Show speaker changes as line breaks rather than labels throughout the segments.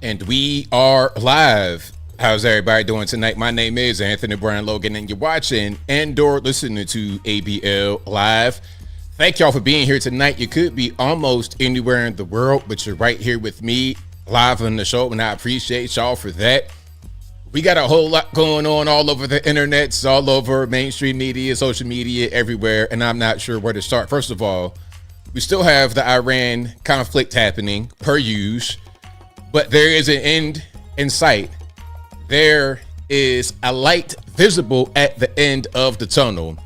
And we are live. How's everybody doing tonight? My name is Anthony Brian Logan, and you're watching and/or listening to ABL Live. Thank y'all for being here tonight. You could be almost anywhere in the world, but you're right here with me live on the show, and I appreciate y'all for that. We got a whole lot going on all over the internets, all over mainstream media, social media, everywhere, and I'm not sure where to start. First of all, we still have the Iran conflict happening, per usual, but there is an end in sight. There is a light visible at the end of the tunnel.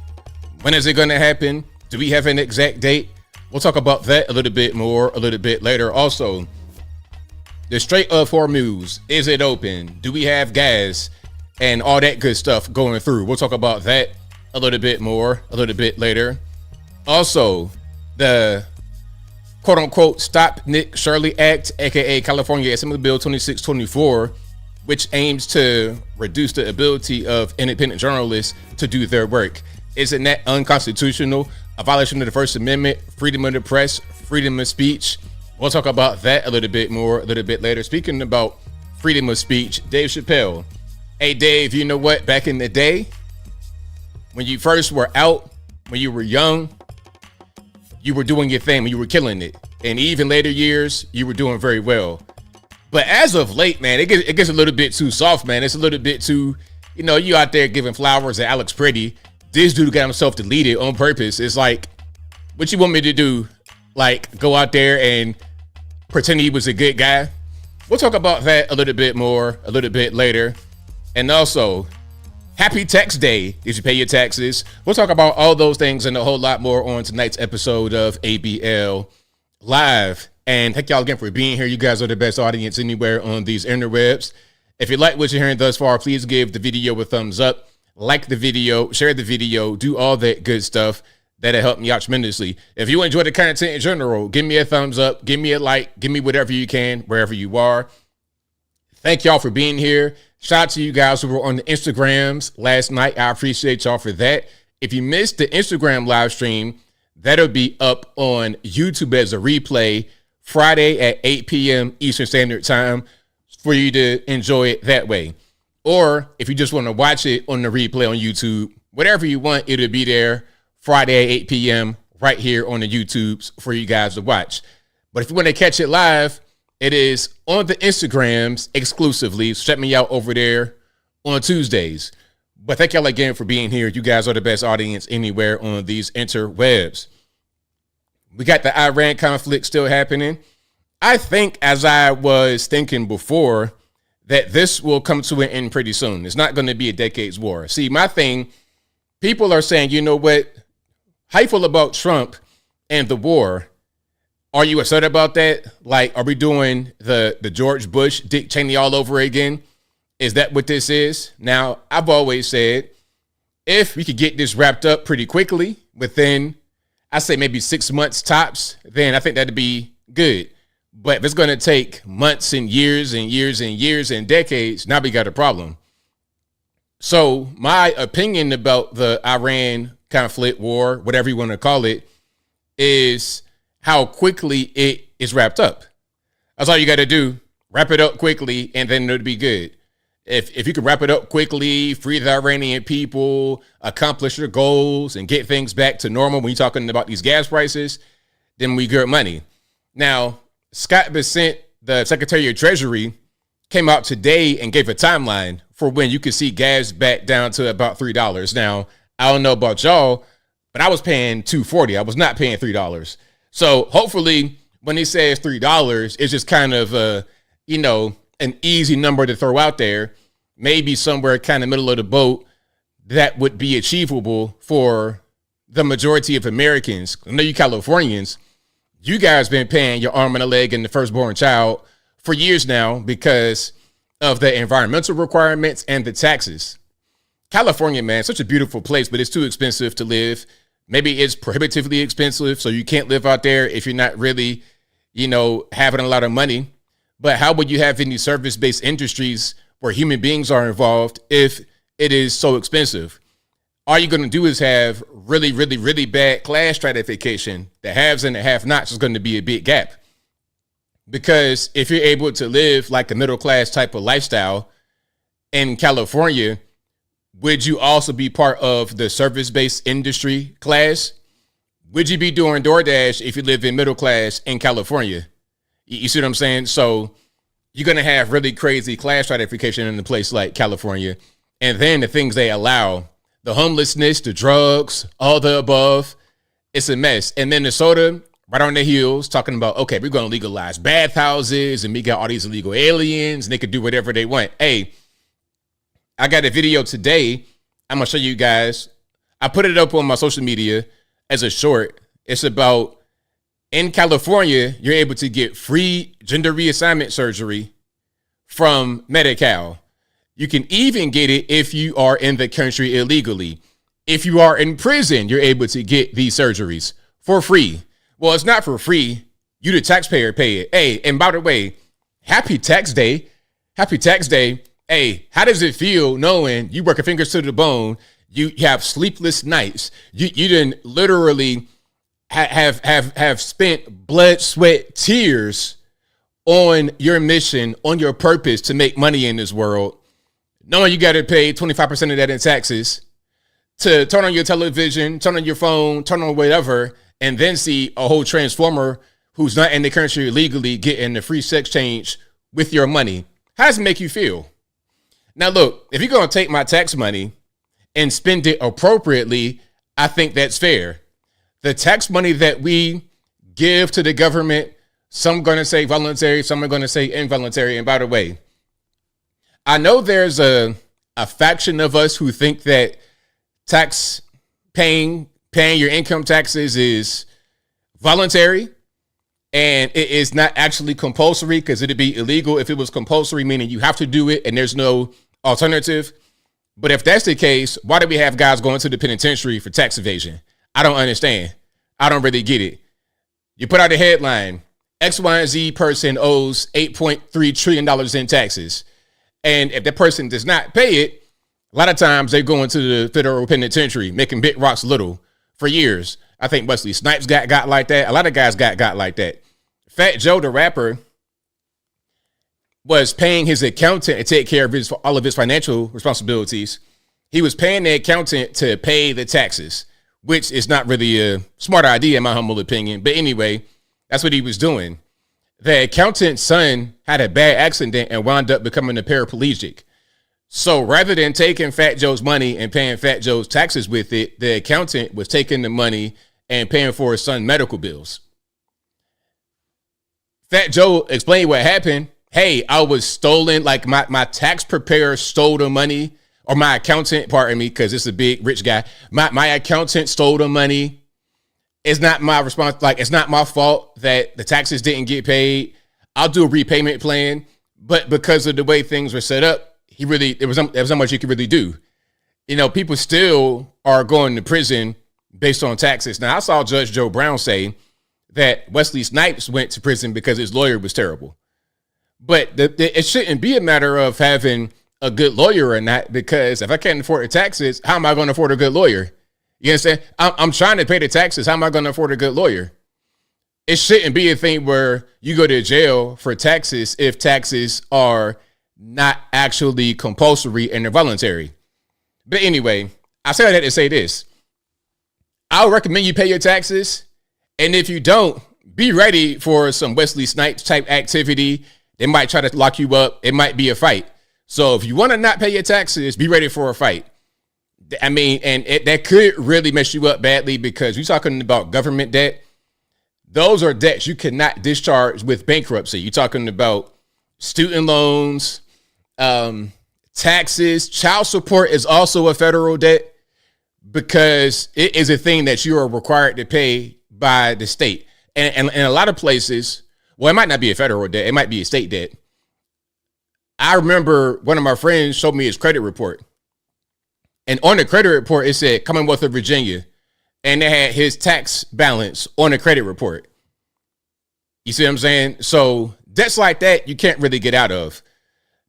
When is it going to happen? Do we have an exact date? We'll talk about that a little bit more a little bit later. Also, the Strait of Hormuz, is it open? Do we have gas and all that good stuff going through? We'll talk about that a little bit more a little bit later. Also, the quote-unquote Stop Nick Shirley Act, aka California Assembly Bill 2624, which aims to reduce the ability of independent journalists to do their work. Isn't that unconstitutional? A violation of the First Amendment, freedom of the press, freedom of speech. We'll talk about that a little bit more a little bit later. Speaking about freedom of speech, Dave Chappelle. Hey Dave, you know what? Back in the day, when you first were out, when you were young, you were doing your thing, you were killing it. And even later years, you were doing very well. But as of late, man, it gets a little bit too soft, man. It's a little bit too, you out there giving flowers to Alex Pretty. This dude got himself deleted on purpose. It's like, what you want me to do? Like, go out there and pretend he was a good guy? We'll talk about that a little bit more a little bit later. And also, happy tax day. Did you pay your taxes? We'll talk about all those things and a whole lot more on tonight's episode of ABL Live. And thank y'all again for being here. You guys are the best audience anywhere on these interwebs. If you like what you're hearing thus far, please give the video a thumbs up, like the video, share the video, do all that good stuff. That'll help me out tremendously. If you enjoy the content in general, give me a thumbs up, give me a like, give me whatever you can, wherever you are. Thank y'all for being here. Shout out to you guys who were on the Instagrams last night. I appreciate y'all for that. If you missed the Instagram live stream, that'll be up on YouTube as a replay Friday at 8 p.m. Eastern Standard Time for you to enjoy it that way. Or if you just want to watch it on the replay on YouTube, whatever you want, it'll be there Friday at 8 p.m. right here on the YouTubes for you guys to watch. But if you want to catch it live, it is on the Instagrams exclusively. So check me out over there on Tuesdays. But thank y'all again for being here. You guys are the best audience anywhere on these interwebs. We got the Iran conflict still happening. I think, as I was thinking before, that this will come to an end pretty soon. It's not going to be a decade's war. See, my thing, people are saying, you know what? How you feel about Trump and the war? Are you upset about that? Like, are we doing the George Bush, Dick Cheney all over again? Is that what this is? Now, I've always said, if we could get this wrapped up pretty quickly, within, I say maybe 6 months tops, then I think that'd be good. But if it's going to take months and years and years and years and decades, now we got a problem. So my opinion about the Iran conflict, war, whatever you want to call it, is how quickly it is wrapped up. That's all you got to do. Wrap it up quickly, and then it'll be good. If you can wrap it up quickly, free the Iranian people, accomplish your goals, and get things back to normal when you're talking about these gas prices, then we get money. Now, Scott Bessent, the Secretary of Treasury, came out today and gave a timeline for when you could see gas back down to about $3. Now, I don't know about y'all, but I was paying $2.40. I was not paying $3. So hopefully when he says $3, it's just kind of an easy number to throw out there. Maybe somewhere kind of middle of the boat that would be achievable for the majority of Americans. I know you Californians, you guys been paying your arm and a leg and the firstborn child for years now because of the environmental requirements and the taxes. California, man, such a beautiful place, but it's too expensive to live. Maybe it's prohibitively expensive, so you can't live out there if you're not really, having a lot of money. But how would you have any service-based industries where human beings are involved if it is so expensive? All you're going to do is have really, really, really bad class stratification. The haves and the have-nots is going to be a big gap. Because if you're able to live like a middle class type of lifestyle in California, would you also be part of the service-based industry class? Would you be doing DoorDash if you live in middle class in California? You see what I'm saying? So you're going to have really crazy class stratification in a place like California. And then the things they allow, the homelessness, the drugs, all the above, it's a mess. And Minnesota, right on the heels, talking about, okay, we're going to legalize bathhouses and we got all these illegal aliens and they could do whatever they want. Hey, I got a video today. I'm going to show you guys. I put it up on my social media as a short. It's about in California, you're able to get free gender reassignment surgery from Medi-Cal. You can even get it if you are in the country illegally. If you are in prison, you're able to get these surgeries for free. Well, it's not for free. You, the taxpayer, pay it. Hey, and by the way, happy tax day. Happy tax day. Hey, how does it feel knowing you work your fingers to the bone? You have sleepless nights. You didn't literally have spent blood, sweat, tears on your mission, on your purpose to make money in this world, knowing you got to pay 25% of that in taxes, to turn on your television, turn on your phone, turn on whatever, and then see a whole transformer who's not in the country legally getting the free sex change with your money. How does it make you feel? Now, look, if you're going to take my tax money and spend it appropriately, I think that's fair. The tax money that we give to the government, some are going to say voluntary, some are going to say involuntary. And by the way, I know there's a faction of us who think that paying your income taxes is voluntary and it is not actually compulsory, because it'd be illegal if it was compulsory, meaning you have to do it and there's no alternative. But if that's the case, why do we have guys going to the penitentiary for tax evasion? I don't understand. I don't really get it. You put out a headline, X, Y, and Z person owes $8.3 trillion in taxes. And if that person does not pay it, a lot of times they go into the federal penitentiary, making big rocks little for years. I think Wesley Snipes got like that. A lot of guys got like that. Fat Joe, the rapper, was paying his accountant to take care of all of his financial responsibilities. He was paying the accountant to pay the taxes, which is not really a smart idea in my humble opinion. But anyway, that's what he was doing. The accountant's son had a bad accident and wound up becoming a paraplegic. So rather than taking Fat Joe's money and paying Fat Joe's taxes with it, the accountant was taking the money and paying for his son's medical bills. Fat Joe explained what happened. Hey, I was stolen, like my tax preparer stole the money, or my accountant, pardon me, because it's a big rich guy. My accountant stole the money. It's not my response. Like, it's not my fault that the taxes didn't get paid. I'll do a repayment plan. But because of the way things were set up, there was not much you could really do. You know, people still are going to prison based on taxes. Now, I saw Judge Joe Brown say that Wesley Snipes went to prison because his lawyer was terrible. But it shouldn't be a matter of having a good lawyer or not, because if I can't afford the taxes, how am I going to afford a good lawyer? You understand? I'm trying to pay the taxes. How am I going to afford a good lawyer? It shouldn't be a thing where you go to jail for taxes if taxes are not actually compulsory and they're voluntary. But anyway, I say that to say this. I'll recommend you pay your taxes. And if you don't, be ready for some Wesley Snipes type activity. They might try to lock you up. It might be a fight. So if you want to not pay your taxes, be ready for a fight. I mean, and that could really mess you up badly, because you're talking about government debt. Those are debts you cannot discharge with bankruptcy. You're talking about student loans, taxes. Child support is also a federal debt, because it is a thing that you are required to pay by the state. And in a lot of places, well, it might not be a federal debt. It might be a state debt. I remember one of my friends showed me his credit report. And on the credit report, it said Commonwealth of Virginia. And they had his tax balance on the credit report. You see what I'm saying? So debts like that, you can't really get out of.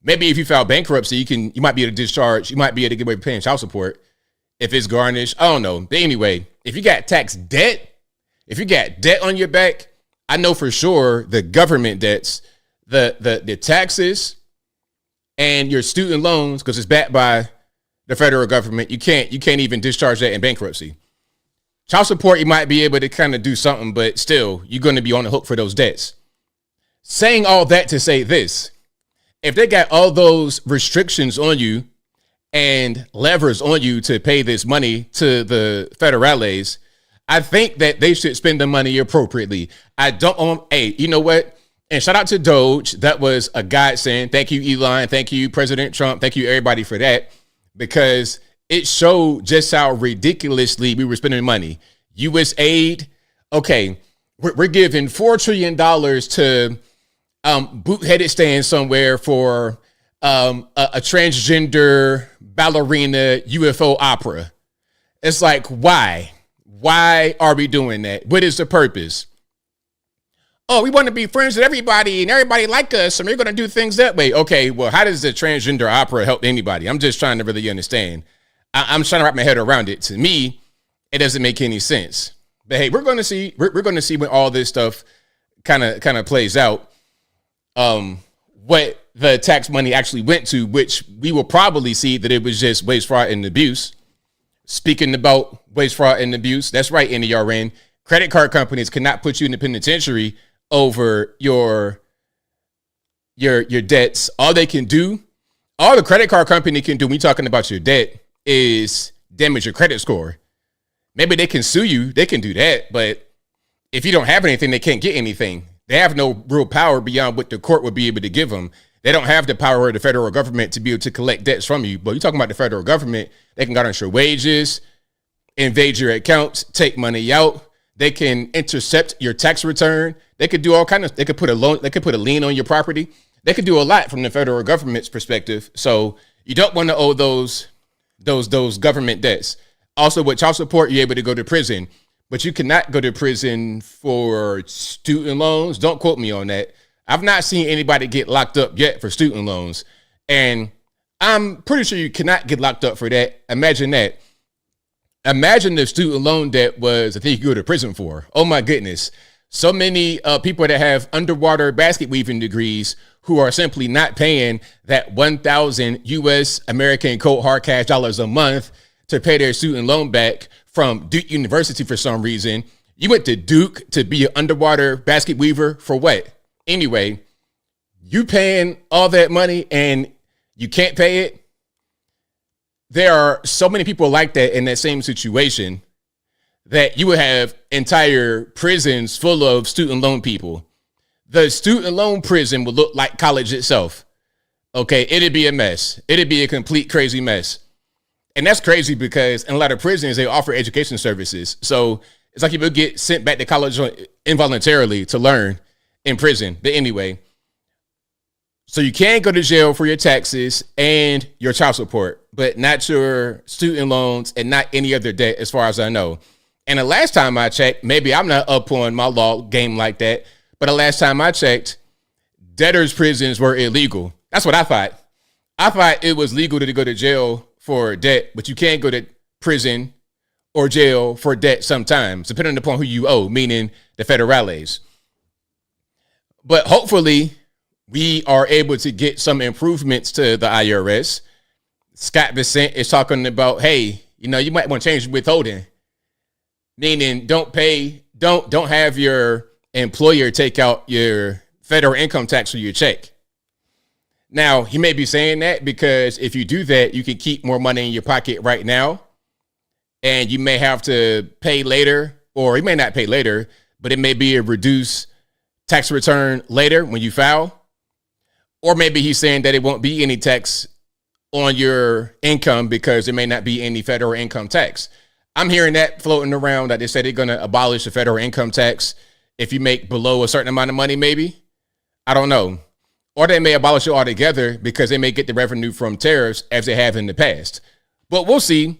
Maybe if you file bankruptcy, you might be able to discharge. You might be able to get away with paying child support if it's garnished. I don't know. But anyway, if you got tax debt, if you got debt on your back, I know for sure the government debts, the taxes, and your student loans, because it's backed by the federal government. You can't even discharge that in bankruptcy. Child support, you might be able to kind of do something, but still, you're going to be on the hook for those debts. Saying all that to say this, if they got all those restrictions on you and levers on you to pay this money to the federales, I think that they should spend the money appropriately. I don't hey, you know what? And shout out to DOGE. That was a godsend. Thank you, Elon. Thank you, President Trump. Thank you, everybody, for that, because it showed just how ridiculously we were spending money. U.S. aid. Okay, we're giving $4 trillion to boot-headed stand somewhere for a transgender ballerina UFO opera. It's like, why? Why are we doing that? What is the purpose? Oh, we want to be friends with everybody and everybody like us, and we're going to do things that way. Okay, well, how does the transgender opera help anybody? I'm just trying to really understand. I'm trying to wrap my head around it. To me, it doesn't make any sense. But hey, we're going to see. We're going to see when all this stuff kind of plays out. What the tax money actually went to, which we will probably see that it was just waste, fraud, and abuse. Speaking about waste, fraud, and abuse, that's right, NERN. Credit card companies cannot put you in the penitentiary over your debts. All they can do, all the credit card company can do when you're talking about your debt is damage your credit score. Maybe they can sue you. They can do that. But if you don't have anything, they can't get anything. They have no real power beyond what the court would be able to give them. They don't have the power of the federal government to be able to collect debts from you. But you're talking about the federal government. They can garnish your wages, invade your accounts, take money out. They can intercept your tax return. They could do all kinds of, they could put a loan, they could put a lien on your property. They could do a lot from the federal government's perspective. So you don't want to owe those government debts. Also, with child support, you're able to go to prison, but you cannot go to prison for student loans. Don't quote me on that. I've not seen anybody get locked up yet for student loans. And I'm pretty sure you cannot get locked up for that. Imagine that. Imagine the student loan debt was a thing you could go to prison for. Oh my goodness. So many people that have underwater basket weaving degrees who are simply not paying that 1,000 US American cold hard cash dollars a month to pay their student loan back from Duke University for some reason. You went to Duke to be an underwater basket weaver for what? Anyway, you paying all that money and you can't pay it. There are so many people like that in that same situation that you would have entire prisons full of student loan people. The student loan prison would look like college itself. Okay, it'd be a mess. It'd be a complete crazy mess. And that's crazy because in a lot of prisons, they offer education services. So it's like people get sent back to college involuntarily to learn in prison. But anyway, so you can go to jail for your taxes and your child support, but not your student loans and not any other debt as far as I know. And the last time I checked, maybe I'm not up on my law game like that, but the last time I checked, debtors' prisons were illegal. That's what I thought. I thought it was legal to go to jail for debt, but you can't go to prison or jail for debt sometimes, depending upon who you owe, meaning the federales. But hopefully we are able to get some improvements to the IRS. Scott Bessent is talking about, hey, you know, you might want to change withholding, meaning don't have your employer take out your federal income tax for your check. Now, he may be saying that because if you do that, you can keep more money in your pocket right now, and you may have to pay later, or you may not pay later, but it may be a reduced tax return later when you file. Or maybe he's saying that it won't be any tax on your income because there may not be any federal income tax. I'm hearing that floating around, that they said they're going to abolish the federal income tax if you make below a certain amount of money, maybe. I don't know. Or they may abolish it altogether because they may get the revenue from tariffs as they have in the past. But we'll see.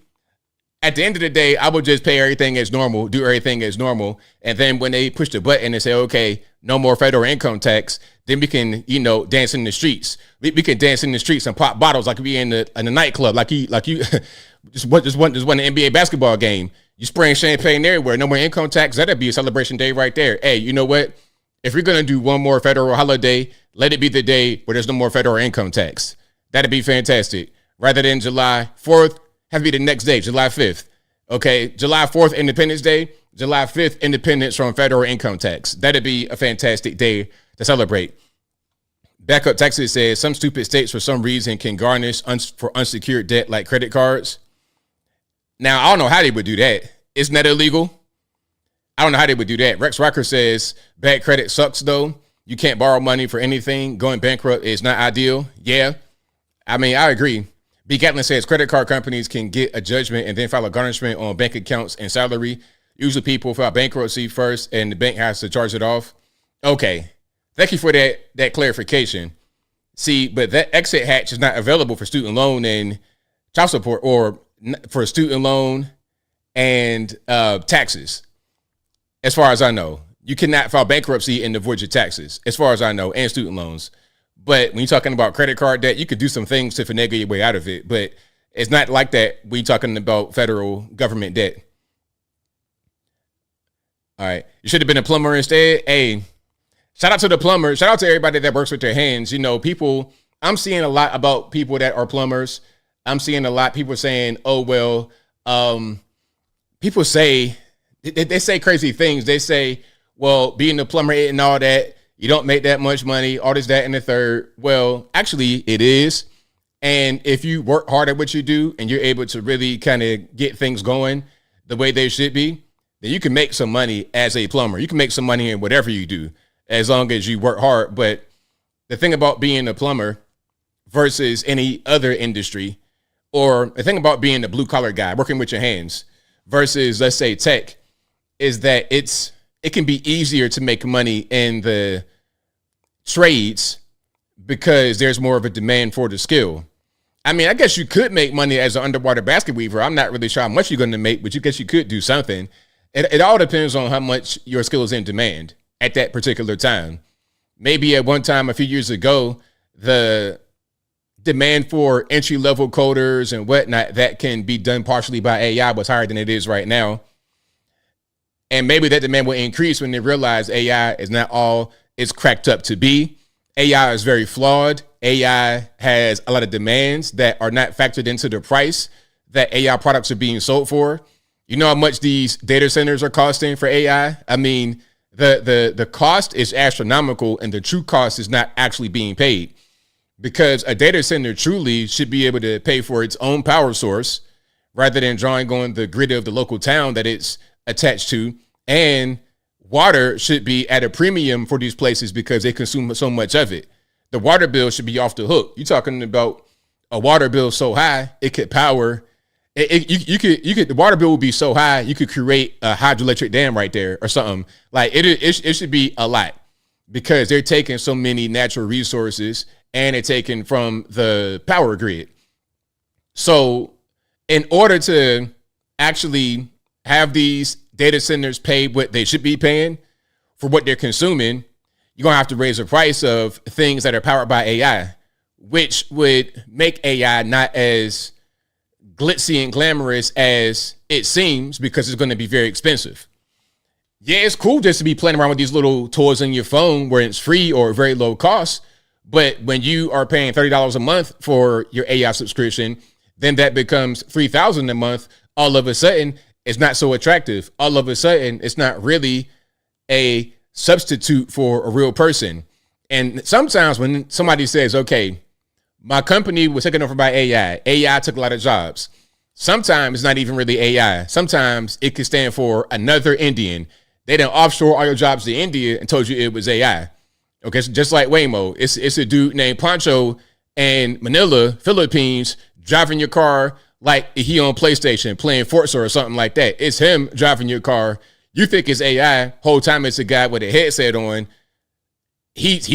At the end of the day, I would just pay everything as normal, do everything as normal. And then when they push the button and say, okay, no more federal income tax, then we can, you know, dance in the streets. We can dance in the streets and pop bottles like we in the nightclub, like you just won the NBA basketball game. You spraying champagne everywhere. No more income tax. That'd be a celebration day right there. Hey, you know what? If you're going to do one more federal holiday, let it be the day where there's no more federal income tax. That'd be fantastic. Rather than July 4th, have to be the next day, July 5th. Okay, July 4th, Independence Day. July 5th, independence from federal income tax. That'd be a fantastic day to celebrate. Backup Texas says some stupid states for some reason can garnish for unsecured debt like credit cards. Now, I don't know how they would do that. Isn't that illegal? I don't know how they would do that. Rex Rocker says bad credit sucks, though. You can't borrow money for anything. Going bankrupt is not ideal. Yeah, I mean, I agree. B. Gatlin says credit card companies can get a judgment and then file a garnishment on bank accounts and salary. Usually people file bankruptcy first and the bank has to charge it off. Okay. Thank you for that clarification. See, but that exit hatch is not available for student loan and child support or for student loan and taxes. As far as I know, you cannot file bankruptcy and avoid your taxes, as far as I know, and student loans. But when you're talking about credit card debt, you could do some things to finagle your way out of it. But it's not like that when you're talking about federal government debt. All right. You should have been a plumber instead. Hey, shout out to the plumber. Shout out to everybody that works with their hands. You know, people, I'm seeing a lot about people that are plumbers. I'm seeing a lot people saying, oh, well, people say, they say crazy things. They say, well, being a plumber and all that, you don't make that much money, all this, that, and the third. Well, actually, it is. And if you work hard at what you do and you're able to really kind of get things going the way they should be, then you can make some money as a plumber. You can make some money in whatever you do as long as you work hard. But the thing about being a plumber versus any other industry, or the thing about being a blue collar guy, working with your hands versus, let's say, tech, is that it can be easier to make money in the trades because there's more of a demand for the skill. I mean, I guess you could make money as an underwater basket weaver. I'm not really sure how much you're going to make, but you guess you could do something. It all depends on how much your skill is in demand at that particular time. Maybe at one time a few years ago, the demand for entry-level coders and whatnot that can be done partially by AI was higher than it is right now. And maybe that demand will increase when they realize AI is not all it's cracked up to be. AI is very flawed. AI has a lot of demands that are not factored into the price that AI products are being sold for. You know how much these data centers are costing for AI? I mean, the cost is astronomical and the true cost is not actually being paid, because a data center truly should be able to pay for its own power source rather than drawing on the grid of the local town that it's attached to. And water should be at a premium for these places because they consume so much of it. The water bill should be off the hook. You're talking about a water bill so high it could power. You could. The water bill would be so high you could create a hydroelectric dam right there or something. Like it should be a lot, because they're taking so many natural resources and they're taking from the power grid. So in order to actually have these data centers pay what they should be paying for what they're consuming, you're going to have to raise the price of things that are powered by AI, which would make AI not as glitzy and glamorous as it seems, because it's going to be very expensive. Yeah, it's cool just to be playing around with these little toys on your phone where it's free or very low cost. But when you are paying $30 a month for your AI subscription, then that becomes $3,000 a month. All of a sudden, it's not so attractive. All of a sudden, it's not really a substitute for a real person. And sometimes when somebody says, okay, my company was taken over by AI took a lot of jobs. Sometimes it's not even really AI. Sometimes it could stand for another Indian. They done offshore all your jobs to India and told you it was AI. Okay, so just like Waymo, it's a dude named Pancho in Manila, Philippines, driving your car like he on PlayStation playing Forza or something like that. It's him driving your car. You think it's AI. Whole time it's a guy with a headset on. He's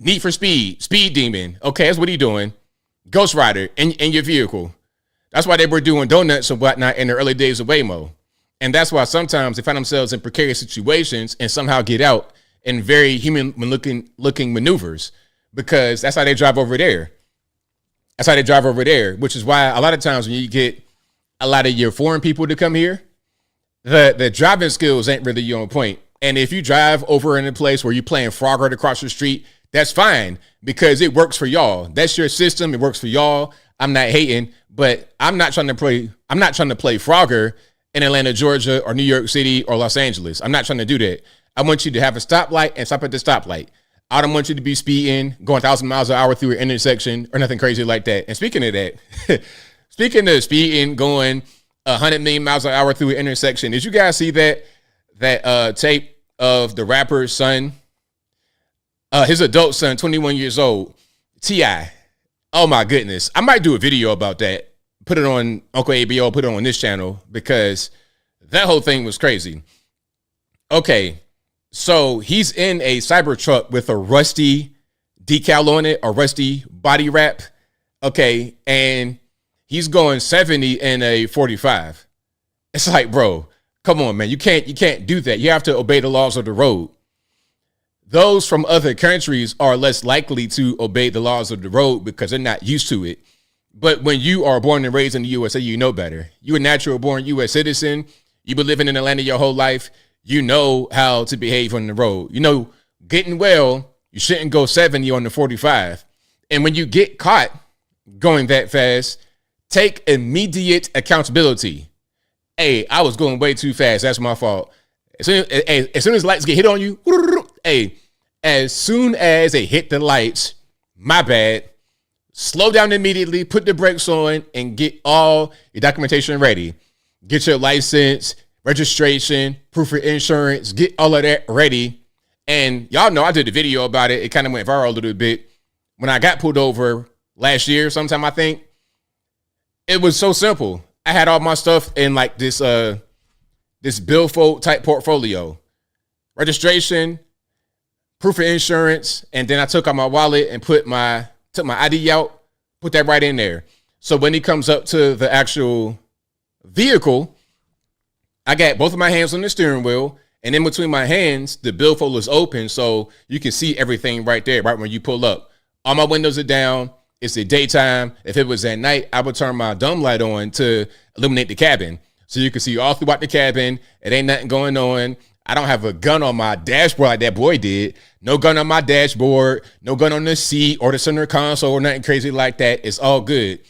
Need for Speed, Speed Demon. Okay, that's what he doing. Ghost Rider in your vehicle. That's why they were doing donuts and whatnot in the early days of Waymo. And that's why sometimes they find themselves in precarious situations and somehow get out in very human looking maneuvers, because that's how they drive over there. That's how they drive over there, which is why a lot of times when you get a lot of your foreign people to come here, the driving skills ain't really on point. And if you drive over in a place where you're playing Frogger across the street, that's fine because it works for y'all. That's your system. It works for y'all. I'm not hating, but I'm not trying to play Frogger in Atlanta, Georgia, or New York City, or Los Angeles. I'm not trying to do that. I want you to have a stoplight and stop at the stoplight. I don't want you to be speeding, going 1,000 miles an hour through an intersection or nothing crazy like that. And speaking of that, speaking of speeding, going 100 million miles an hour through an intersection, did you guys see that tape of the rapper's son? His adult son, 21 years old, T.I. Oh my goodness. I might do a video about that. Put it on Uncle ABL, put it on this channel because that whole thing was crazy. Okay, so he's in a Cybertruck with a rusty decal on it, a rusty body wrap. Okay, and he's going 70 in a 45. It's like, bro, come on, man. You can't do that. You have to obey the laws of the road. Those from other countries are less likely to obey the laws of the road because they're not used to it. But when you are born and raised in the USA, you know better. You're a natural born U.S. citizen. You've been living in Atlanta your whole life. You know how to behave on the road. You know, getting well, you shouldn't go 70 on the 45. And when you get caught going that fast, take immediate accountability. Hey, I was going way too fast. That's my fault. As soon as lights get hit on you, hey, as soon as they hit the lights, my bad. Slow down immediately, put the brakes on, and get all your documentation ready. Get your license, registration, proof of insurance, get all of that ready. And y'all know I did a video about it. It kind of went viral a little bit. When I got pulled over last year, sometime I think, it was so simple. I had all my stuff in like this billfold type portfolio. Registration, proof of insurance, and then I took out my wallet and took my ID out, put that right in there. So when he comes up to the actual vehicle, I got both of my hands on the steering wheel, and in between my hands, the billfold is open so you can see everything right there, right when you pull up. All my windows are down. It's the daytime. If it was at night, I would turn my dome light on to illuminate the cabin so you can see all throughout the cabin. It ain't nothing going on. I don't have a gun on my dashboard like that boy did. No gun on my dashboard, no gun on the seat or the center console or nothing crazy like that. It's all good.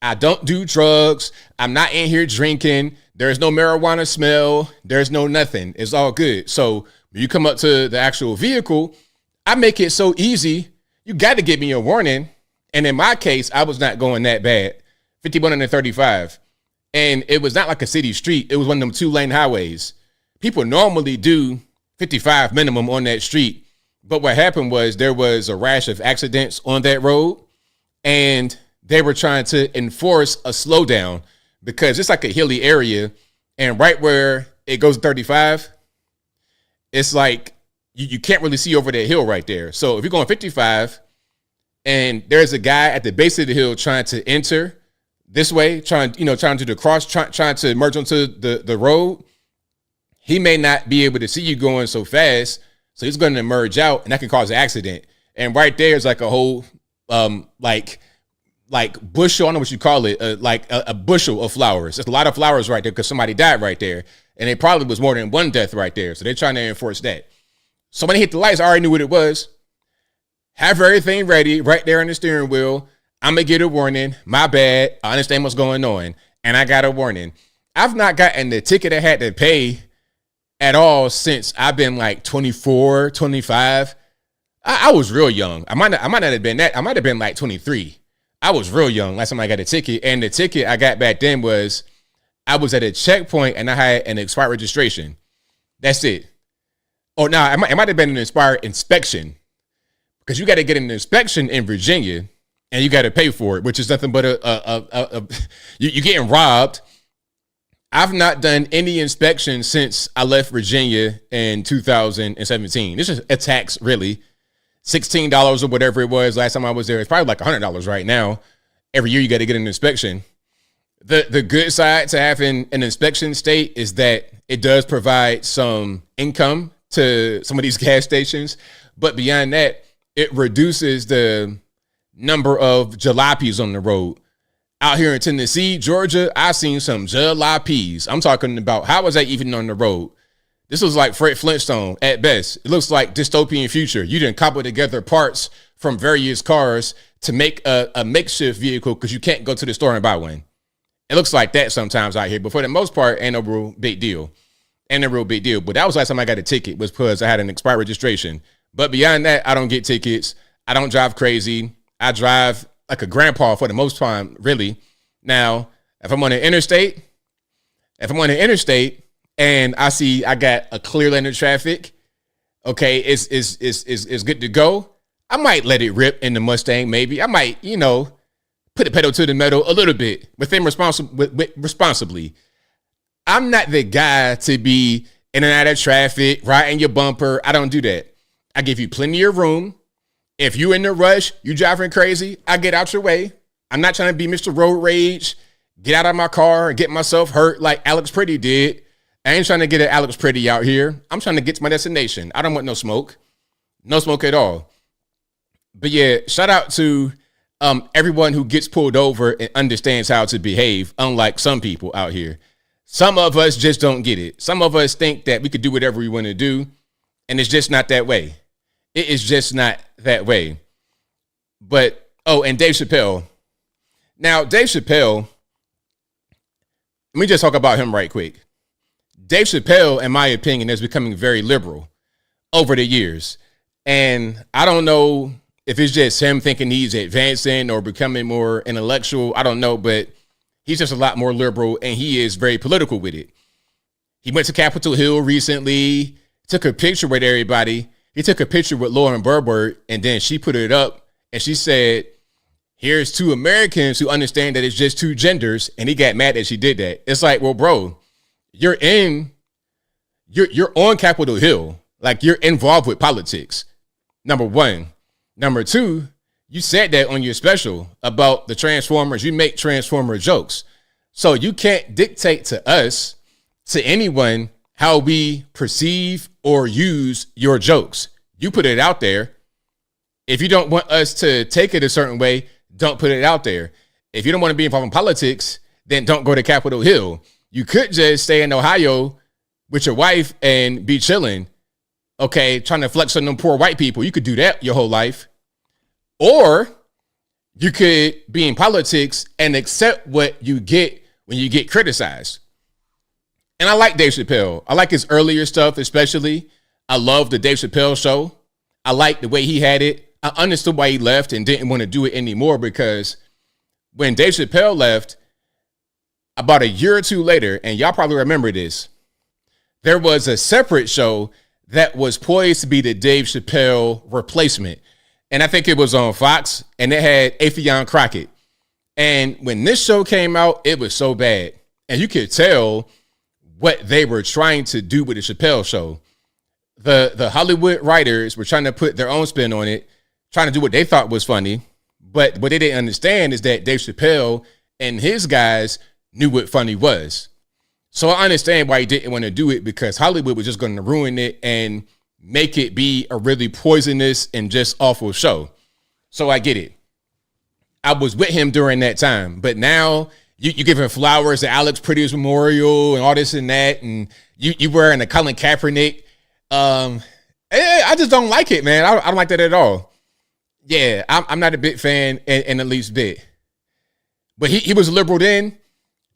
I don't do drugs. I'm not in here drinking. There's no marijuana smell. There's no nothing. It's all good. So when you come up to the actual vehicle, I make it so easy. You got to give me a warning. And in my case, I was not going that bad. 51 and 35. And it was not like a city street. It was one of them 2-lane highways. People normally do 55 minimum on that street. But what happened was there was a rash of accidents on that road, and they were trying to enforce a slowdown because it's like a hilly area. And right where it goes 35, it's like you can't really see over that hill right there. So if you're going 55 and there's a guy at the base of the hill trying to enter this way, trying to do the cross, trying to merge onto the road, he may not be able to see you going so fast. So he's going to merge out, and that can cause an accident. And right there is like a whole, like bushel, I don't know what you call it, like a bushel of flowers. There's a lot of flowers right there because somebody died right there. And it probably was more than one death right there. So they're trying to enforce that. So when he hit the lights, I already knew what it was. Have everything ready right there on the steering wheel. I'm going to get a warning. My bad. I understand what's going on. And I got a warning. I've not gotten the ticket I had to pay at all since I've been like 24, 25. I was real young. I might not have been that. I might have been like 23. I was real young last time I got a ticket. And the ticket I got back then was I was at a checkpoint and I had an expired registration. That's it. Oh, no, it might have been an expired inspection because you got to get an inspection in Virginia and you got to pay for it, which is nothing but you're getting robbed. I've not done any inspection since I left Virginia in 2017. This is a tax, really. $16 or whatever it was last time I was there. It's probably like $100 right now. Every year you got to get an inspection. The good side to having an inspection state is that it does provide some income to some of these gas stations. But beyond that, it reduces the number of jalopies on the road. Out here in Tennessee, Georgia, I've seen some jalopies. I'm talking about how was I even on the road? This looks like Fred Flintstone at best. It looks like dystopian future. You didn't cobble together parts from various cars to make a makeshift vehicle because you can't go to the store and buy one. It looks like that sometimes out here, but for the most part, ain't no real big deal. Ain't a real big deal. But that was the last time I got a ticket was because I had an expired registration. But beyond that, I don't get tickets. I don't drive crazy. I drive like a grandpa for the most part, really. Now, if I'm on the interstate and I see I got a clear lane of traffic, okay, it's good to go. I might let it rip in the Mustang, maybe. I might, put the pedal to the metal a little bit, responsibly. I'm not the guy to be in and out of traffic, right in your bumper. I don't do that. I give you plenty of room. If you in a rush, you driving crazy, I get out your way. I'm not trying to be Mr. Road Rage, get out of my car and get myself hurt like Alex Pretty did. I ain't trying to get an Alex Pretty out here. I'm trying to get to my destination. I don't want no smoke. No smoke at all. But yeah, shout out to everyone who gets pulled over and understands how to behave, unlike some people out here. Some of us just don't get it. Some of us think that we could do whatever we want to do, and it's just not that way. It is just not that way. But, and Dave Chappelle. Now, Dave Chappelle, let me just talk about him right quick. Dave Chappelle, in my opinion, is becoming very liberal over the years. And I don't know if it's just him thinking he's advancing or becoming more intellectual. I don't know, but he's just a lot more liberal and he is very political with it. He went to Capitol Hill recently, took a picture with everybody. He took a picture with Lauren Boebert and then she put it up and she said, here's two Americans who understand that it's just two genders. And he got mad that she did that. It's like, well, bro, you're on Capitol Hill. Like, you're involved with politics. Number one. Number two, you said that on your special about the Transformers. You make Transformer jokes. So you can't dictate to us, to anyone, how we perceive or use your jokes. You put it out there. If you don't want us to take it a certain way, don't put it out there. If you don't want to be involved in politics, then don't go to Capitol Hill. You could just stay in Ohio with your wife and be chilling, okay, trying to flex on them poor white people. You could do that your whole life. Or you could be in politics and accept what you get when you get criticized. And I like Dave Chappelle. I like his earlier stuff, especially. I love the Dave Chappelle show. I like the way he had it. I understood why he left and didn't want to do it anymore, because when Dave Chappelle left, about a year or two later, and y'all probably remember this, there was a separate show that was poised to be the Dave Chappelle replacement. And I think it was on Fox, and it had Affion Crockett. And when this show came out, it was so bad. And you could tell what they were trying to do with the Chappelle show. The Hollywood writers were trying to put their own spin on it, trying to do what they thought was funny. But what they didn't understand is that Dave Chappelle and his guys knew what funny was. So I understand why he didn't want to do it, because Hollywood was just going to ruin it and make it be a really poisonous and just awful show. So I get it. I was with him during that time, but now you giving flowers to Alex Pretty's memorial and all this and that, and you wearing a Colin Kaepernick. I just don't like it, man. I don't like that at all. Yeah, I'm not a big fan in the least bit. But he was a liberal then.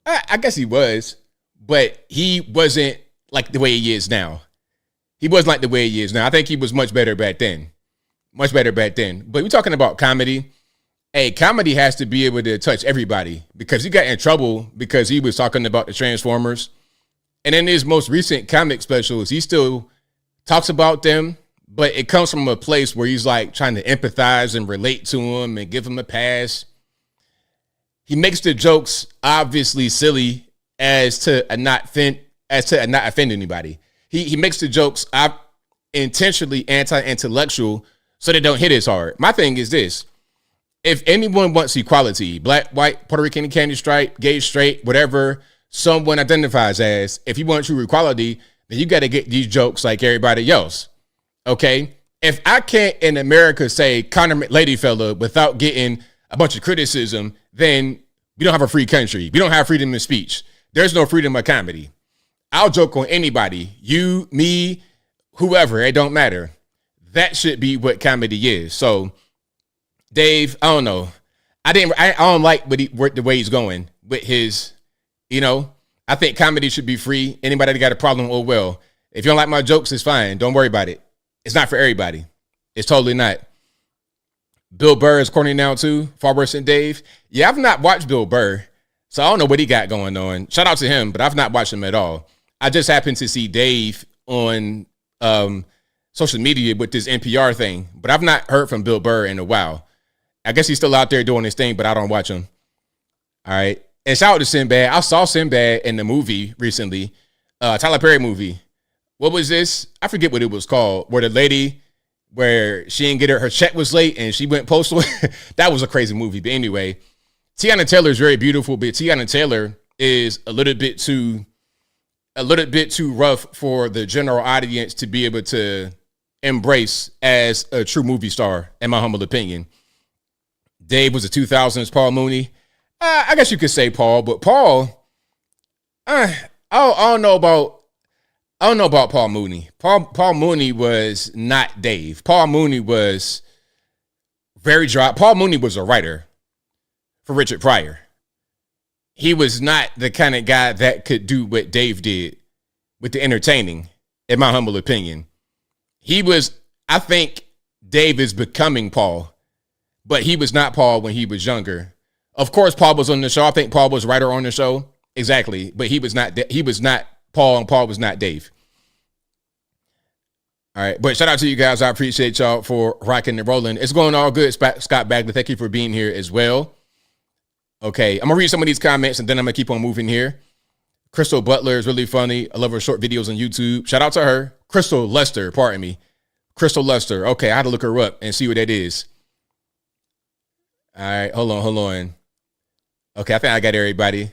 I guess he was, but he wasn't like the way he is now. He wasn't like the way he is now. I think he was much better back then. Much better back then. But we're talking about comedy. Hey, comedy has to be able to touch everybody, because he got in trouble because he was talking about the Transformers. And in his most recent comic specials, he still talks about them, but it comes from a place where he's like trying to empathize and relate to them and give them a pass. He makes the jokes obviously silly as to not offend anybody. He makes the jokes intentionally anti-intellectual so they don't hit as hard. My thing is this: if anyone wants equality, black, white, Puerto Rican, candy stripe, gay, straight, whatever someone identifies as, if you want true equality, then you got to get these jokes like everybody else. Okay? If I can't in America say Conor Ladyfella without getting a bunch of criticism, then we don't have a free country. We don't have freedom of speech. There's no freedom of comedy. I'll joke on anybody, you, me, whoever, it don't matter. That should be what comedy is. So Dave, I don't know. I don't like the way he's going with his, I think comedy should be free. Anybody that got a problem, oh well. If you don't like my jokes, it's fine. Don't worry about it. It's not for everybody. It's totally not. Bill Burr is corny now too, far worse than Dave. Yeah, I've not watched Bill Burr, so I don't know what he got going on. Shout out to him, but I've not watched him at all. I just happened to see Dave on social media with this NPR thing, but I've not heard from Bill Burr in a while. I guess he's still out there doing his thing, but I don't watch him. All right. And shout out to Sinbad. I saw Sinbad in the movie recently, Tyler Perry movie. What was this? I forget what it was called, where the lady, where she didn't get her check was late and she went postal. That was a crazy movie. But anyway, Tiana Taylor is very beautiful, but Tiana Taylor is a little bit too rough for the general audience to be able to embrace as a true movie star, in my humble opinion. Dave was the 2000s Paul Mooney. I guess you could say Paul, but Paul, I don't know about Paul Mooney. Paul Mooney was not Dave. Paul Mooney was very dry. Paul Mooney was a writer for Richard Pryor. He was not the kind of guy that could do what Dave did with the entertaining, in my humble opinion. I think Dave is becoming Paul, but he was not Paul when he was younger. Of course, Paul was on the show. I think Paul was a writer on the show. Exactly. But he was not Paul, and Paul was not Dave. All right. But shout out to you guys. I appreciate y'all for rocking and rolling. It's going all good. Scott Bagley, thank you for being here as well. Okay. I'm going to read some of these comments and then I'm going to keep on moving here. Crystal Butler is really funny. I love her short videos on YouTube. Shout out to her. Crystal Lester, pardon me. Crystal Lester. Okay. I had to look her up and see what that is. All right. Hold on. Okay. I think I got everybody.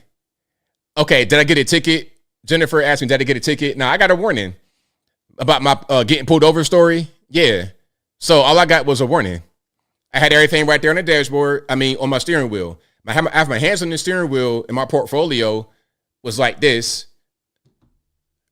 Okay. Did I get a ticket? Jennifer asked me, did I get a ticket? No, I got a warning about my getting pulled over story. Yeah. So all I got was a warning. I had everything right there on the dashboard. On my steering wheel. I have my hands on the steering wheel and my portfolio was like this.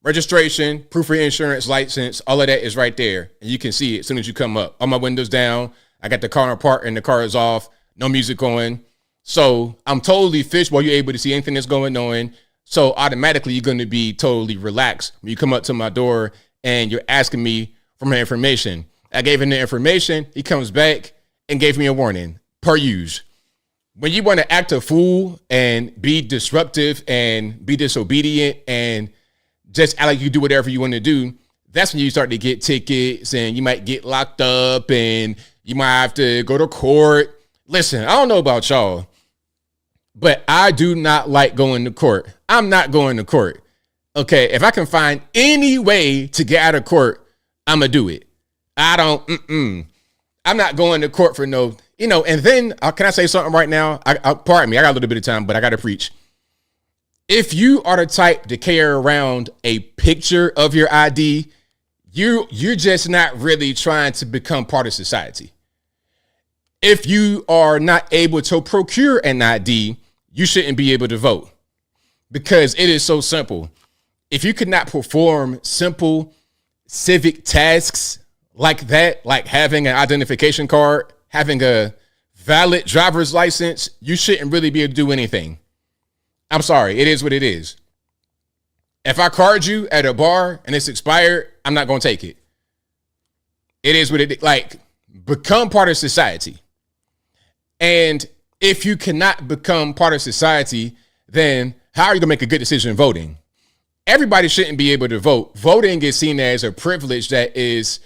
Registration, proof of insurance, license, all of that is right there. And you can see it as soon as you come up. All my windows down. I got the car apart and the car is off. No music on. So I'm totally fish while you're able to see anything that's going on. So automatically you're going to be totally relaxed when you come up to my door and you're asking me for my information. I gave him the information. He comes back and gave me a warning, per usual. When you want to act a fool and be disruptive and be disobedient and just act like you do whatever you want to do, that's when you start to get tickets and you might get locked up and you might have to go to court. Listen, I don't know about y'all, but I do not like going to court. I'm not going to court. Okay, if I can find any way to get out of court, I'm going to do it. I'm not going to court for no, and then, can I say something right now? Pardon me, I got a little bit of time, but I got to preach. If you are the type to carry around a picture of your ID, you're just not really trying to become part of society. If you are not able to procure an ID, you shouldn't be able to vote because it is so simple. If you could not perform simple civic tasks like that, like having an identification card, having a valid driver's license, you shouldn't really be able to do anything. I'm sorry. It is what it is. If I card you at a bar and it's expired, I'm not going to take it. It is what it is. Like, become part of society. And if you cannot become part of society, then how are you going to make a good decision voting? Everybody shouldn't be able to vote. Voting is seen as a privilege that is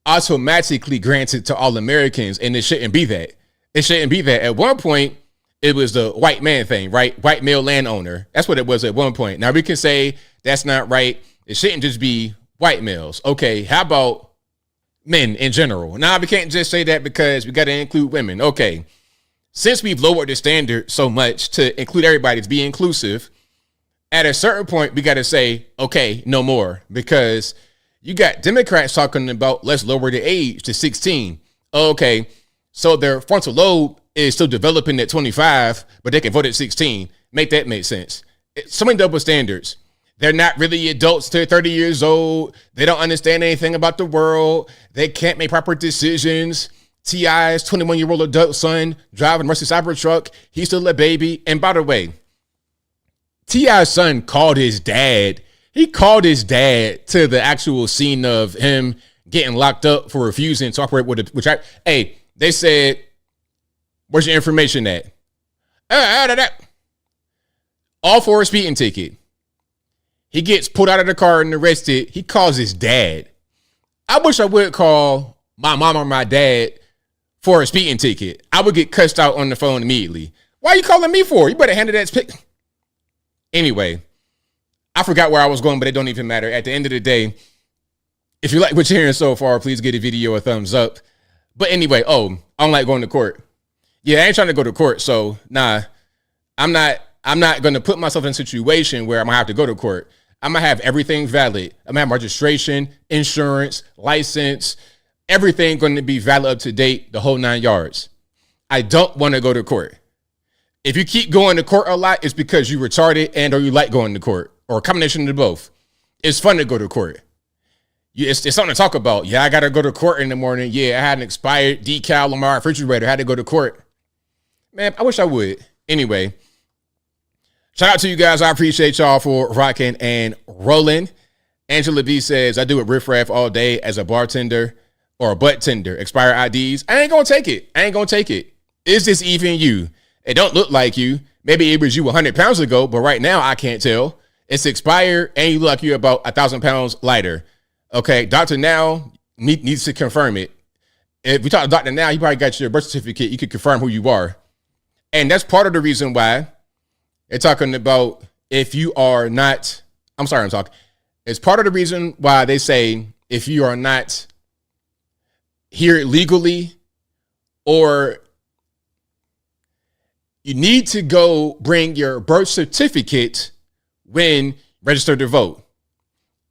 automatically granted to all Americans, and it shouldn't be that. It shouldn't be that. At one point, it was the white man thing, right? White male landowner. That's what it was at one point. Now we can say that's not right. It shouldn't just be white males. Okay, how about men in general? Now we can't just say that because we got to include women. Okay, since we've lowered the standard so much to include everybody, to be inclusive, at a certain point we got to say, okay, no more, because you got Democrats talking about let's lower the age to 16. Okay, so their frontal lobe is still developing at 25, but they can vote at 16. Make that make sense. So many double standards. They're not really adults. They're 30 years old. They don't understand anything about the world. They can't make proper decisions. T.I.'s 21-year-old adult son driving a Mercy Cybertruck. He's still a baby. And by the way, T.I.'s son called his dad. He called his dad to the actual scene of him getting locked up for refusing to operate with hey, they said, where's your information at? All for a speeding ticket. He gets pulled out of the car and arrested. He calls his dad. I wish I would call my mom or my dad for a speeding ticket. I would get cussed out on the phone immediately. Why are you calling me for? You better handle that. Anyway, I forgot where I was going, but it don't even matter. At the end of the day, if you like what you're hearing so far, please give the video a thumbs up. But anyway, I don't like going to court. Yeah, I ain't trying to go to court. So nah, I'm not going to put myself in a situation where I'm gonna have to go to court. I'm gonna have everything valid. I'm gonna have registration, insurance, license, everything going to be valid, up to date, the whole 9 yards. I don't want to go to court. If you keep going to court a lot, it's because you retarded and or you like going to court, or a combination of both. It's fun to go to court. It's something to talk about. Yeah, I got to go to court in the morning. Yeah, I had an expired decal on my refrigerator. I had to go to court. Man, I wish I would. Anyway, shout out to you guys. I appreciate y'all for rocking and rolling. Angela B says, I do it riffraff all day as a bartender or a butt tender. Expired IDs. I ain't going to take it. Is this even you? It don't look like you. Maybe it was you 100 pounds ago, but right now I can't tell. It's expired and you look like you're about 1,000 pounds lighter. Okay, Dr. Now needs to confirm it. If we talk to Dr. Now, he probably got your birth certificate. You can confirm who you are. And that's part of the reason why they're talking about if you are not, it's part of the reason why they say if you are not here legally, or you need to go bring your birth certificate when registered to vote.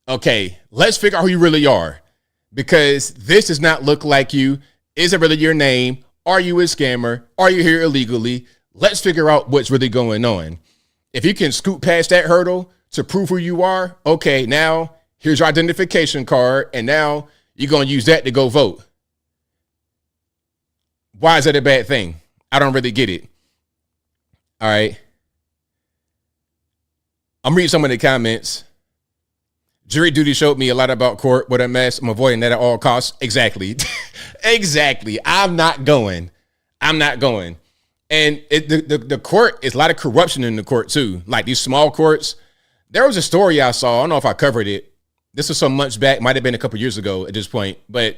Okay, let's figure out who you really are, because this does not look like you. Is it really your name? Are you a scammer? Are you here illegally? Let's figure out what's really going on. If you can scoot past that hurdle to prove who you are, okay, now here's your identification card, and now you're going to use that to go vote. Why is that a bad thing? I don't really get it. All right. I'm reading some of the comments. Jury duty showed me a lot about court. What a mess. I'm avoiding that at all costs. Exactly. Exactly. I'm not going. And the court is a lot of corruption in the court too. Like these small courts. There was a story I saw. I don't know if I covered it. This was some months back. Might have been a couple years ago at this point. But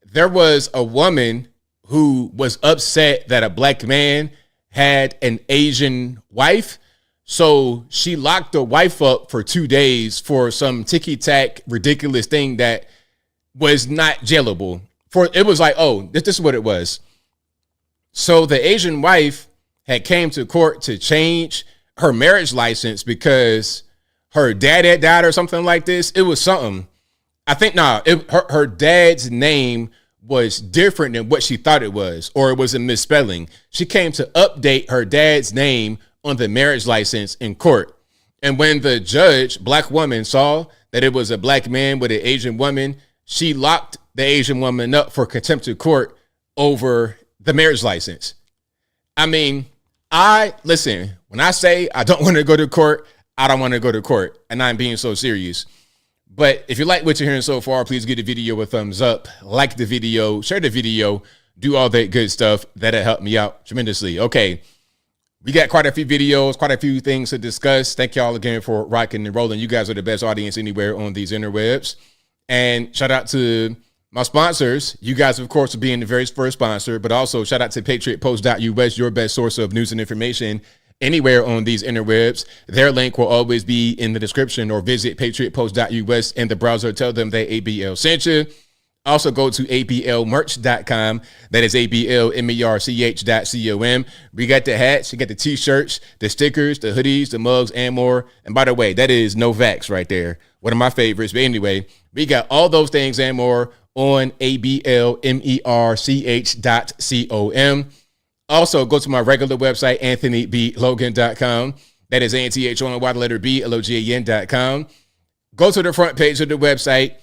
there was a woman who was upset that a black man had an Asian wife. So she locked the wife up for 2 days for some ticky-tack ridiculous thing that was not jailable. It was like, this is what it was. So the Asian wife had came to court to change her marriage license because her dad had died or something like this. It was something. I think, her dad's name was different than what she thought it was, or it was a misspelling. She came to update her dad's name on the marriage license in court. And when the judge, black woman, saw that it was a black man with an Asian woman, she locked the Asian woman up for contempt of court over the marriage license. I mean, listen, when I say I don't want to go to court, I don't want to go to court. And I'm being so serious. But if you like what you're hearing so far, please give the video a thumbs up, like the video, share the video, do all that good stuff. That'll help me out tremendously. Okay, we got quite a few videos, quite a few things to discuss. Thank y'all again for rocking and rolling. You guys are the best audience anywhere on these interwebs. And shout out to my sponsors. You guys, of course, are being the very first sponsor, but also shout out to patriotpost.us, your best source of news and information anywhere on these interwebs. Their link will always be in the description, or visit patriotpost.us in the browser. Tell them that ABL sent you. Also go to ablmerch.com. That is ablmerch.com. We got the hats, you got the t-shirts, the stickers, the hoodies, the mugs, and more. And by the way, that is no vax right there. One of my favorites. But anyway, we got all those things and more on ablmerch.com. Also, go to my regular website, anthonyblogan.com. That is ANTHONY, the letter B, LOGAN.com. Go to the front page of the website.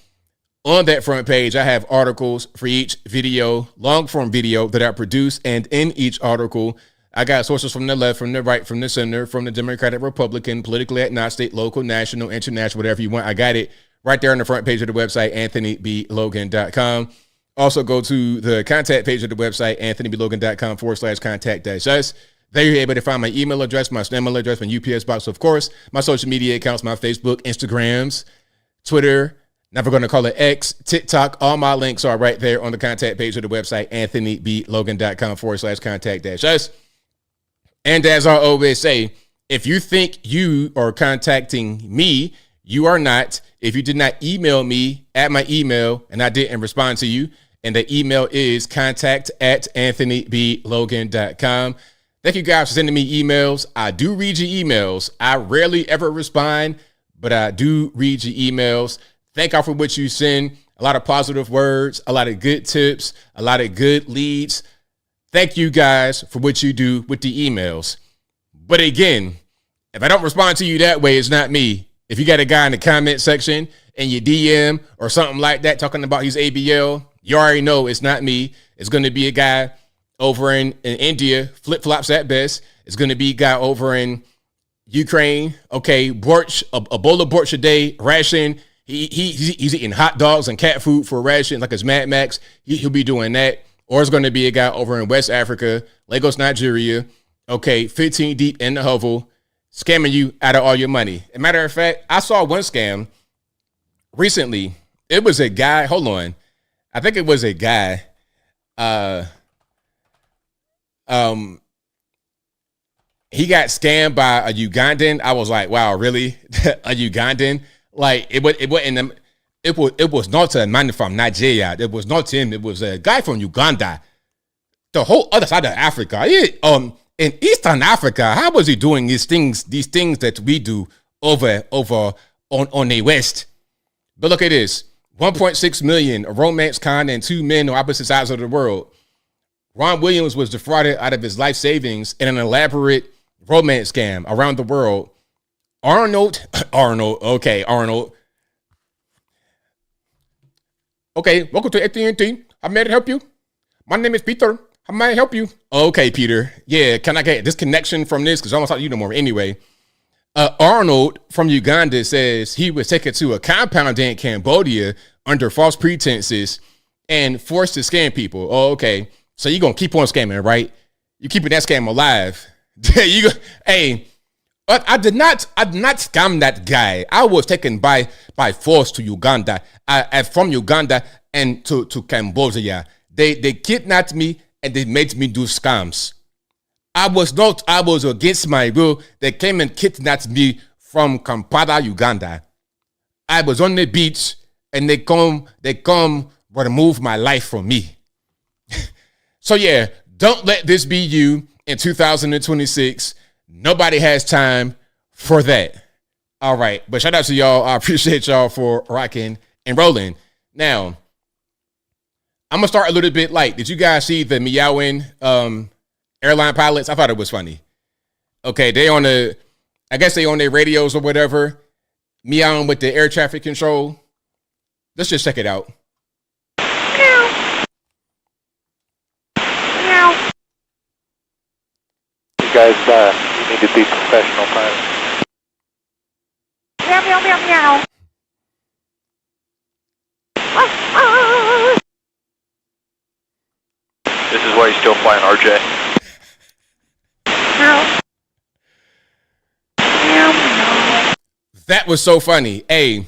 On that front page, I have articles for each video, long form video that I produce. And in each article, I got sources from the left, from the right, from the center, from the Democratic, Republican, politically agnostic, local, national, international, whatever you want. I got it right there on the front page of the website, AnthonyBLogan.com. Also go to the contact page of the website, AnthonyBLogan.com/contact-us. There you're able to find my email address, my email address, my UPS box, of course, my social media accounts, my Facebook, Instagrams, Twitter, never going to call it X, TikTok. All my links are right there on the contact page of the website, AnthonyBLogan.com/contact-us. And as I always say, if you think you are contacting me, you are not. If you did not email me at my email and I didn't respond to you, and the email is contact@AnthonyBLogan.com. Thank you guys for sending me emails. I do read your emails. I rarely ever respond, but I do read your emails. Thank y'all for what you send. A lot of positive words, a lot of good tips, a lot of good leads. Thank you guys for what you do with the emails. But again, if I don't respond to you that way, it's not me. If you got a guy in the comment section and you DM or something like that talking about his ABL, you already know it's not me. It's going to be a guy over in India, flip-flops at best. It's going to be a guy over in Ukraine. Okay, borscht, a bowl of borscht a day, ration. He's eating hot dogs and cat food for a ration like it's Mad Max. He'll be doing that. Or it's going to be a guy over in West Africa, Lagos, Nigeria. Okay, 15 deep in the hovel, scamming you out of all your money. As a matter of fact, I saw one scam recently. It was a guy. Hold on. I think it was a guy. He got scammed by a Ugandan. I was like, wow, really? A Ugandan? Like it was not a man from Nigeria. It was not him. It was a guy from Uganda. The whole other side of Africa. In Eastern Africa, how was he doing these things that we do over on the West? But look at this. 1.6 million, a romance con, and 2 men on opposite sides of the world. Ron Williams was defrauded out of his life savings in an elaborate romance scam around the world. Arnold. Okay, welcome to AT&T. How may I help you? My name is Peter. How may I help you? Okay, Peter. Yeah, can I get disconnection from this? Because I don't talk to you no more. Anyway, Arnold from Uganda says he was taken to a compound in Cambodia under false pretenses and forced to scam people. Oh, okay. So you're going to keep on scamming, right? You're keeping that scam alive. Hey, I did not scam that guy. I was taken by force to Uganda, from Uganda and to Cambodia. They kidnapped me and they made me do scams. I was against my will. They came and kidnapped me from Kampala, Uganda. I was on the beach and they come remove my life from me. So yeah, don't let this be you in 2026. Nobody has time for that. All right. But shout out to y'all. I appreciate y'all for rocking and rolling. Now, I'm going to start a little bit light. Did you guys see the meowing airline pilots? I thought it was funny. Okay. I guess they on their radios or whatever, meowing with the air traffic control. Let's just check it out.
You guys you need to be professional pilots.
Meow, meow, meow, meow.
This is why you're still flying RJ.
Meow. Meow, meow.
That was so funny. Hey,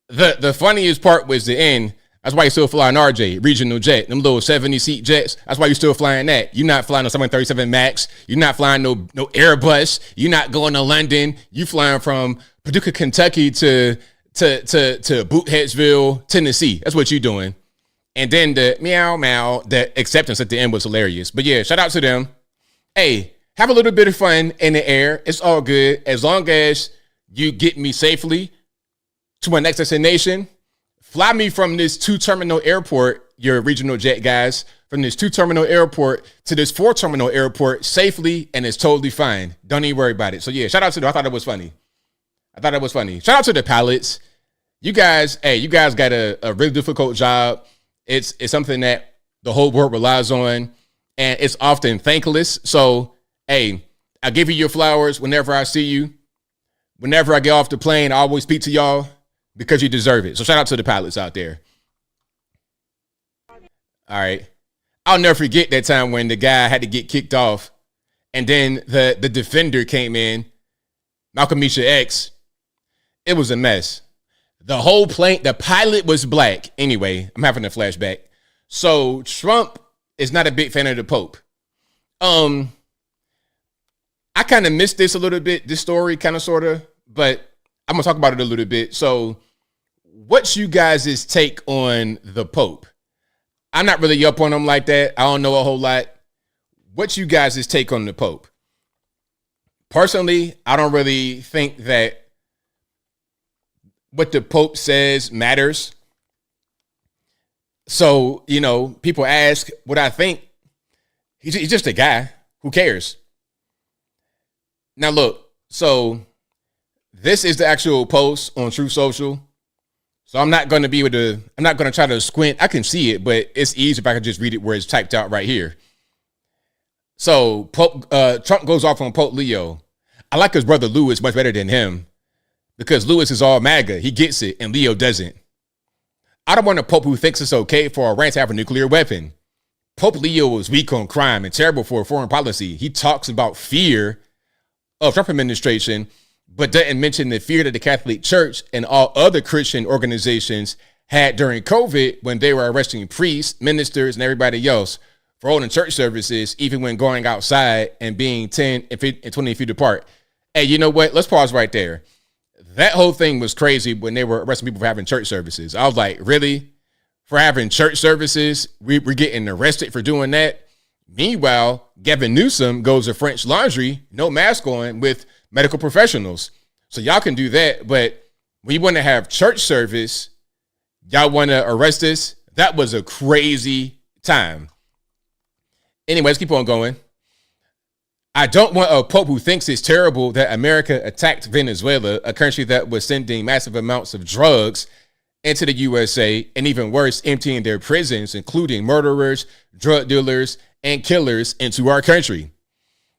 the funniest part was the end. That's why you're still flying RJ, regional jet, them little 70-seat jets. That's why you're still flying that. You're not flying a 737 MAX. You're not flying no Airbus. You're not going to London. You flying from Paducah, Kentucky to Bootheadsville, Tennessee. That's what you're doing. And then the meow, meow, the acceptance at the end was hilarious. But yeah, shout out to them. Hey, have a little bit of fun in the air. It's all good. As long as you get me safely to my next destination. Fly me from this 2-terminal airport your regional jet guys from this 2-terminal airport to this 4-terminal airport safely, and it's totally fine. Don't even worry about it. So yeah, shout out to them. I thought it was funny. Shout out to the pilots. You guys got a really difficult job. It's something that the whole world relies on, and it's often thankless. So, hey, I give you your flowers whenever I see you. Whenever I get off the plane, I always speak to y'all because you deserve it. So shout out to the pilots out there. All right. I'll never forget that time when the guy had to get kicked off, and then the defender came in, Malcolm Misha X. It was a mess. The whole plane, the pilot was black. Anyway, I'm having a flashback. So Trump is not a big fan of the Pope. I kind of missed this a little bit, this story, kind of, sort of, but I'm going to talk about it a little bit. So what's you guys' take on the Pope? I'm not really up on him like that. I don't know a whole lot. What's you guys' take on the Pope? Personally, I don't really think that what the Pope says matters. So, people ask what I think. He's just a guy. Who cares? Now, look, so this is the actual post on Truth Social. So I'm not going to try to squint. I can see it, but it's easy if I can just read it where it's typed out right here. So Trump goes off on Pope Leo. I like his brother Louis much better than him because Louis is all MAGA. He gets it, and Leo doesn't. I don't want a Pope who thinks it's okay for Iran to have a nuclear weapon. Pope Leo is weak on crime and terrible for foreign policy. He talks about fear of Trump administration, but doesn't mention the fear that the Catholic Church and all other Christian organizations had during COVID when they were arresting priests, ministers, and everybody else for holding church services, even when going outside and being 10 and 20 feet apart. Hey, you know what? Let's pause right there. That whole thing was crazy when they were arresting people for having church services. I was like, really? For having church services? We're getting arrested for doing that? Meanwhile, Gavin Newsom goes to French Laundry, no mask on, with medical professionals. So y'all can do that, but when you want to have church service, y'all want to arrest us? That was a crazy time. Anyway, let's keep on going. I don't want a Pope who thinks it's terrible that America attacked Venezuela, a country that was sending massive amounts of drugs into the USA, and even worse, emptying their prisons, including murderers, drug dealers, and killers into our country.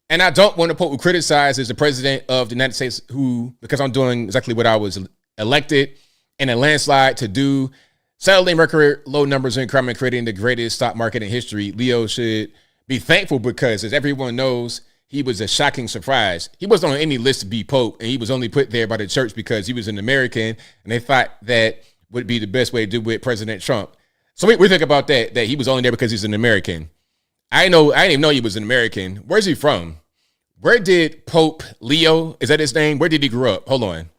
And I don't want a Pope who criticizes the president of the United States who, because I'm doing exactly what I was elected in a landslide to do, settling record low numbers in crime and creating the greatest stock market in history. Leo should be thankful because, as everyone knows, he was a shocking surprise. He wasn't on any list to be Pope, and he was only put there by the church because he was an American, and they thought that would be the best way to do with President Trump. So we think about that he was only there because he's an American. I didn't even know he was an American. Where's he from? Where did Pope Leo, is that his name? Where did he grow up? Hold on.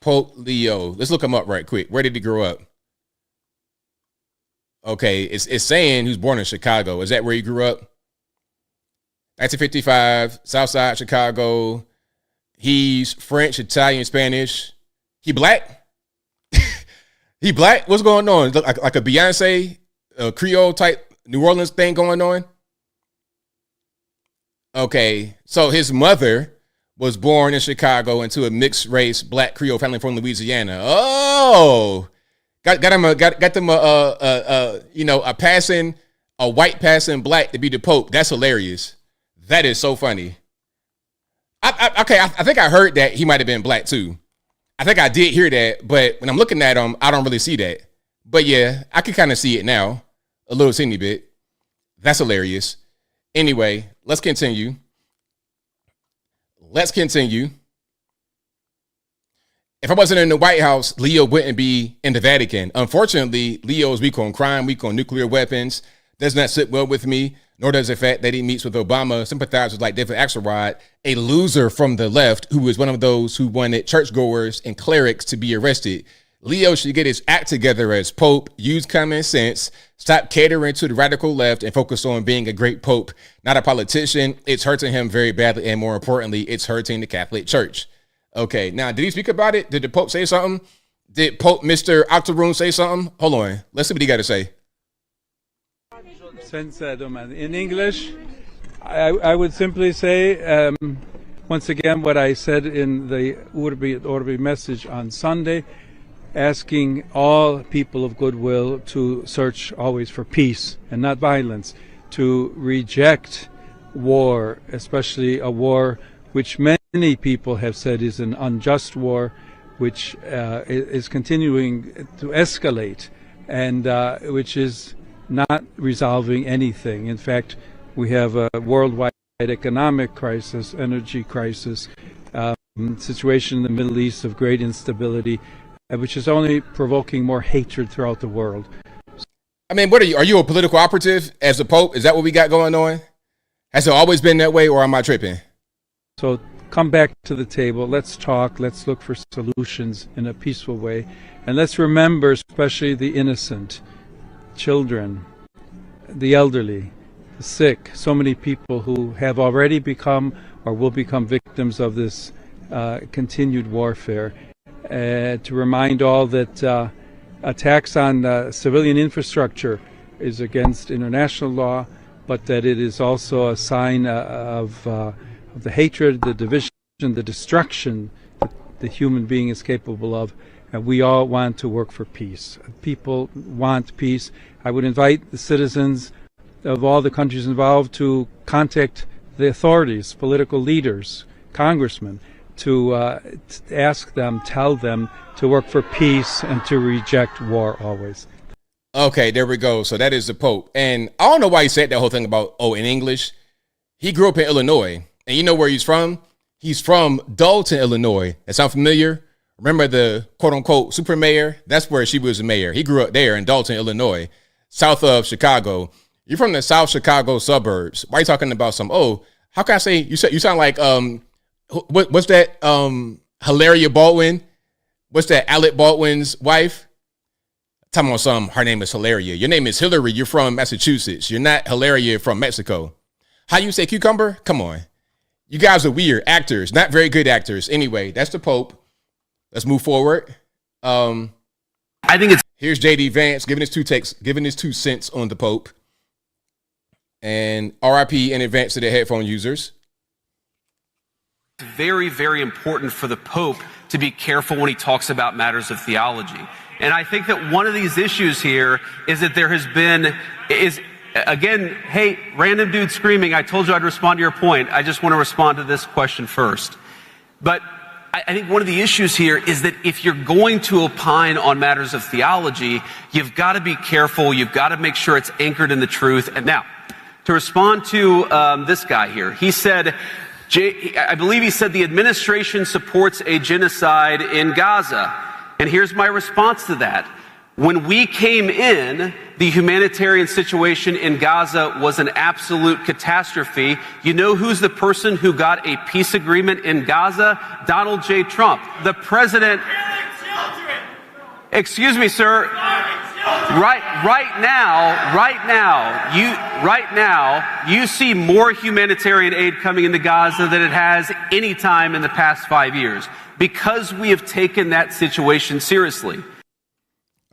Pope Leo. Let's look him up right quick. Where did he grow up? Okay, it's saying he was born in Chicago. Is that where he grew up? 1955, Southside Chicago. He's French, Italian, Spanish. He black? He black? What's going on? Look like a Beyonce, a Creole type New Orleans thing going on? Okay, so his mother was born in Chicago into a mixed race black Creole family from Louisiana. Oh, got them a white passing black to be the Pope. That's hilarious. That is so funny. I think I heard that he might have been black too. I think I did hear that, but when I'm looking at him, I don't really see that. But yeah, I can kind of see it now, a little teeny bit. That's hilarious. Anyway, let's continue. If I wasn't in the White House, Leo wouldn't be in the Vatican. Unfortunately, Leo is weak on crime, weak on nuclear weapons. Does not sit well with me, nor does the fact that he meets with Obama sympathizers like David Axelrod, a loser from the left who is one of those who wanted churchgoers and clerics to be arrested. Leo should get his act together as Pope, use common sense, stop catering to the radical left, and focus on being a great Pope, not a politician. It's hurting him very badly, and more importantly, it's hurting the Catholic Church. Okay, now, did he speak about it? Did the Pope say something? Did Pope Mr. Octoroon say something? Hold on. Let's see what he got to say.
In English, I would simply say, once again, what I said in the Urbi et Orbi message on Sunday, asking all people of goodwill to search always for peace and not violence, to reject war, especially a war which many people have said is an unjust war, which is continuing to escalate and which is not resolving anything. In fact, we have a worldwide economic crisis, energy crisis, situation in the Middle East of great instability, which is only provoking more hatred throughout the world.
I mean, what are you? Are you a political operative as the Pope? Is that what we got going on? Has it always been that way, or am I tripping?
So come back to the table. Let's talk. Let's look for solutions in a peaceful way. And let's remember especially the innocent, children, the elderly, the sick, so many people who have already become or will become victims of this continued warfare. To remind all that attacks on civilian infrastructure is against international law, but that it is also a sign of the hatred, the division, the destruction that the human being is capable of. And we all want to work for peace. People want peace. I would invite the citizens of all the countries involved to contact the authorities, political leaders, congressmen, to ask them, tell them to work for peace and to reject war always.
Okay, there we go. So that is the Pope. And I don't know why he said that whole thing about, in English. He grew up in Illinois. And you know where he's from? He's from Dalton, Illinois. That sound familiar? Remember the quote-unquote super mayor? That's where she was the mayor. He grew up there in Dalton, Illinois, south of Chicago. You're from the South Chicago suburbs. Why are you talking about how can I say, you sound like, what's that, Hilaria Baldwin? What's that, Alec Baldwin's wife? Talking about her name is Hilaria. Your name is Hillary. You're from Massachusetts. You're not Hilaria from Mexico. How you say cucumber? Come on. You guys are weird actors, not very good actors. Anyway, that's the Pope. Let's move forward. I think here's JD Vance giving his 2 cents on the Pope. And RIP in advance to the headphone users.
It's very, very important for the Pope to be careful when he talks about matters of theology. And I think that one of these issues here is that there has been, again, hey, random dude screaming, I told you I'd respond to your point. I just want to respond to this question first. But I think one of the issues here is that if you're going to opine on matters of theology, you've got to be careful. You've got to make sure it's anchored in the truth. And now, to respond to this guy here, he said, I believe he said the administration supports a genocide in Gaza. And here's my response to that. When we came in, the humanitarian situation in Gaza was an absolute catastrophe. You know who's the person who got a peace agreement in Gaza? Donald J. Trump, the president. Excuse me, sir. Right now, you see more humanitarian aid coming into Gaza than it has any time in the past 5 years, because we have taken that situation seriously.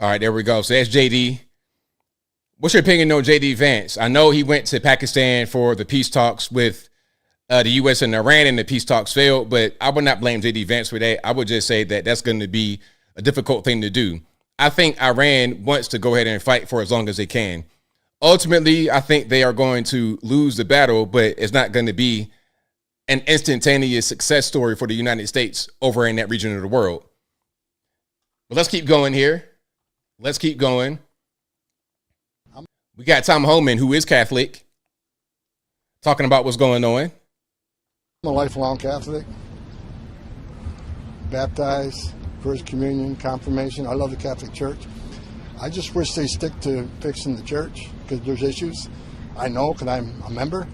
All right, there we go. So that's JD. What's your opinion on JD Vance? I know he went to Pakistan for the peace talks with the U.S. and Iran, and the peace talks failed, but I would not blame JD Vance for that. I would just say that that's going to be a difficult thing to do. I think Iran wants to go ahead and fight for as long as they can. Ultimately, I think they are going to lose the battle, but it's not going to be an instantaneous success story for the United States over in that region of the world. But let's keep going here. Let's keep going. We got Tom Homan, who is Catholic, talking about what's going on.
I'm a lifelong Catholic. Baptized, First Communion, Confirmation. I love the Catholic Church. I just wish they stick to fixing the church because there's issues. I know because I'm a member.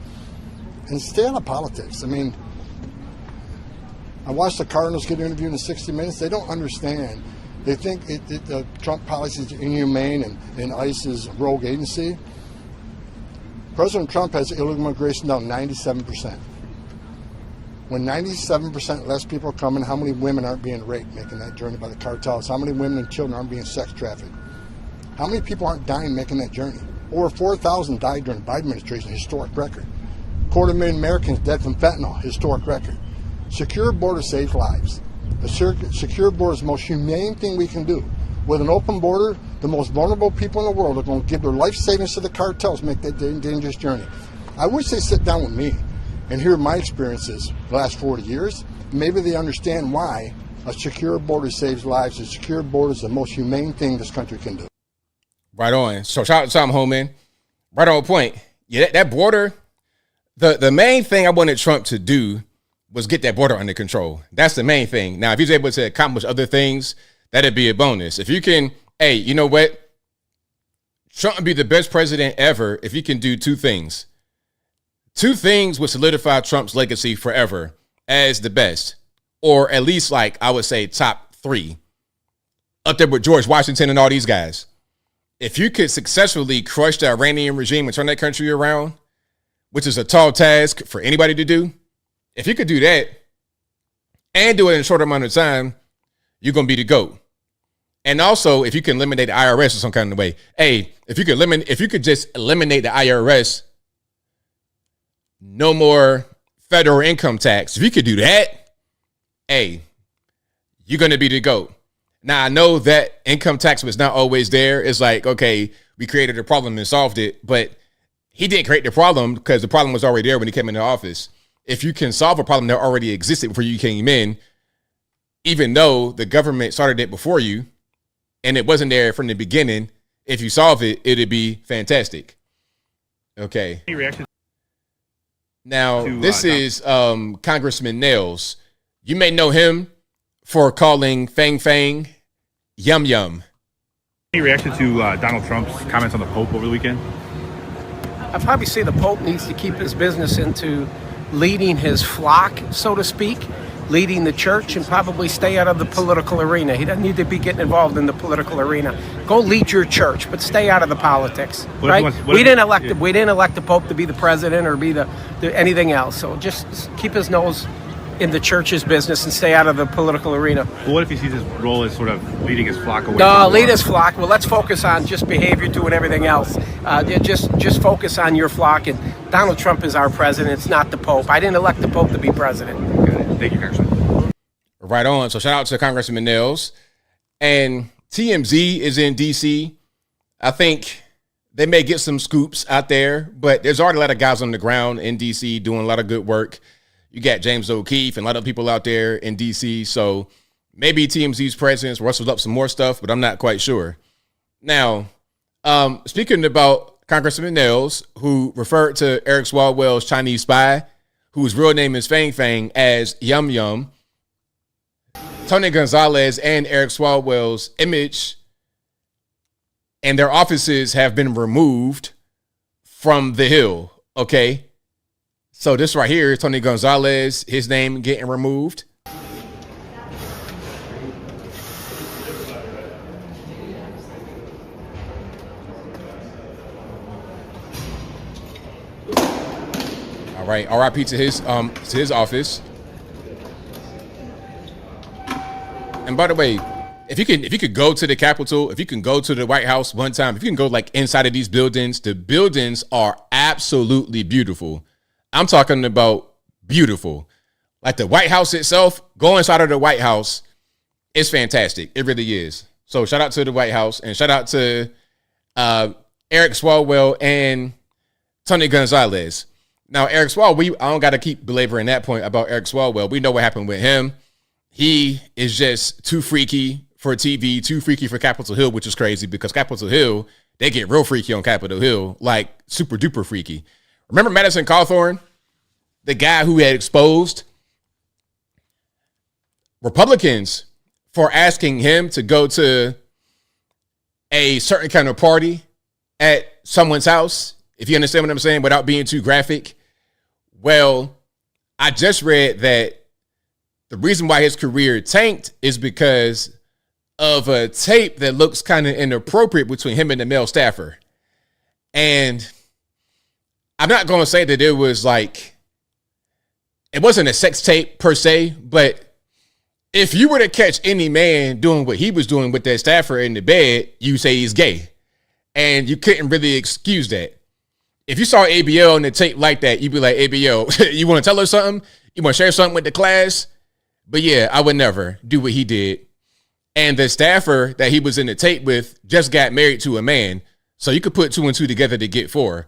And stay out of politics. I mean, I watched the Cardinals get interviewed in 60 Minutes. They don't understand. They think the Trump policy is inhumane and ICE is a rogue agency. President Trump has illegal immigration down 97%. When 97% less people are coming, how many women aren't being raped making that journey by the cartels? How many women and children aren't being sex trafficked? How many people aren't dying making that journey? Over 4,000 died during the Biden administration, historic record. 250,000 Americans dead from fentanyl, historic record. Secure border saves lives. The secure border is the most humane thing we can do. With an open border, the most vulnerable people in the world are going to give their life savings to the cartels to make that dangerous journey. I wish they'd sit down with me and hear my experiences the last 40 years. Maybe they understand why a secure border saves lives. A secure border is the most humane thing this country can do.
Right on. So shout out to Tom Homan. Right on point. Yeah, that border, the main thing I wanted Trump to do was get that border under control. That's the main thing. Now, if he's able to accomplish other things, that'd be a bonus. If you can, hey, you know what? Trump would be the best president ever if he can do two things. Two things would solidify Trump's legacy forever as the best, or at least, like, I would say top three, up there with George Washington and all these guys. If you could successfully crush the Iranian regime and turn that country around, which is a tall task for anybody to do, if you could do that and do it in a short amount of time, you're going to be the GOAT. And also, if you can eliminate the IRS in some kind of way, hey, if you could just eliminate the IRS, no more federal income tax. If you could do that, hey, you're going to be the GOAT. Now, I know that income tax was not always there. It's like, okay, we created a problem and solved it, but he didn't create the problem because the problem was already there when he came into office. If you can solve a problem that already existed before you came in, even though the government started it before you and it wasn't there from the beginning, if you solve it, it'd be fantastic. Okay. Now, this is Congressman Nails. You may know him for calling Fang Fang Yum Yum.
Any reaction to Donald Trump's comments on the Pope over the weekend?
I probably say the Pope needs to keep his business into leading his flock, so to speak, leading the church, and probably stay out of the political arena. He doesn't need to be getting involved in the political arena. Go lead your church, but stay out of the politics. Right? We didn't elect the Pope to be the president or be the anything else. So just keep his nose in the church's business and stay out of the political arena.
Well, what if he sees his role as sort of leading his flock away?
No, lead his flock. Well, let's focus on just behavior too and everything else. Just focus on your flock. And Donald Trump is our president. It's not the Pope. I didn't elect the Pope to be president.
Thank you, Congressman.
Right on. So shout out to Congressman Nails. And TMZ is in D.C. I think they may get some scoops out there, but there's already a lot of guys on the ground in D.C. doing a lot of good work. You got James O'Keefe and a lot of people out there in D.C., so maybe TMZ's presence rustles up some more stuff, but I'm not quite sure. Now, speaking about Congressman Nails, who referred to Eric Swalwell's Chinese spy, whose real name is Fang Fang, as Yum Yum, Tony Gonzalez and Eric Swalwell's image and their offices have been removed from the Hill, okay? So this right here, Tony Gonzalez, his name getting removed. All right, RIP to his office. And by the way, if you could go to the Capitol, if you can go to the White House one time, if you can go like inside of these buildings, the buildings are absolutely beautiful. I'm talking about beautiful. Like the White House itself, go inside of the White House, it's fantastic. It really is. So shout out to the White House and shout out to Eric Swalwell and Tony Gonzalez. Now, Eric Swalwell, I don't got to keep belaboring that point about Eric Swalwell. We know what happened with him. He is just too freaky for TV, too freaky for Capitol Hill, which is crazy because Capitol Hill, they get real freaky on Capitol Hill, like super duper freaky. Remember Madison Cawthorn, the guy who had exposed Republicans for asking him to go to a certain kind of party at someone's house, if you understand what I'm saying, without being too graphic? Well, I just read that the reason why his career tanked is because of a tape that looks kind of inappropriate between him and the male staffer. And I'm not going to say that it was like it wasn't a sex tape per se, but if you were to catch any man doing what he was doing with that staffer in the bed, you say he's gay. And you couldn't really excuse that. If you saw ABL in the tape like that, you'd be like, ABL, you want to tell her something? You want to share something with the class? But yeah, I would never do what he did. And the staffer that he was in the tape with just got married to a man. So you could put 2 and 2 together to get 4.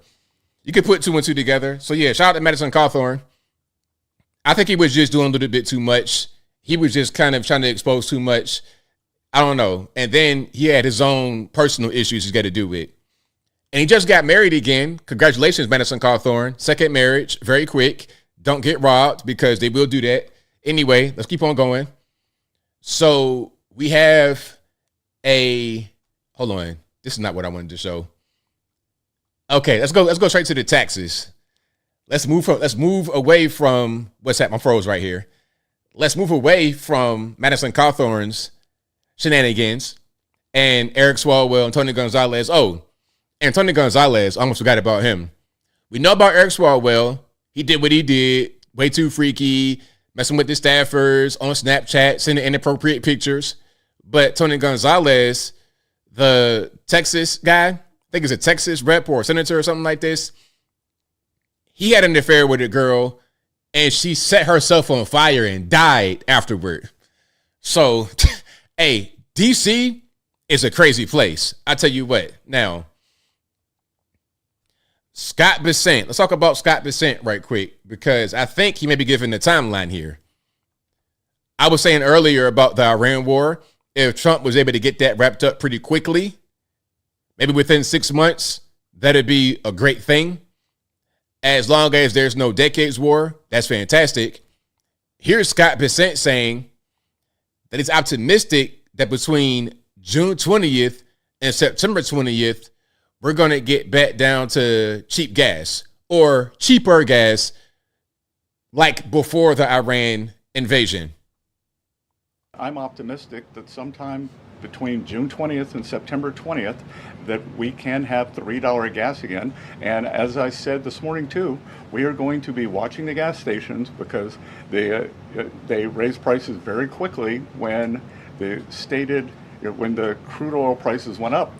You could put 2 and 2 together. So yeah, shout out to Madison Cawthorn. I think he was just doing a little bit too much. He was just kind of trying to expose too much. I don't know. And then he had his own personal issues he's got to do with. And he just got married again. Congratulations, Madison Cawthorn. Second marriage, very quick. Don't get robbed because they will do that. Anyway, let's keep on going. So we have hold on. This is not what I wanted to show. Okay, let's go straight to the taxes. Let's move away from what's happening. I'm froze right here. Let's move away from Madison Cawthorn's shenanigans and Eric Swalwell and Tony Gonzalez. Oh, and Tony Gonzalez, I almost forgot about him. We know about Eric Swalwell. He did what he did. Way too freaky, messing with the staffers on Snapchat, sending inappropriate pictures. But Tony Gonzalez, the Texas guy, I think it's a Texas rep or a senator or something like this. He had an affair with a girl and she set herself on fire and died afterward. So, hey, DC is a crazy place. I tell you what. Now, Scott Bessent. Let's talk about Scott Bessent right quick because I think he may be given the timeline here. I was saying earlier about the Iran war. If Trump was able to get that wrapped up pretty quickly, maybe within 6 months, that'd be a great thing. As long as there's no decades war, that's fantastic. Here's Scott Bessent saying that he's optimistic that between June 20th and September 20th, we're going to get back down to cheap gas or cheaper gas like before the Iran invasion.
I'm optimistic that sometime between June 20th and September 20th that we can have $3 gas again. And as I said this morning too, we are going to be watching the gas stations because they raise prices very quickly when when the crude oil prices went up.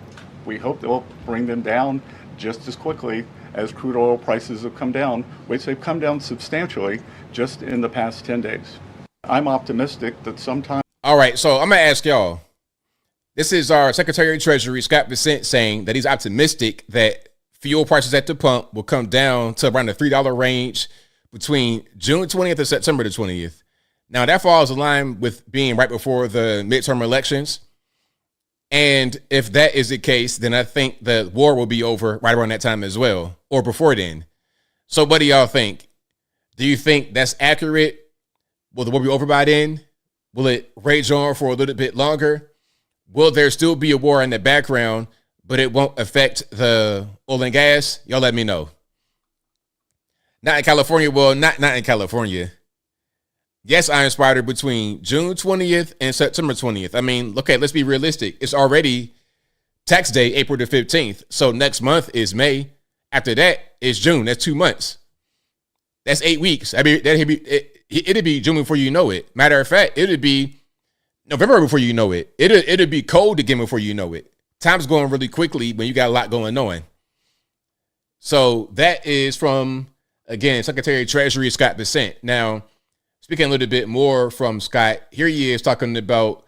We hope they'll bring them down just as quickly as crude oil prices have come down, which they've come down substantially just in the past 10 days. I'm optimistic that sometime.
All right, so I'm going to ask y'all. This is our Secretary of Treasury, Scott Bessent, saying that he's optimistic that fuel prices at the pump will come down to around the $3 range between June 20th and September the 20th. Now, that falls in line with being right before the midterm elections. And if that is the case, then I think the war will be over right around that time as well, or before then. So what do y'all think? Do you think that's accurate? Will the war be over by then? Will it rage on for a little bit longer? Will there still be a war in the background, but it won't affect the oil and gas? Y'all let me know. Not in California. Well, not in California. Yes, I inspired her between June 20th and September 20th. I mean, let's be realistic. It's already tax day, April the 15th. So next month is May. After that is June. That's 2 months. That's 8 weeks. I mean, it'd be June before you know it. Matter of fact, it'd be November before you know it. It'd be cold again before you know it. Time's going really quickly when you got a lot going on. So that is from, again, Secretary of Treasury Scott Bessent. Now, speaking a little bit more from Scott, here he is talking about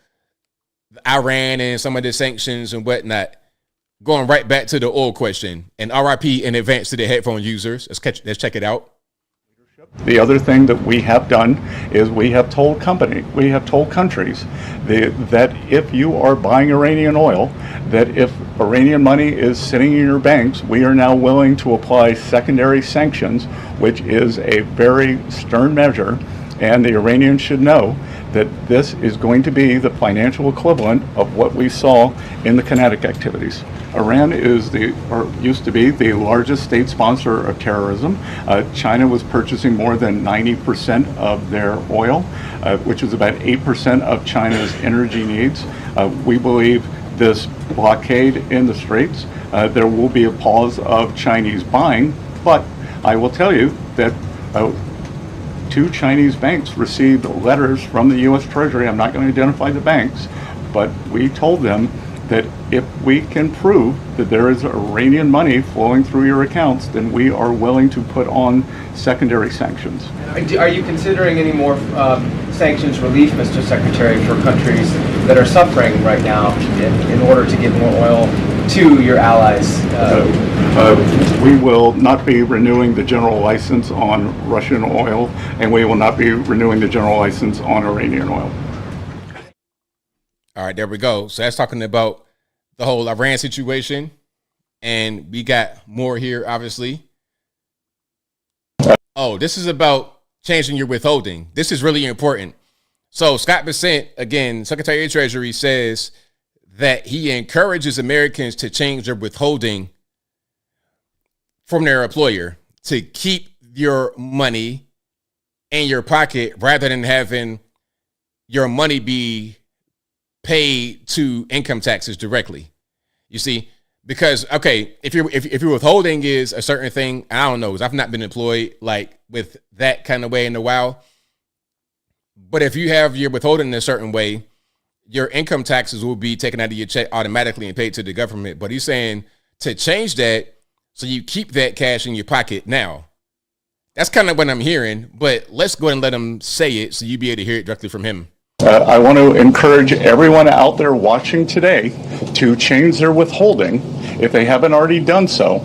Iran and some of the sanctions and whatnot. Going right back to the oil question, and RIP in advance to the headphone users. Let's check it out.
The other thing that we have done is we have told countries that if you are buying Iranian oil, that if Iranian money is sitting in your banks, we are now willing to apply secondary sanctions, which is a very stern measure. And the Iranians should know that this is going to be the financial equivalent of what we saw in the kinetic activities. Iran used to be the largest state sponsor of terrorism. China was purchasing more than 90% of their oil, which is about 8% of China's energy needs. We believe this blockade in the Straits, there will be a pause of Chinese buying, but I will tell you that 2 Chinese banks received letters from the U.S. Treasury. I'm not going to identify the banks, but we told them that if we can prove that there is Iranian money flowing through your accounts, then we are willing to put on secondary sanctions.
Are you considering any more sanctions relief, Mr. Secretary, for countries that are suffering right now in order to get more oil to your allies?
We will not be renewing the general license on Russian oil, and we will not be renewing the general license on Iranian oil.
All right, there we go. So that's talking about the whole Iran situation. And we got more here, obviously. Oh, this is about changing your withholding. This is really important. So Scott Bessent, again, Secretary of Treasury, says that he encourages Americans to change their withholding from their employer to keep your money in your pocket rather than having your money be paid to income taxes directly. You see, because if your withholding is a certain thing, I don't know, because I've not been employed like with that kind of way in a while. But if you have your withholding in a certain way, your income taxes will be taken out of your check automatically and paid to the government. But he's saying to change that so you keep that cash in your pocket now. That's kind of what I'm hearing, but let's go ahead and let him say it so you be able to hear it directly from him.
I want to encourage everyone out there watching today to change their withholding if they haven't already done so,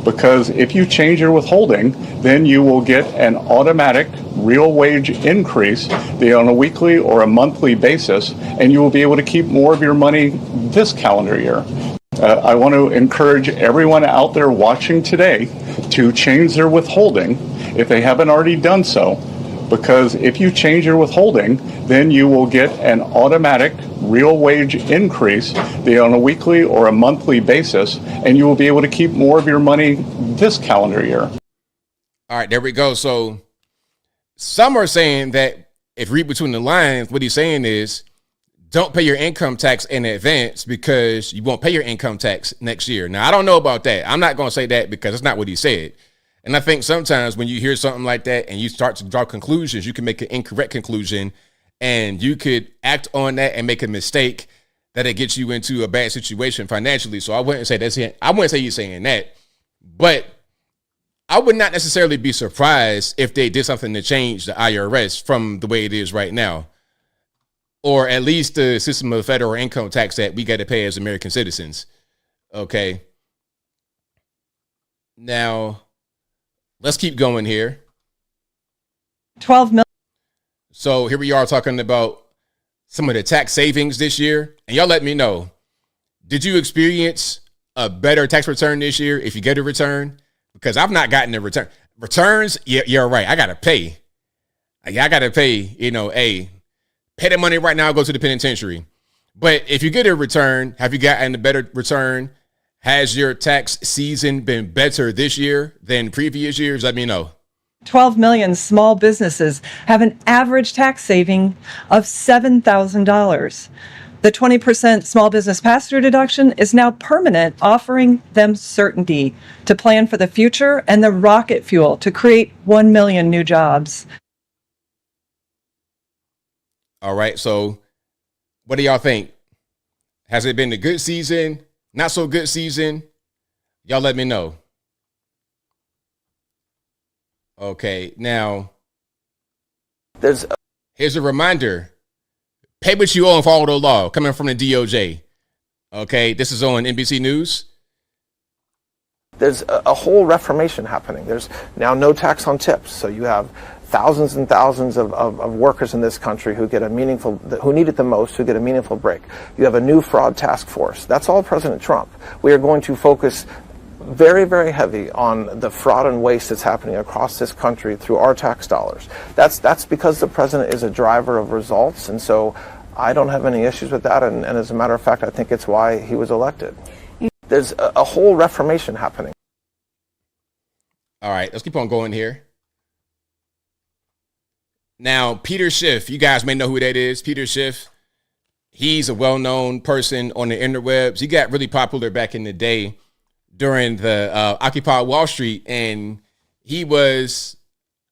because if you change your withholding, then you will get an automatic real wage increase on a weekly or a monthly basis, and you will be able to keep more of your money this calendar year. I want to encourage everyone out there watching today to change their withholding if they haven't already done so, because if you change your withholding, then you will get an automatic real wage increase on a weekly or a monthly basis, and you will be able to keep more of your money this calendar year.
All right, there we go. So some are saying that if you read between the lines, what he's saying is don't pay your income tax in advance because you won't pay your income tax next year. Now, I don't know about that. I'm not going to say that because it's not what he said. And I think sometimes when you hear something like that and you start to draw conclusions, you can make an incorrect conclusion and you could act on that and make a mistake that it gets you into a bad situation financially. So I wouldn't say that's it. I wouldn't say you're saying that, but I would not necessarily be surprised if they did something to change the IRS from the way it is right now, or at least the system of federal income tax that we got to pay as American citizens. Okay. Now, let's keep going here.
12 million.
So here we are talking about some of the tax savings this year. And y'all let me know, did you experience a better tax return this year if you get a return? Because I've not gotten a return. Returns, yeah, you're right. I got to pay. I got to pay, pay the money right now, go to the penitentiary. But if you get a return, have you gotten a better return? Has your tax season been better this year than previous years? Let me know.
12 million small businesses have an average tax saving of $7,000. The 20% small business pass-through deduction is now permanent, offering them certainty to plan for the future and the rocket fuel to create 1 million new jobs.
All right, so what do y'all think? Has it been a good season? Not so good season? Y'all let me know. Okay, now, here's a reminder. Pay what you owe and follow the law, coming from the DOJ. Okay, this is on NBC News.
There's a whole reformation happening. There's now no tax on tips, so you have thousands and thousands of workers in this country who need it the most, who get a meaningful break. You have a new fraud task force. That's all President Trump. We are going to focus very, very heavy on the fraud and waste that's happening across this country through our tax dollars. That's because the president is a driver of results, and so I don't have any issues with that, and as a matter of fact, I think it's why he was elected. There's a whole reformation happening.
All right, let's keep on going here. Now, Peter Schiff, you guys may know who that is. Peter Schiff, he's a well-known person on the interwebs. He got really popular back in the day during the Occupy Wall Street, and he was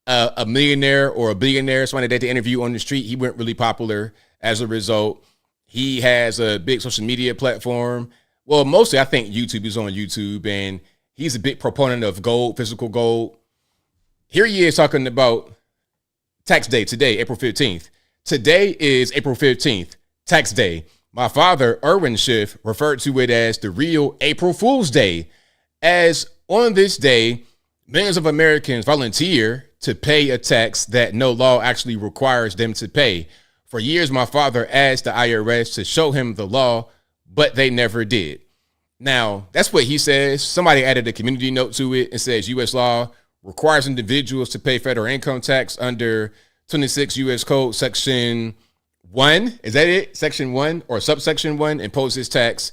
a millionaire or a billionaire, somebody that they interview on the street. He went really popular as a result. He has a big social media platform. Well, mostly I think YouTube. He's on YouTube, and he's a big proponent of gold, physical gold. Here he is talking about tax day today, April 15th. Today is April 15th, tax day. My father, Erwin Schiff, referred to it as the real April Fool's Day, as on this day, millions of Americans volunteer to pay a tax that no law actually requires them to pay. For years, my father asked the IRS to show him the law, but they never did. Now, that's what he says. Somebody added a community note to it and says U.S. law requires individuals to pay federal income tax under 26 U.S. Code Section 1. Is that it? Section 1 or subsection 1 imposes tax.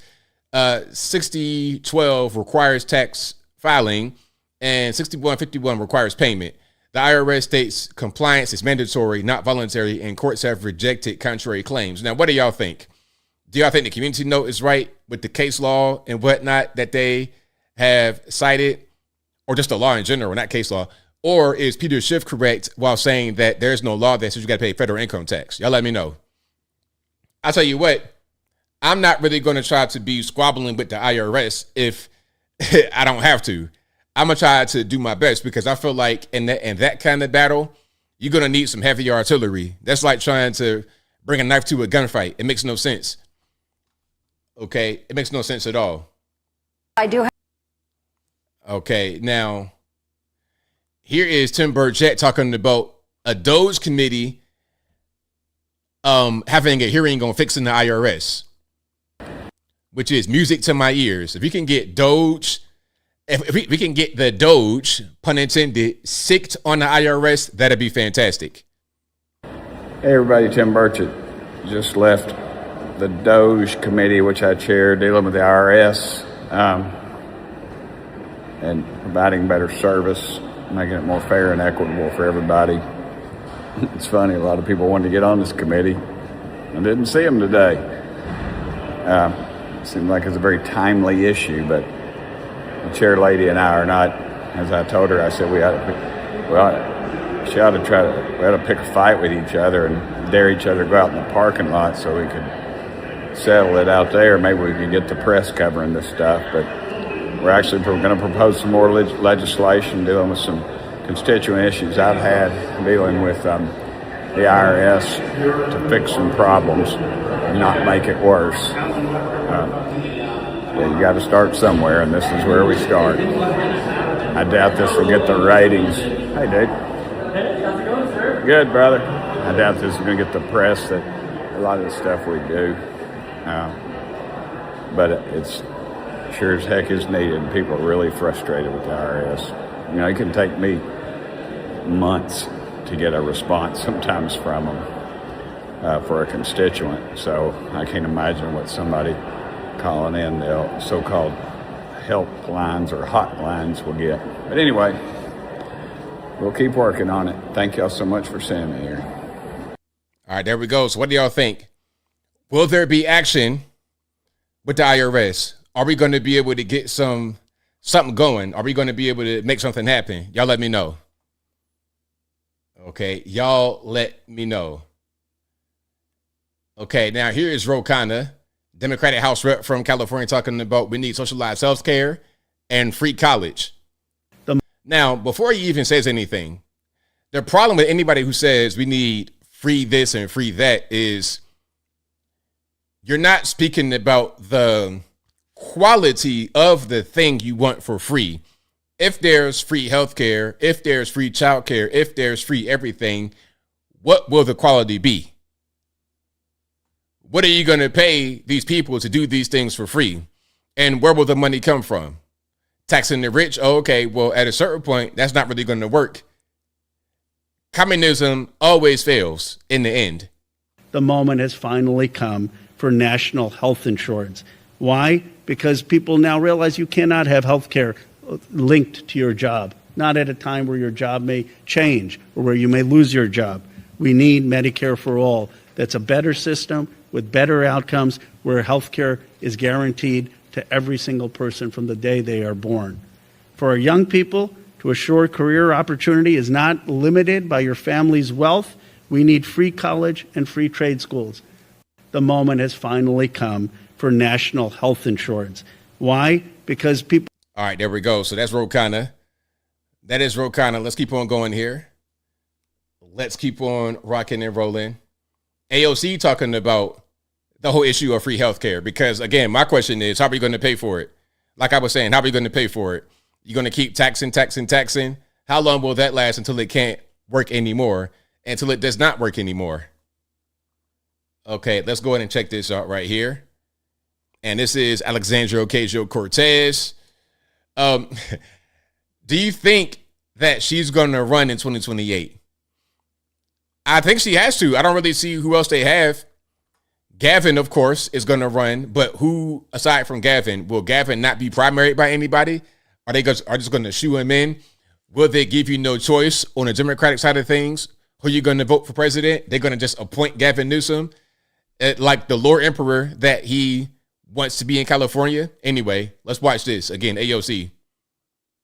6012 requires tax filing, and 6151 requires payment. The IRS states compliance is mandatory, not voluntary, and courts have rejected contrary claims. Now, what do y'all think? Do y'all think the community note is right with the case law and whatnot that they have cited, or just the law in general, not case law? Or is Peter Schiff correct while saying that there's no law that says you got to pay federal income tax? Y'all let me know. I'll tell you what, I'm not really going to try to be squabbling with the IRS if I don't have to. I'm going to try to do my best, because I feel like in that kind of battle, you're going to need some heavy artillery. That's like trying to bring a knife to a gunfight. It makes no sense. Okay? It makes no sense at all.
I do.
Okay, now, here is Tim Burchett talking about a DOGE committee having a hearing on fixing the IRS, which is music to my ears. If you can get DOGE, if we can get the DOGE, pun intended, sicked on the IRS, that'd be fantastic.
Hey everybody, Tim Burchett. Just left the DOGE committee, which I chair, dealing with the IRS, and providing better service, making it more fair and equitable for everybody. It's funny, a lot of people wanted to get on this committee. I didn't see them today. It seemed like it's a very timely issue, but the chair lady and I are not, as I told her, I said we ought to pick a fight with each other and dare each other to go out in the parking lot so we could settle it out there. Maybe we could get the press covering this stuff, but we're actually going to propose some more legislation dealing with some constituent issues I've had dealing with the IRS to fix some problems and not make it worse. You got to start somewhere, and this is where we start. I doubt this will get the ratings. Hey, dude. Good, brother. I doubt this is going to get the press that a lot of the stuff we do. But it's sure as heck is needed, and people are really frustrated with the IRS. You know, it can take me months to get a response sometimes from them for a constituent. So I can't imagine what somebody calling in the so-called helplines or hotlines will get. But anyway, we'll keep working on it. Thank y'all so much for seeing me here.
All right, there we go. So what do y'all think? Will there be action with the IRS? Are we going to be able to get something going? Are we going to be able to make something happen? Y'all let me know. Okay, y'all let me know. Okay, now here is Ro Khanna, Democratic House rep from California, talking about we need socialized health care and free college. Now, before he even says anything, the problem with anybody who says we need free this and free that is you're not speaking about the quality of the thing you want for free. If there's free healthcare, if there's free childcare, if there's free everything, what will the quality be? What are you going to pay these people to do these things for free? And where will the money come from? Taxing the rich? Oh, okay, well, at a certain point, that's not really going to work. Communism always fails in the end.
The moment has finally come for national health insurance. Why? Because people now realize you cannot have health care linked to your job, not at a time where your job may change or where you may lose your job. We need Medicare for all. That's a better system with better outcomes where health care is guaranteed to every single person from the day they are born. For our young people, to assure career opportunity is not limited by your family's wealth. We need free college and free trade schools. The moment has finally come for national health insurance. Why? Because people...
All right, there we go. So that's Ro Khanna. That is Ro Khanna. Let's keep on going here. Let's keep on rocking and rolling. AOC talking about the whole issue of free healthcare, because again, my question is, how are you going to pay for it? Like I was saying, how are you going to pay for it? You're going to keep taxing. How long will that last until it can't work anymore, until it does not work anymore? Okay, let's go ahead and check this out right here. And this is Alexandria Ocasio-Cortez. Do you think that she's going to run in 2028? I think she has to. I don't really see who else they have. Gavin, of course, is going to run, but who, aside from Gavin, will Gavin not be primaried by anybody? Are they just going to shoe him in? Will they give you no choice on the Democratic side of things? Who you going to vote for president? They're going to just appoint Gavin Newsom, like the Lord Emperor that he wants to be in California. Anyway, let's watch this again. AOC.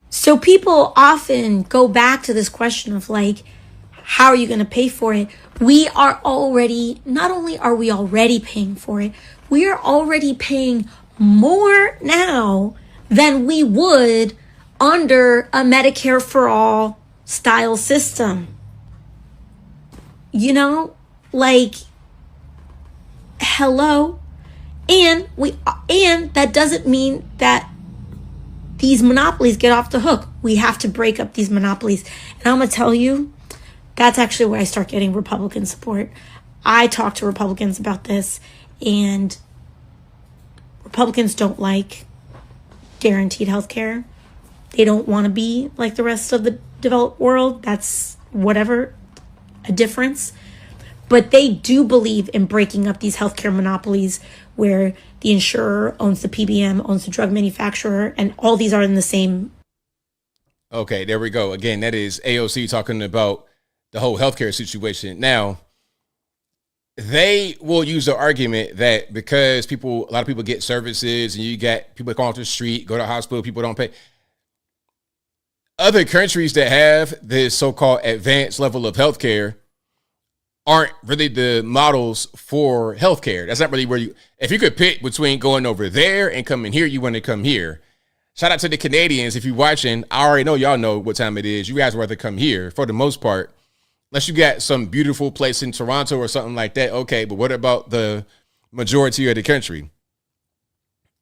So people often go back to this question of like, how are you going to pay for it? We are already, not only are we already paying for it, we are already paying more now than we would under a Medicare for all style system. You know, like, hello. And that doesn't mean that these monopolies get off the hook. We have to break up these monopolies. And I'm going to tell you, that's actually where I start getting Republican support. I talk to Republicans about this, and Republicans don't like guaranteed health care. They don't want to be like the rest of the developed world. That's whatever, a difference. But they do believe in breaking up these healthcare monopolies where the insurer owns the PBM, owns the drug manufacturer, and all these are in the same.
Okay, there we go. Again, that is AOC talking about the whole healthcare situation. Now, they will use the argument that because a lot of people get services and you got people go off the street, go to the hospital, people don't pay. Other countries that have this so-called advanced level of healthcare aren't really the models for healthcare. That's not really where if you could pick between going over there and coming here, you want to come here. Shout out to the Canadians. If you're watching, I already know y'all know what time it is. You guys rather come here for the most part. Unless you got some beautiful place in Toronto or something like that, okay, but what about the majority of the country?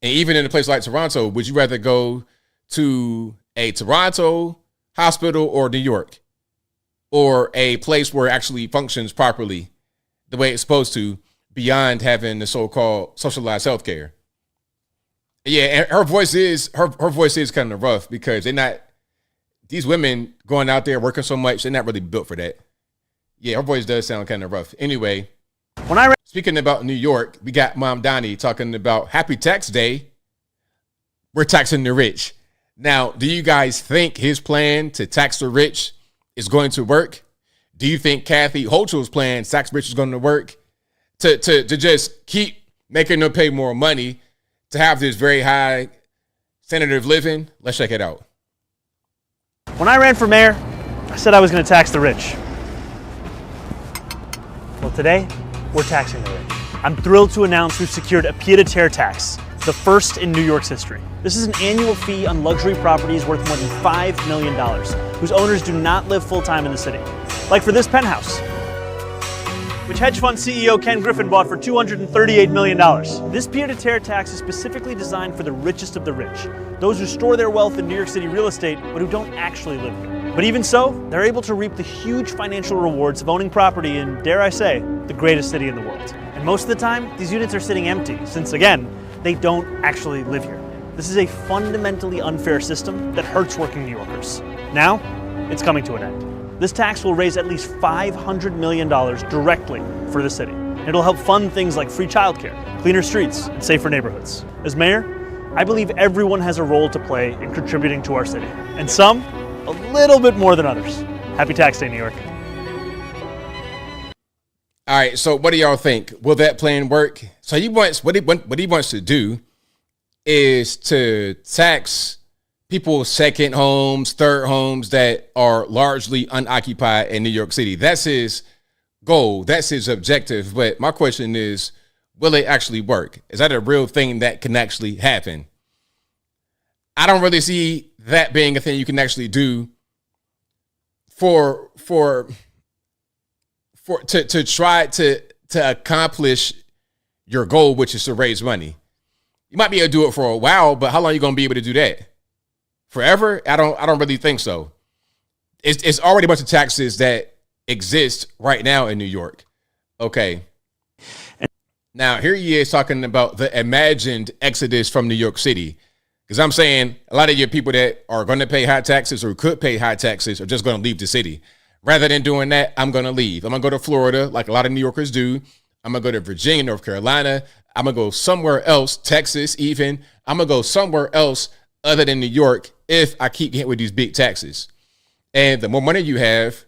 And even in a place like Toronto, would you rather go to a Toronto hospital or New York? Or a place where it actually functions properly the way it's supposed to, beyond having the so-called socialized healthcare? Yeah, and her voice is kind of rough because these women going out there working so much, they're not really built for that. Yeah, her voice does sound kind of rough. Anyway, speaking about New York, we got Mom Donnie talking about Happy Tax Day. We're taxing the rich. Now, do you guys think his plan to tax the rich is going to work? Do you think Kathy Hochul's plan, tax rich, is going to work to just keep making them pay more money to have this very high standard of living? Let's check it out.
When I ran for mayor, I said I was going to tax the rich. Well, today, we're taxing the rich. I'm thrilled to announce we've secured a pied-à-terre tax, the first in New York's history. This is an annual fee on luxury properties worth more than $5 million, whose owners do not live full-time in the city. Like for this penthouse, which hedge fund CEO Ken Griffin bought for $238 million. This pied-à-terre tax is specifically designed for the richest of the rich, those who store their wealth in New York City real estate, but who don't actually live here. But even so, they're able to reap the huge financial rewards of owning property in, dare I say, the greatest city in the world. And most of the time, these units are sitting empty, since again, they don't actually live here. This is a fundamentally unfair system that hurts working New Yorkers. Now, it's coming to an end. This tax will raise at least $500 million directly for the city. It'll help fund things like free childcare, cleaner streets, and safer neighborhoods. As mayor, I believe everyone has a role to play in contributing to our city, and some a little bit more than others. Happy Tax Day, New York.
All right, so what do y'all think? Will that plan work? So what he wants to do is to tax people's second homes, third homes that are largely unoccupied in New York City. That's his goal. That's his objective. But my question is, will it actually work? Is that a real thing that can actually happen? I don't really see that being a thing you can actually do to try to accomplish your goal, which is to raise money. You might be able to do it for a while, but how long are you going to be able to do that? Forever? I don't really think so. It's already a bunch of taxes that exist right now in New York. Okay. Now, here he is talking about the imagined exodus from New York City. Because I'm saying a lot of your people that are going to pay high taxes or could pay high taxes are just going to leave the city. Rather than doing that, I'm going to leave. I'm going to go to Florida like a lot of New Yorkers do. I'm going to go to Virginia, North Carolina. I'm going to go somewhere else, Texas even. I'm going to go somewhere else other than New York if I keep hit with these big taxes. And the more money you have,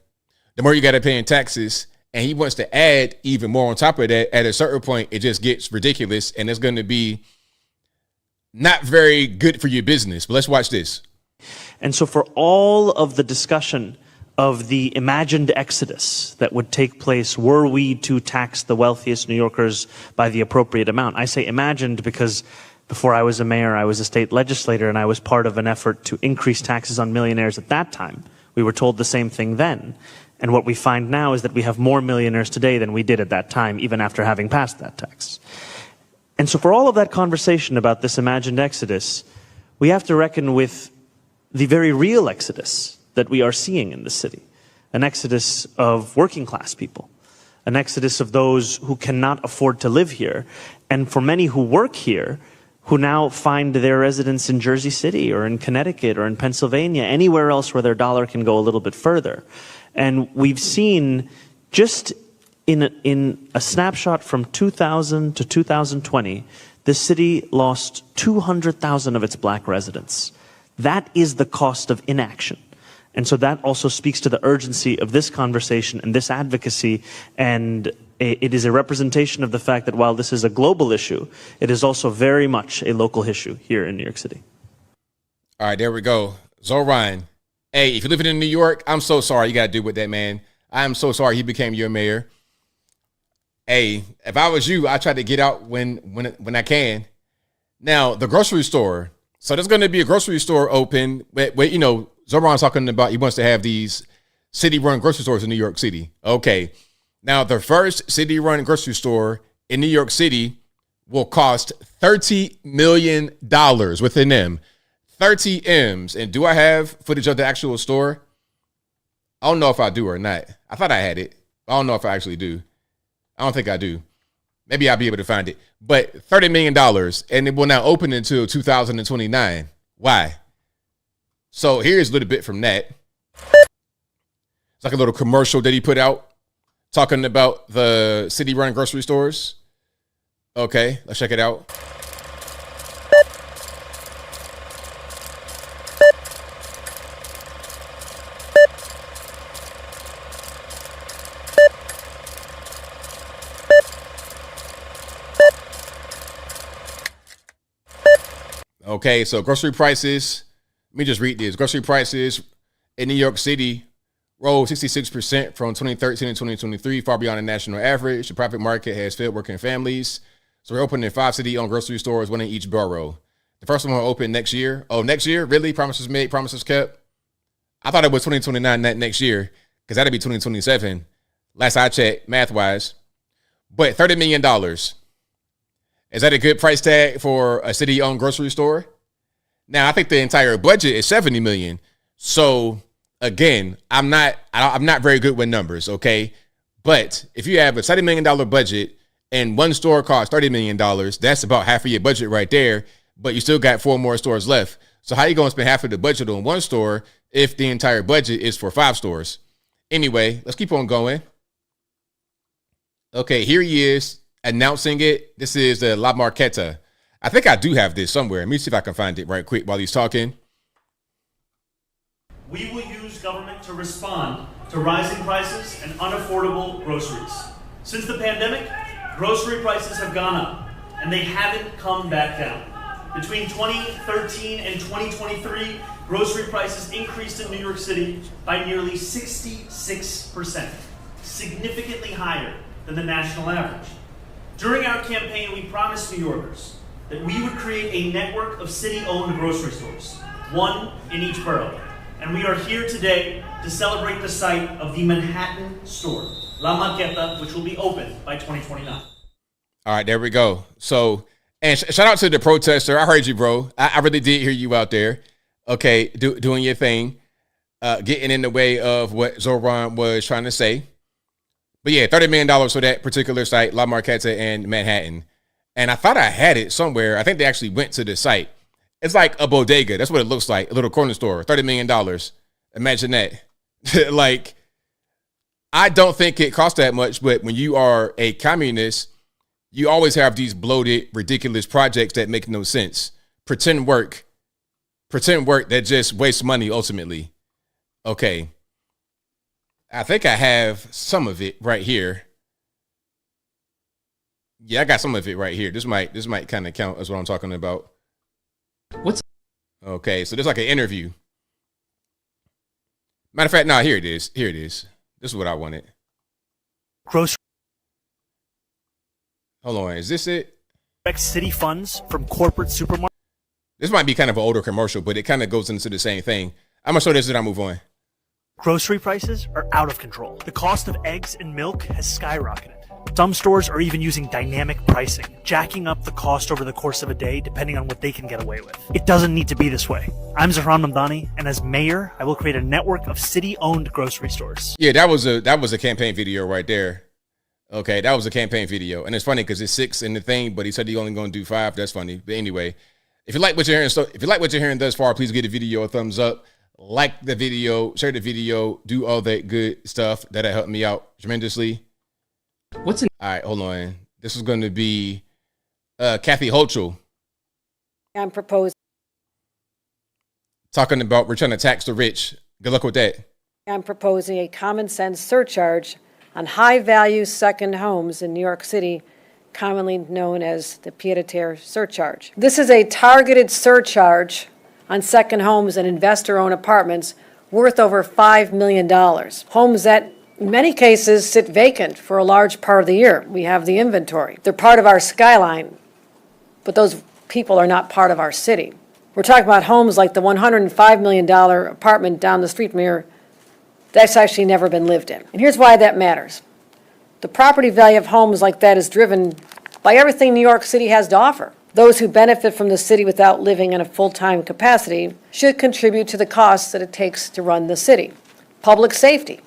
the more you got to pay in taxes. And he wants to add even more on top of that. At a certain point, it just gets ridiculous. And it's going to be not very good for your business. But let's watch this.
And so for all of the discussion of the imagined exodus that would take place were we to tax the wealthiest New Yorkers by the appropriate amount, I say imagined because before I was a mayor, I was a state legislator, and I was part of an effort to increase taxes on millionaires at that time. We were told the same thing then. And what we find now is that we have more millionaires today than we did at that time, even after having passed that tax. And so for all of that conversation about this imagined exodus, we have to reckon with the very real exodus that we are seeing in the city. An exodus of working class people. An exodus of those who cannot afford to live here. And for many who work here, who now find their residence in Jersey City or in Connecticut or in Pennsylvania, anywhere else where their dollar can go a little bit further. And we've seen just in a snapshot from 2000 to 2020, the city lost 200,000 of its black residents. That is the cost of inaction. And so that also speaks to the urgency of this conversation and this advocacy. And it is a representation of the fact that while this is a global issue, it is also very much a local issue here in New York City.
All right, there we go. Zoran. Hey, if you're living in New York, I'm so sorry you got to deal with that, man. I am so sorry he became your mayor. Hey, if I was you, I try to get out when I can. Now, the grocery store. So there's going to be a grocery store open. But you know, Zoran's talking about he wants to have these city-run grocery stores in New York City. Okay. Now, the first city-run grocery store in New York City will cost $30 million with an M. 30 M's. And do I have footage of the actual store? I don't know if I do or not. I thought I had it. I don't know if I actually do. I don't think I do. Maybe I'll be able to find it. But $30 million, and it will not open until 2029. Why? So here's a little bit from that. It's like a little commercial that he put out talking about the city-run grocery stores. Okay, let's check it out. Okay, so grocery prices. Let me just read this. Grocery prices in New York City rose 66% from 2013 to 2023, far beyond the national average. The private market has fed working families. So we're opening 5 city-owned grocery stores, one in each borough. The first one will open next year. Oh, next year? Really? Promises made, promises kept? I thought it was 2029 that next year, because that'd be 2027. Last I checked, math-wise. But $30 million. Is that a good price tag for a city-owned grocery store? Now, I think the entire budget is $70 million. So, again, I'm not very good with numbers, okay? But if you have a $70 million budget and one store costs $30 million, that's about half of your budget right there, but you still got 4 more stores left. So how you going to spend half of the budget on one store if the entire budget is for 5 stores? Anyway, let's keep on going. Okay, here he is announcing it. This is the La Marqueta. I think I do have this somewhere. Let me see if I can find it right quick while he's talking.
We will use government to respond to rising prices and unaffordable groceries. Since the pandemic, grocery prices have gone up, and they haven't come back down. Between 2013 and 2023, grocery prices increased in New York City by nearly 66%, significantly higher than the national average. During our campaign, we promised New Yorkers that we would create a network of city-owned grocery stores, one in each borough. And we are here today to celebrate the site of the Manhattan store, La Marqueta, which will be open by 2029.
All right, there we go. So, and shout out to the protester. I heard you, bro. I really did hear you out there. Okay, doing your thing, getting in the way of what Zoran was trying to say. But yeah, $30 million for that particular site, La Marqueta in Manhattan. And I thought I had it somewhere. I think they actually went to the site. It's like a bodega. That's what it looks like. A little corner store. $30 million. Imagine that. Like, I don't think it costs that much, but when you are a communist, you always have these bloated, ridiculous projects that make no sense. Pretend work that just wastes money ultimately. Okay. I think I have some of it right here. Yeah, I got some of it right here. This might kind of count as what I'm talking about.
What's
okay? So there's like an interview. Matter of fact, no, here it is. Here it is. This is what I wanted.
Grocery.
Hold on, is this it?
City funds from corporate supermarkets.
This might be kind of an older commercial, but it kind of goes into the same thing. I'm gonna show this and I move on.
Grocery prices are out of control. The cost of eggs and milk has skyrocketed. Some stores are even using dynamic pricing, jacking up the cost over the course of a day depending on what they can get away with. It doesn't need to be this way. I'm Zohran Mamdani, and as mayor, I will create a network of city-owned grocery stores.
Yeah, that was a campaign video right there. Okay, that was a campaign video. And it's funny because it's 6 in the thing, but he said he only gonna do 5. That's funny. But anyway, if you like what you're hearing thus far, please give the video a thumbs up. Like the video, share the video, do all that good stuff. That'll help me out tremendously. All right, hold on. This is going to be Kathy Hochul.
I'm proposing.
Talking about we're trying to tax the rich. Good luck with that.
I'm proposing a common sense surcharge on high-value second homes in New York City, commonly known as the pied-à-terre surcharge. This is a targeted surcharge on second homes and investor-owned apartments worth over $5 million. Homes that, in many cases, sit vacant for a large part of the year. We have the inventory. They're part of our skyline, but those people are not part of our city. We're talking about homes like the $105 million apartment down the street from here that's actually never been lived in. And here's why that matters. The property value of homes like that is driven by everything New York City has to offer. Those who benefit from the city without living in a full-time capacity should contribute to the costs that it takes to run the city. Public safety,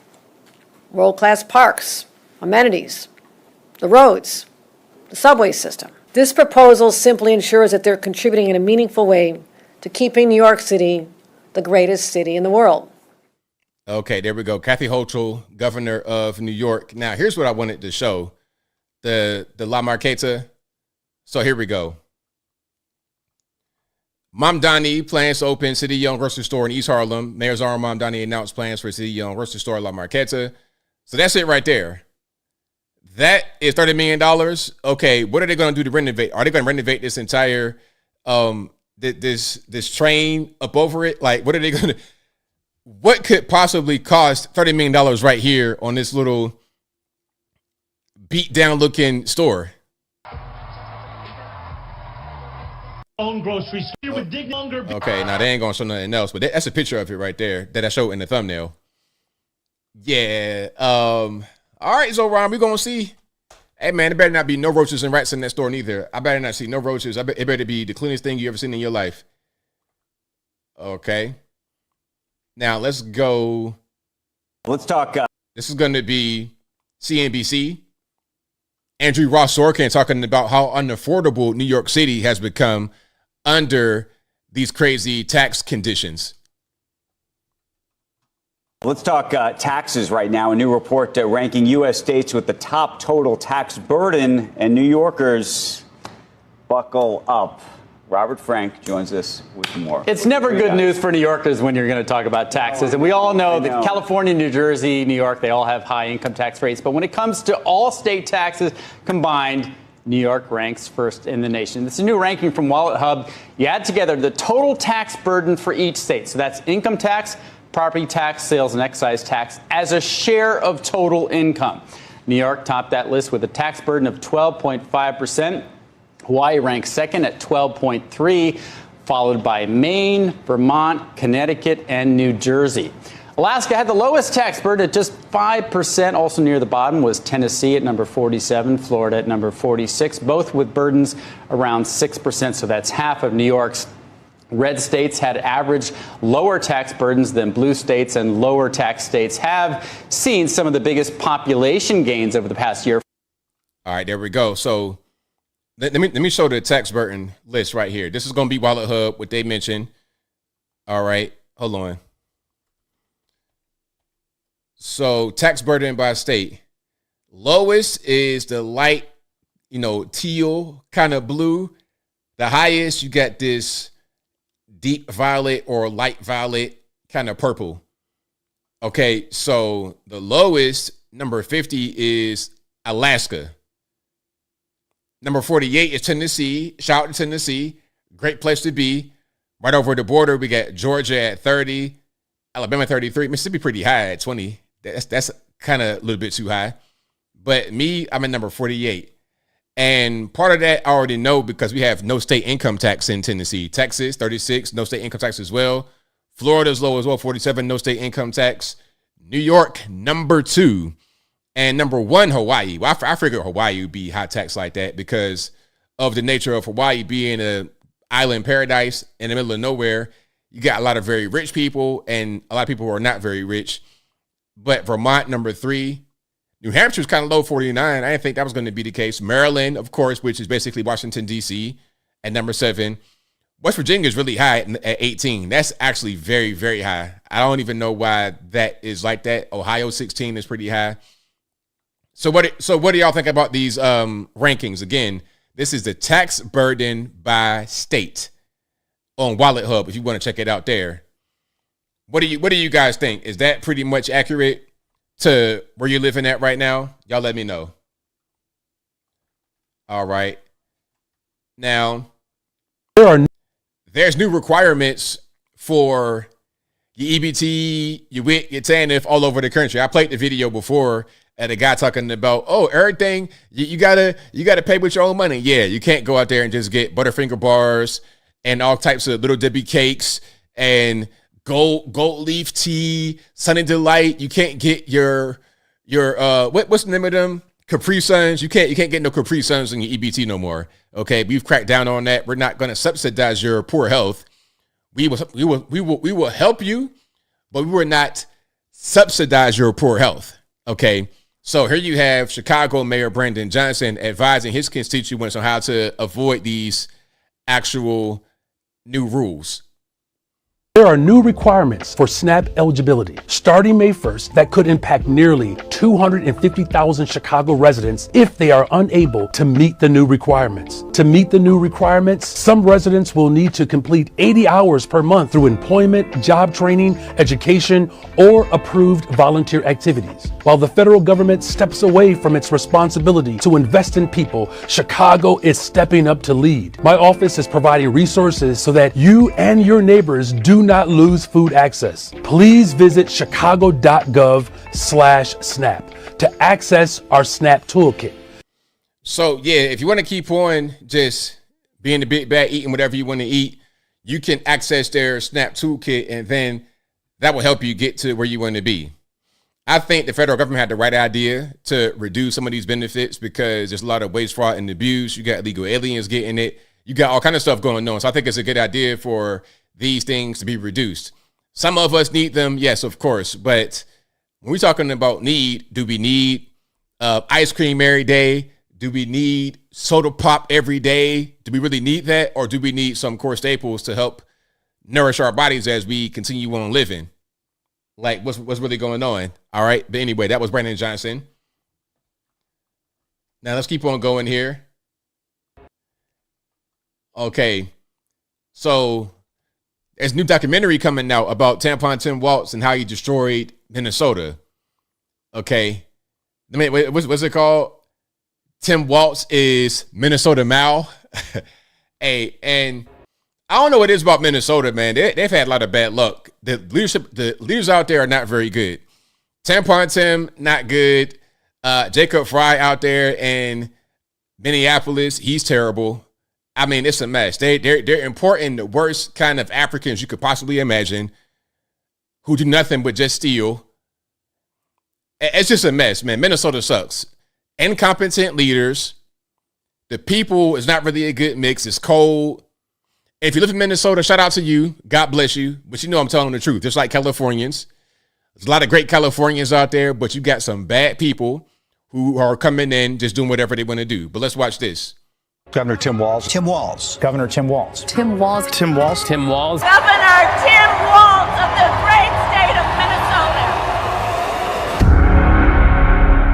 world-class parks, amenities, the roads, the subway system. This proposal simply ensures that they're contributing in a meaningful way to keeping New York City the greatest city in the world.
Okay, there we go. Kathy Hochul, governor of New York. Now, here's what I wanted to show. The La Marqueta. So here we go. Mamdani plans to open city-owned grocery store in East Harlem. Mayor Zohran Mamdani announced plans for a city-owned grocery store at La Marqueta. So that's it right there. That is $30 million. Okay, what are they going to do to renovate? Are they going to renovate this entire this train up over it? Like, what are they going to? What could possibly cost $30 million right here on this little beat-down looking store?
Own grocery store with longer.
Okay, now they ain't gonna show nothing else, but that's a picture of it right there that I showed in the thumbnail. Yeah. All right, Zohran, we're gonna see. Hey man, there better not be no roaches and rats in that store neither. I better not see no roaches. It better be the cleanest thing you ever seen in your life. Okay. Now let's go.
Let's talk.
This is going to be CNBC. Andrew Ross Sorkin talking about how unaffordable New York City has become under these crazy tax conditions.
Let's talk taxes right now. A new report ranking U.S. states with the top total tax burden, and New Yorkers buckle up. Robert Frank joins us with more.
It's never good news for New Yorkers when you're going to talk about taxes. And we all know that California, New Jersey, New York, they all have high income tax rates. But when it comes to all state taxes combined, New York ranks first in the nation. It's a new ranking from Wallet Hub. You add together the total tax burden for each state. So that's income tax, property tax, sales and excise tax as a share of total income. New York topped that list with a tax burden of 12.5%. Hawaii ranks second at 12.3%, followed by Maine, Vermont, Connecticut, and New Jersey. Alaska had the lowest tax burden at just 5%. Also near the bottom was Tennessee at number 47, Florida at number 46, both with burdens around 6%. So that's half of New York's. Red states had average lower tax burdens than blue states, and lower tax states have seen some of the biggest population gains over the past year.
All right, there we go. So let me show the tax burden list right here. This is going to be Wallet Hub, what they mentioned. All right, hold on. So tax burden by state. Lowest is the light, teal kind of blue. The highest, you got this deep violet or light violet kind of purple. Okay, so the lowest, number 50, is Alaska. Number 48 is Tennessee. Shout out to Tennessee. Great place to be. Right over the border, we got Georgia at 30, Alabama 33, Mississippi pretty high at 20. That's kind of a little bit too high. But me, I'm at number 48. And part of that I already know because we have no state income tax in Tennessee. Texas, 36, no state income tax as well. Florida's low as well, 47, no state income tax. New York, number 2. And number 1, Hawaii. Well, I figured Hawaii would be high tax like that because of the nature of Hawaii being an island paradise in the middle of nowhere. You got a lot of very rich people and a lot of people who are not very rich. But Vermont, number 3. New Hampshire's kind of low, 49. I didn't think that was going to be the case. Maryland, of course, which is basically Washington, D.C., at number 7. West Virginia is really high at 18. That's actually very, very high. I don't even know why that is like that. Ohio, 16 is pretty high. So what do y'all think about these rankings? Again, this is the tax burden by state on Wallet Hub, if you want to check it out there. What do you guys think? Is that pretty much accurate to where you're living at right now? Y'all let me know. All right. Now, there's new requirements for your EBT, your WIC, your TANF all over the country. I played the video before at a guy talking about, everything, you gotta pay with your own money. Yeah, you can't go out there and just get Butterfinger bars and all types of Little Debbie cakes and gold leaf tea, Sunny Delight. You can't get your what's the name of them? Capri Suns. You can't get no Capri Suns in your EBT no more. Okay, we've cracked down on that. We're not going to subsidize your poor health. We will help you, but we will not subsidize your poor health. Okay, so here you have Chicago Mayor Brandon Johnson advising his constituents on how to avoid these actual new rules.
There are new requirements for SNAP eligibility starting May 1st that could impact nearly 250,000 Chicago residents if they are unable to meet the new requirements. To meet the new requirements, some residents will need to complete 80 hours per month through employment, job training, education, or approved volunteer activities. While the federal government steps away from its responsibility to invest in people, Chicago is stepping up to lead. My office is providing resources so that you and your neighbors do not lose food access. Please visit chicago.gov/SNAP to access our SNAP toolkit.
So yeah, if you want to keep on just being the big bad, eating whatever you want to eat, you can access their SNAP toolkit, and then that will help you get to where you want to be. I think the federal government had the right idea to reduce some of these benefits because there's a lot of waste, fraud, and abuse. You got illegal aliens getting it. You got all kind of stuff going on. So I think it's a good idea for these things to be reduced. Some of us need them, yes, of course. But when we're talking about need, do we need ice cream every day? Do we need soda pop every day? Do we really need that? Or do we need some core staples to help nourish our bodies as we continue on living? Like, what's really going on? All right. But anyway, that was Brandon Johnson. Now let's keep on going here. Okay. So there's a new documentary coming out about Tampon Tim Waltz and how he destroyed Minnesota. Okay. What's it called? Tim Walz is Minnesota Mal. Hey, and I don't know what it is about Minnesota, man. They've had a lot of bad luck. The leaders out there are not very good. Tampon Tim, not good. Jacob Fry out there in Minneapolis, he's terrible. I mean, it's a mess. They're importing the worst kind of Africans you could possibly imagine, who do nothing but just steal. It's just a mess, man. Minnesota sucks. Incompetent leaders. The people is not really a good mix. It's cold. If you live in Minnesota, shout out to you. God bless you. But you know I'm telling the truth. Just like Californians. There's a lot of great Californians out there, but you got some bad people who are coming in just doing whatever they want to do. But let's watch this.
Governor Tim Walz. Tim Walz. Governor Tim Walz.
Tim Walz.
Tim Walz. Tim Walz.
Governor Tim Walz of the great state of Minnesota.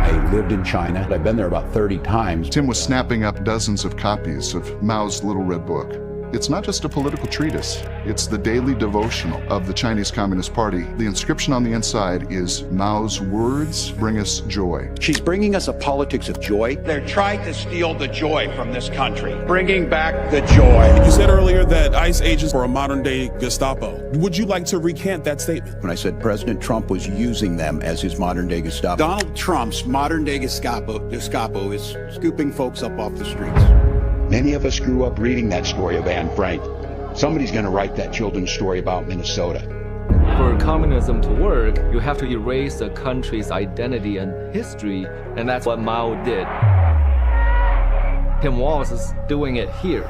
I lived in China. I've been there about 30 times.
Tim was snapping up dozens of copies of Mao's Little Red Book. It's not just a political treatise. It's the daily devotional of the Chinese Communist Party. The inscription on the inside is, Mao's words bring us joy.
She's bringing us a politics of joy.
They're trying to steal the joy from this country, bringing back the joy.
You said earlier that ICE agents were a modern-day Gestapo. Would you like to recant that statement?
When I said President Trump was using them as his modern-day Gestapo.
Donald Trump's modern-day Gestapo is scooping folks up off the streets.
Many of us grew up reading that story of Anne Frank. Somebody's going to write that children's story about Minnesota.
For communism to work, you have to erase the country's identity and history, and that's what Mao did. Tim Walz is doing it here.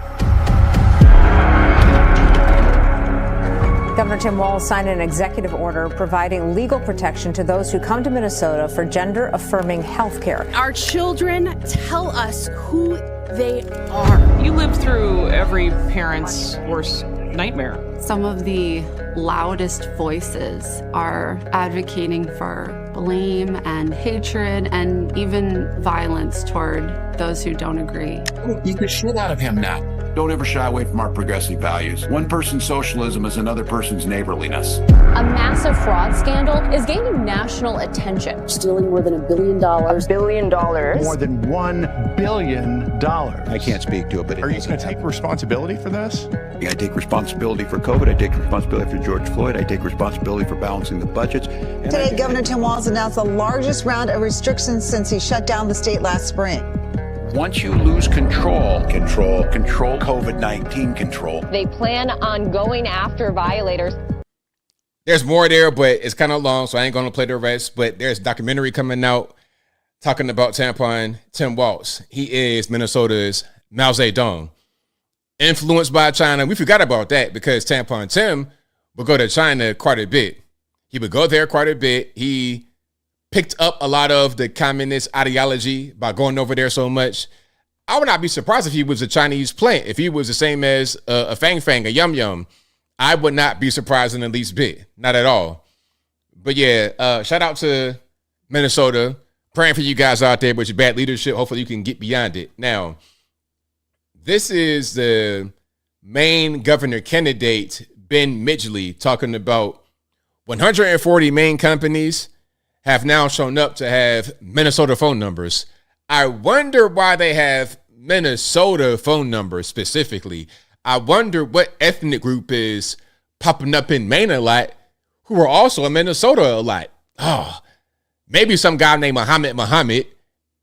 Governor Tim Walz signed an executive order providing legal protection to those who come to Minnesota for gender-affirming health care.
Our children tell us who they are.
You live through every parent's worst nightmare.
Some of the loudest voices are advocating for blame and hatred and even violence toward those who don't agree.
You the shit out of him now. Don't ever shy away from our progressive values. One person's socialism is another person's neighborliness.
A massive fraud scandal is gaining national attention.
Stealing more than $1 billion. $1 billion.
More than $1 billion.
I can't speak to it, but
are you going to take responsibility for this?
I take responsibility for COVID. I take responsibility for George Floyd. I take responsibility for balancing the budgets.
Today, Governor Tim Walz announced the largest round of restrictions since he shut down the state last spring.
Once you lose control COVID-19 control.
They plan on going after violators.
There's more there, but it's kind of long, so I ain't going to play the rest. But there's a documentary coming out talking about Tampon Tim Walz. He is Minnesota's Mao Zedong. Influenced by China. We forgot about that because Tampon Tim would go to China quite a bit. He would go there quite a bit. He picked up a lot of the communist ideology by going over there so much. I would not be surprised if he was a Chinese plant. If he was the same as a Fang Fang, a Yum Yum, I would not be surprised in the least bit. Not at all. But yeah, shout out to Minnesota. Praying for you guys out there with your bad leadership. Hopefully you can get beyond it. Now, this is the main governor candidate, Ben Midgley, talking about 140 main companies have now shown up to have Minnesota phone numbers. I wonder why they have Minnesota phone numbers specifically. I wonder what ethnic group is popping up in Maine a lot who are also in Minnesota a lot. Oh, maybe some guy named Muhammad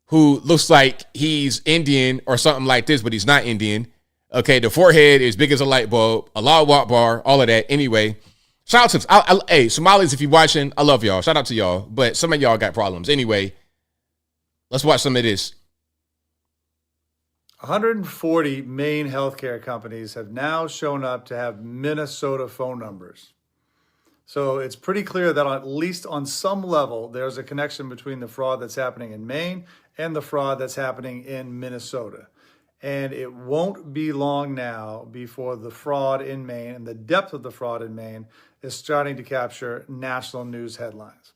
who looks like he's Indian or something like this, but he's not Indian. Okay, the forehead is big as a light bulb, Allahu Akbar, all of that. Anyway, shout out to, hey, Somalis, if you're watching, I love y'all. Shout out to y'all. But some of y'all got problems. Anyway, let's watch some of this.
140 main healthcare companies have now shown up to have Minnesota phone numbers. So it's pretty clear that at least on some level, there's a connection between the fraud that's happening in Maine and the fraud that's happening in Minnesota. And it won't be long now before the fraud in Maine and the depth of the fraud in Maine is starting to capture national news headlines.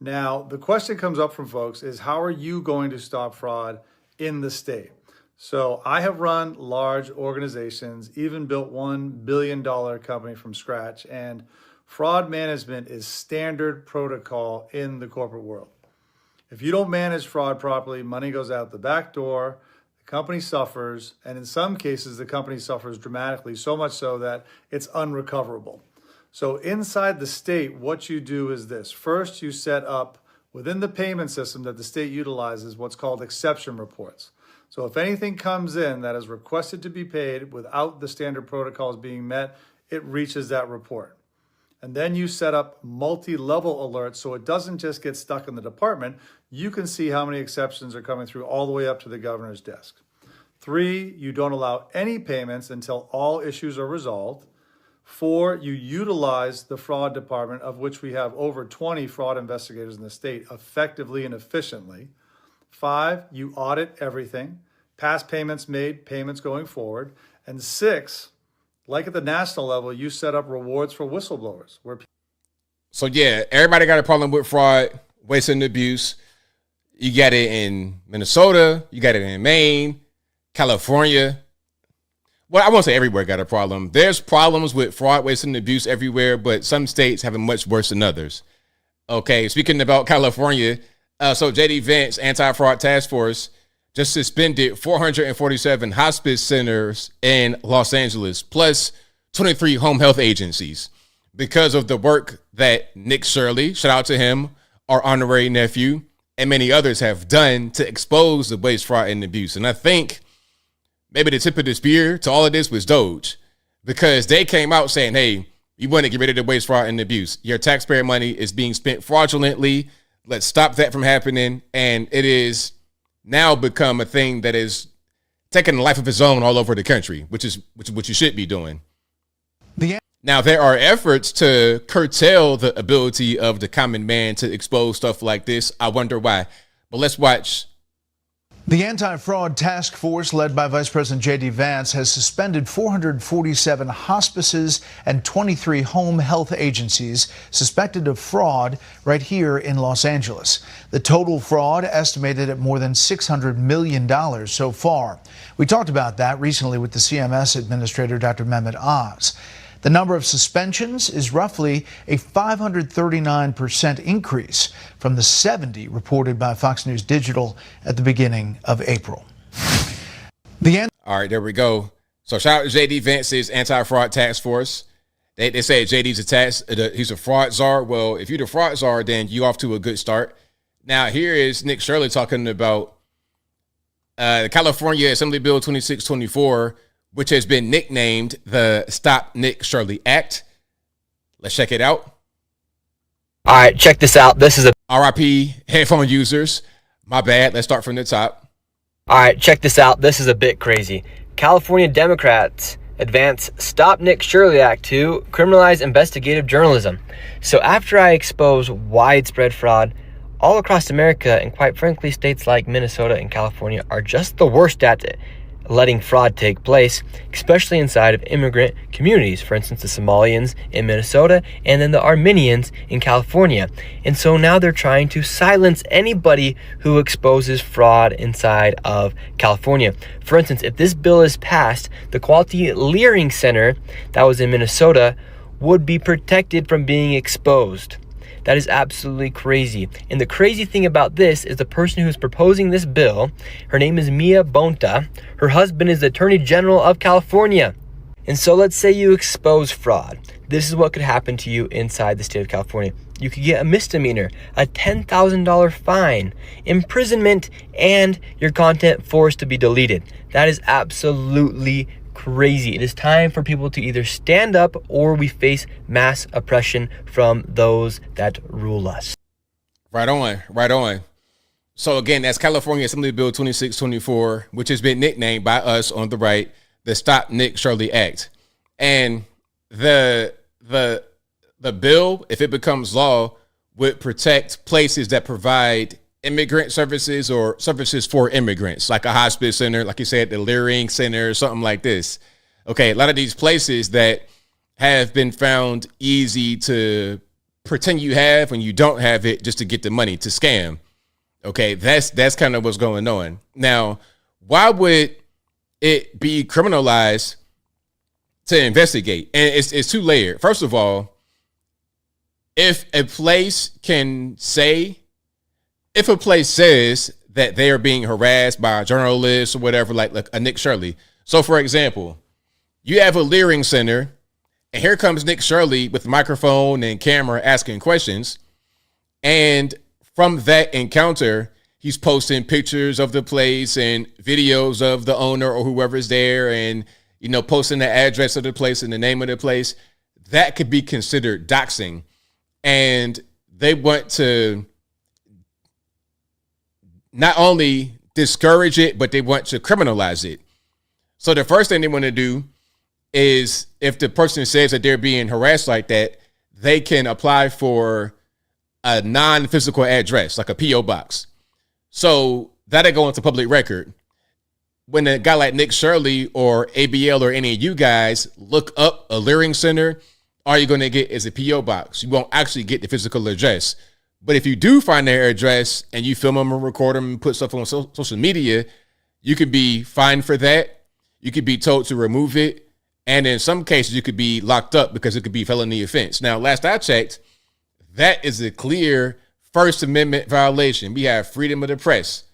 Now, the question comes up from folks is, how are you going to stop fraud in the state? So I have run large organizations, even built $1 billion company from scratch, and fraud management is standard protocol in the corporate world. If you don't manage fraud properly, money goes out the back door, the company suffers, and in some cases, the company suffers dramatically, so much so that it's unrecoverable. So inside the state, what you do is this. First, you set up within the payment system that the state utilizes what's called exception reports. So if anything comes in that is requested to be paid without the standard protocols being met, it reaches that report. And then you set up multi-level alerts so it doesn't just get stuck in the department. You can see how many exceptions are coming through all the way up to the governor's desk. 3, you don't allow any payments until all issues are resolved. 4, you utilize the fraud department, of which we have over 20 fraud investigators in the state, effectively and efficiently. 5, you audit everything, past payments made, payments going forward. And 6, like at the national level, you set up rewards for whistleblowers.
So yeah, everybody got a problem with fraud, waste and abuse. You got it in Minnesota, you got it in Maine, California. Well, I won't say everywhere got a problem. There's problems with fraud, waste, and abuse everywhere, but some states have it much worse than others. Okay, speaking about California, so JD Vance Anti-Fraud Task Force just suspended 447 hospice centers in Los Angeles, plus 23 home health agencies because of the work that Nick Shirley, shout out to him, our honorary nephew, and many others have done to expose the waste, fraud, and abuse. And I think maybe the tip of the spear to all of this was DOGE, because they came out saying, hey, you want to get rid of the waste, fraud, and abuse. Your taxpayer money is being spent fraudulently. Let's stop that from happening. And it is now become a thing that is taking a life of its own all over the country, which is what you should be doing. Now, there are efforts to curtail the ability of the common man to expose stuff like this. I wonder why. But let's watch.
The Anti-Fraud Task Force, led by Vice President J.D. Vance, has suspended 447 hospices and 23 home health agencies suspected of fraud right here in Los Angeles. The total fraud estimated at more than $600 million so far. We talked about that recently with the CMS Administrator, Dr. Mehmet Oz. The number of suspensions is roughly a 539% increase from the 70 reported by Fox News Digital at the beginning of April. All
right, there we go. So shout out to JD Vance's Anti-Fraud Task Force. They say JD's he's a fraud czar. Well, if you're the fraud czar, then you off to a good start. Now, here is Nick Shirley talking about the California Assembly Bill 2624, which has been nicknamed the Stop Nick Shirley Act. Let's check it out.
All right, check this out. This is a
RIP headphone users. My bad. Let's start from the top.
All right, check this out. This is a bit crazy. California Democrats advance Stop Nick Shirley Act to criminalize investigative journalism. So after I expose widespread fraud all across America, and quite frankly, states like Minnesota and California are just the worst at it, letting fraud take place, especially inside of immigrant communities, for instance, the Somalians in Minnesota and then the Armenians in California. And so now they're trying to silence anybody who exposes fraud inside of California. For instance, if this bill is passed, the Quality Leering Center that was in Minnesota would be protected from being exposed. That is absolutely crazy. And the crazy thing about this is the person who's proposing this bill, her name is Mia Bonta. Her husband is the Attorney General of California. And so let's say you expose fraud. This is what could happen to you inside the state of California. You could get a misdemeanor, a $10,000 fine, imprisonment, and your content forced to be deleted. That is absolutely crazy. It is time for people to either stand up or we face mass oppression from those that rule us.
Right on, right on. So again, that's California Assembly Bill 2624, which has been nicknamed by us on the right the Stop Nick Shirley Act. And the bill, if it becomes law, would protect places that provide immigrant services or services for immigrants, like a hospice center, like you said, the Leering Center, or something like this. Okay, a lot of these places that have been found easy to pretend you have when you don't have it just to get the money, to scam. Okay, that's kind of what's going on. Now, why would it be criminalized to investigate? And it's two layered. First of all, if a place can say if a place says that they are being harassed by a journalist or whatever, like a Nick Shirley. So, for example, you have a Leering Center, and here comes Nick Shirley with microphone and camera asking questions. And from that encounter, he's posting pictures of the place and videos of the owner or whoever's there, and, you know, posting the address of the place and the name of the place. That could be considered doxing. And they want to not only discourage it, but they want to criminalize it. So the first thing they want to do is, if the person says that they're being harassed like that, they can apply for a non-physical address, like a P.O. box. So that'll go into public record. When a guy like Nick Shirley or ABL or any of you guys look up a Leering Center, all you're going to get is a P.O. box. You won't actually get the physical address. But if you do find their address and you film them or record them and put stuff on social media, you could be fined for that. You could be told to remove it. And in some cases, you could be locked up because it could be felony offense. Now, last I checked, that is a clear First Amendment violation. We have freedom of the press.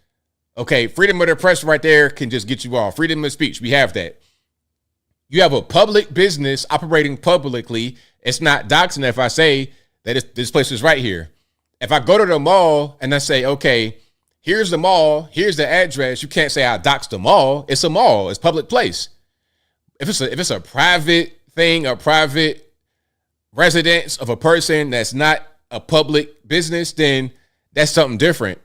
Okay, freedom of the press right there can just get you off. Freedom of speech, we have that. You have a public business operating publicly. It's not doxing if I say that this place is right here. If I go to the mall and I say, okay, here's the mall, here's the address, you can't say I doxed the mall. It's a mall. It's a public place. If it's a private thing, a private residence of a person that's not a public business, then that's something different.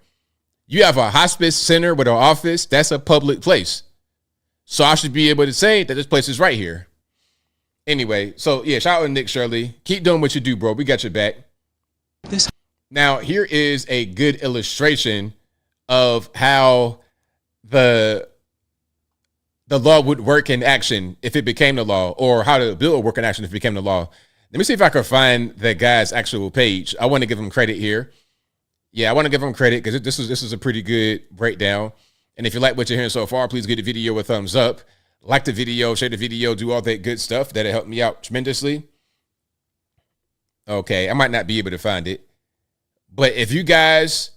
You have a hospice center with an office, that's a public place. So I should be able to say that this place is right here. Anyway, so yeah, shout out to Nick Shirley. Keep doing what you do, bro. We got your back. Now, here is a good illustration of how the law would work in action if it became the law, or how the bill would work in action if it became the law. Let me see if I can find the guy's actual page. I want to give him credit here. Yeah, I want to give him credit because this is a pretty good breakdown. And if you like what you're hearing so far, please give the video a thumbs up. Like the video, share the video, do all that good stuff. That'll help me out tremendously. Okay, I might not be able to find it. But if you guys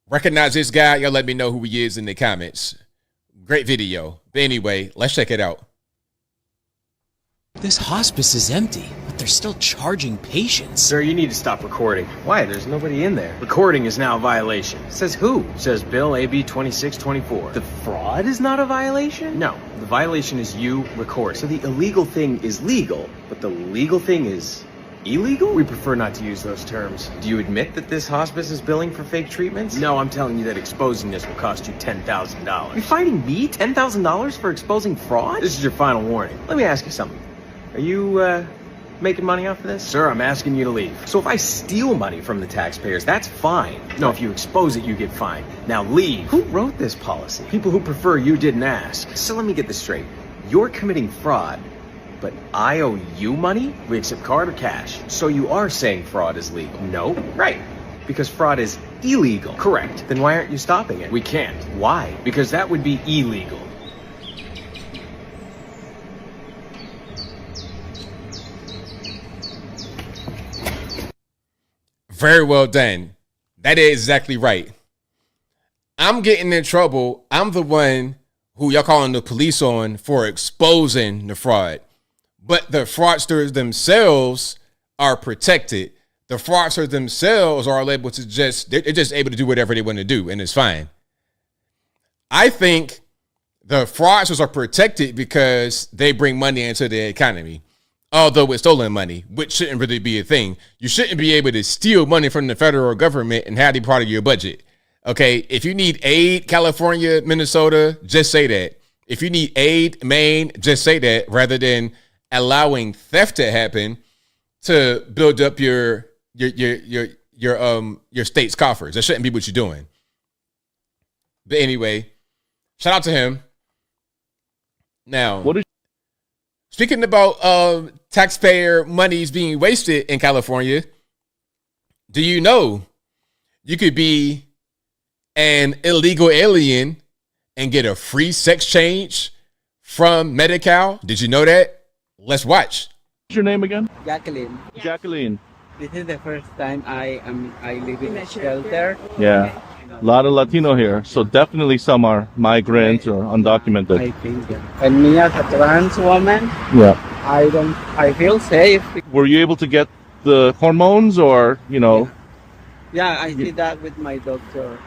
recognize this guy, y'all let me know who he is in the comments. Great video. But anyway, let's check it out.
This hospice is empty, but they're still charging patients.
Sir, you need to stop recording. Why? There's nobody in there. Recording is now a violation. Says who? Says Bill AB 2624. The fraud is not a violation? No. The violation is you recording. So the illegal thing is legal, but the legal thing is illegal? We prefer not to use those terms. Do you admit that this hospice is billing for fake treatments? No, I'm telling you that exposing this will cost you $10,000. You're fighting me? $10,000 for exposing fraud? This is your final warning. Let me ask you something. Are you, making money off of this? Sir, I'm asking you to leave. So if I steal money from the taxpayers, that's fine. No, if you expose it, you get fined. Now leave. Who wrote this policy? People who prefer you didn't ask. So let me get this straight. You're committing fraud, but I owe you money? We accept card or cash. So you are saying fraud is legal? No. Right. Because fraud is illegal. Correct. Then why aren't you stopping it? We can't. Why? Because that would be illegal.
Very well done. That is exactly right. I'm getting in trouble. I'm the one who y'all calling the police on for exposing the fraud. But the fraudsters themselves are protected. The fraudsters themselves are able to they're just able to do whatever they want to do, and it's fine. I think the fraudsters are protected because they bring money into the economy. Although it's stolen money, which shouldn't really be a thing. You shouldn't be able to steal money from the federal government and have it part of your budget. Okay, if you need aid, California, Minnesota, just say that. If you need aid, Maine, just say that, rather than allowing theft to happen to build up your state's coffers. That shouldn't be what you're doing. But anyway, shout out to him. Now, speaking about taxpayer monies being wasted in California, do you know you could be an illegal alien and get a free sex change from Medi-Cal? Did you know that? Let's watch.
What's your name again?
Jacqueline.
Jacqueline. This is the first time I live in a shelter.
Yeah. A lot of Latino here, so definitely some are migrants or undocumented.
I think, and me as a trans woman,
Yeah.
I feel safe.
Were you able to get the hormones or, you know?
Yeah, I did that with my doctor.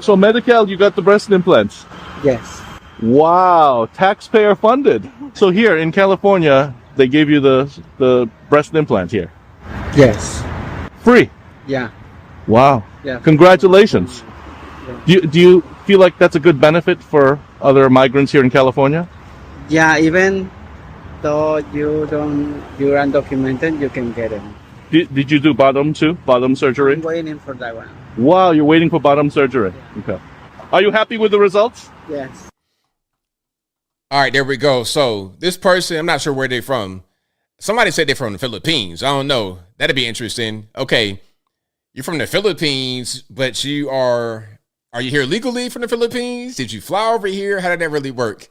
So Medi-Cal, you got the breast implants?
Yes.
Wow, taxpayer funded. So here in California, they gave you the breast implant here?
Yes.
Free?
Yeah.
Wow.
Yeah.
Congratulations. Do you feel like that's a good benefit for other migrants here in California?
Yeah, even though you're undocumented, you can get it.
Did you do bottom too? Bottom surgery?
I'm waiting for that one.
Wow, you're waiting for bottom surgery. Okay. Are you happy with the results?
Yes.
All right, there we go. So this person, I'm not sure where they're from. Somebody said they're from the Philippines. I don't know. That'd be interesting. Okay. You're from the Philippines, but are you here legally from the Philippines? Did you fly over here? How did that really work?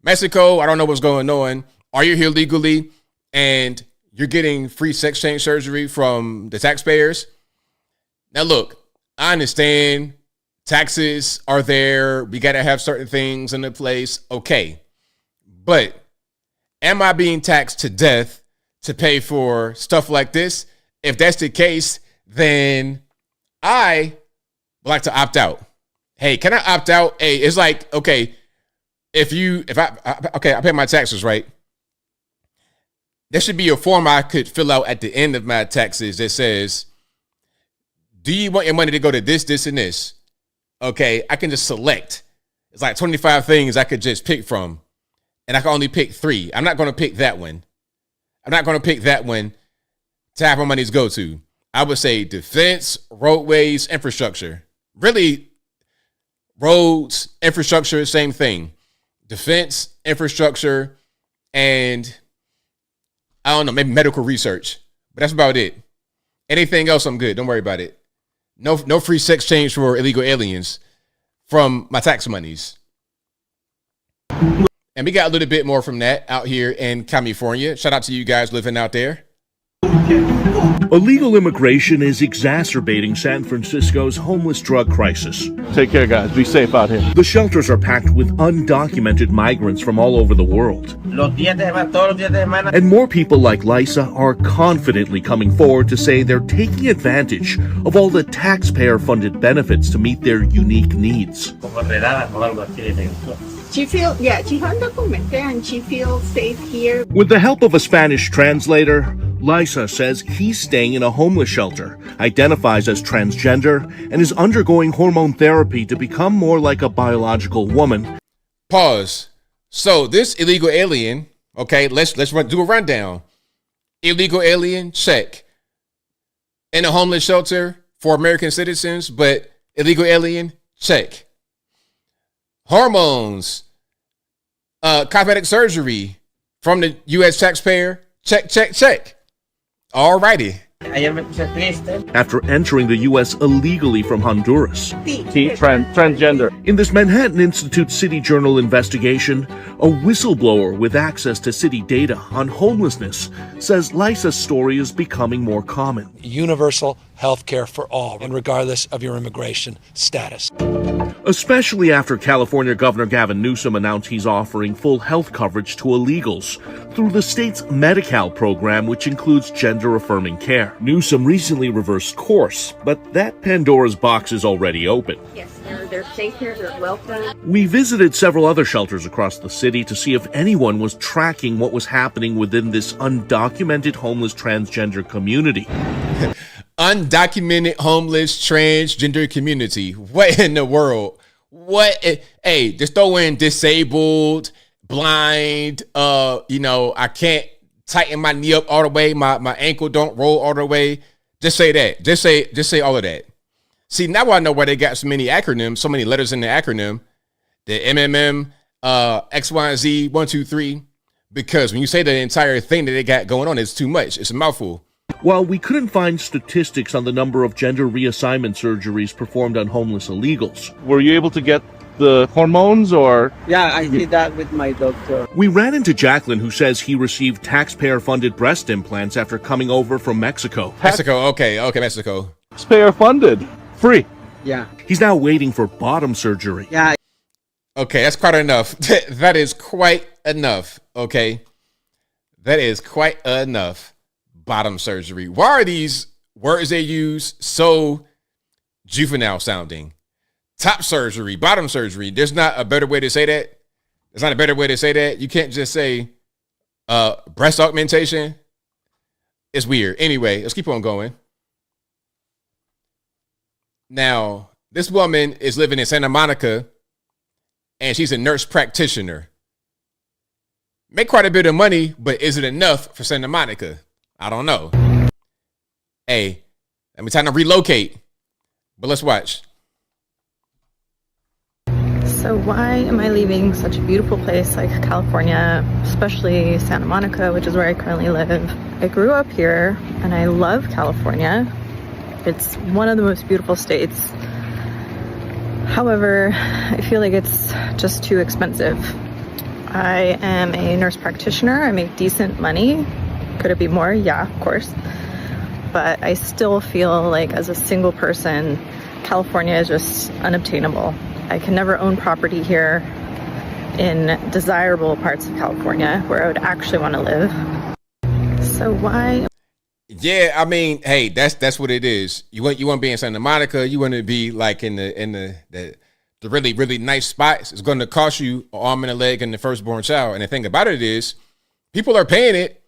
Mexico, I don't know what's going on. Are you here legally and you're getting free sex change surgery from the taxpayers? Now, look, I understand taxes are there. We got to have certain things in the place. Okay. But am I being taxed to death to pay for stuff like this? If that's the case, then I would like to opt out. Hey, can I opt out? Hey, it's like, okay, I pay my taxes, right? There should be a form I could fill out at the end of my taxes that says, do you want your money to go to this, this, and this? Okay, I can just select. It's like 25 things I could just pick from, and I can only pick 3. I'm not going to pick that one. I'm not going to pick that one to have my money go to. I would say defense, roadways, infrastructure. Really, roads, infrastructure, same thing. Defense, infrastructure, and I don't know, maybe medical research. But that's about it. Anything else, I'm good. Don't worry about it. No free sex change for illegal aliens from my tax monies. And we got a little bit more from that out here in California. Shout out to you guys living out there.
Illegal immigration is exacerbating San Francisco's homeless drug crisis.
Take care, guys. Be safe out here.
The shelters are packed with undocumented migrants from all over the world. And more people like Lisa are confidently coming forward to say they're taking advantage of all the taxpayer-funded benefits to meet their unique needs.
She feels undocumented and she feels safe here.
With the help of a Spanish translator, Lisa says he's staying in a homeless shelter, identifies as transgender, and is undergoing hormone therapy to become more like a biological woman.
Pause. So this illegal alien, okay, let's do a rundown. Illegal alien, check. In a homeless shelter for American citizens, but illegal alien, check. Hormones, cosmetic surgery from the U.S. taxpayer, check, check, check. All righty.
After entering the U.S. illegally from Honduras.
Transgender.
In this Manhattan Institute City Journal investigation, a whistleblower with access to city data on homelessness says Lisa's story is becoming more common.
Universal health care for all, and regardless of your immigration status.
Especially after California Governor Gavin Newsom announced he's offering full health coverage to illegals through the state's Medi-Cal program, which includes gender-affirming care. Newsom recently reversed course, but that Pandora's box is already open.
Yes, they're safe here, they're welcome.
We visited several other shelters across the city to see if anyone was tracking what was happening within this undocumented homeless transgender community.
Undocumented homeless transgender community. What in the world? What? Hey, just throw in disabled, blind. I can't tighten my knee up all the way. My ankle don't roll all the way. Just say that. Just say all of that. See, now I know why they got so many acronyms, so many letters in the acronym. The MMM, X, Y, and Z, 1, 2, 3. Because when you say the entire thing that they got going on, it's too much. It's a mouthful.
While we couldn't find statistics on the number of gender reassignment surgeries performed on homeless illegals.
Were you able to get the hormones, or?
Yeah, I did that with my doctor.
We ran into Jacqueline, who says he received taxpayer-funded breast implants after coming over from Mexico.
Mexico, okay, Mexico.
Taxpayer-funded, free.
Yeah.
He's now waiting for bottom surgery.
Yeah.
Okay, that's quite enough. That is quite enough, okay? That is quite enough. Bottom surgery. Why are these words they use so juvenile sounding? Top surgery, bottom surgery. There's not a better way to say that. There's not a better way to say that. You can't just say breast augmentation. It's weird. Anyway, let's keep on going. Now, this woman is living in Santa Monica, and she's a nurse practitioner. Make quite a bit of money, but is it enough for Santa Monica? I don't know. Hey, let me time to relocate. But let's watch.
So why am I leaving such a beautiful place like California, especially Santa Monica, which is where I currently live? I grew up here and I love California. It's one of the most beautiful states. However, I feel like it's just too expensive. I am a nurse practitioner. I make decent money. Could it be more? Yeah, of course. But I still feel like as a single person, California is just unobtainable. I can never own property here in desirable parts of California where I would actually want to live. So why?
Yeah, I mean, hey, that's what it is. You want to be in Santa Monica. You want to be like in the really, really nice spots. It's going to cost you an arm and a leg and the firstborn child. And the thing about it is, people are paying it.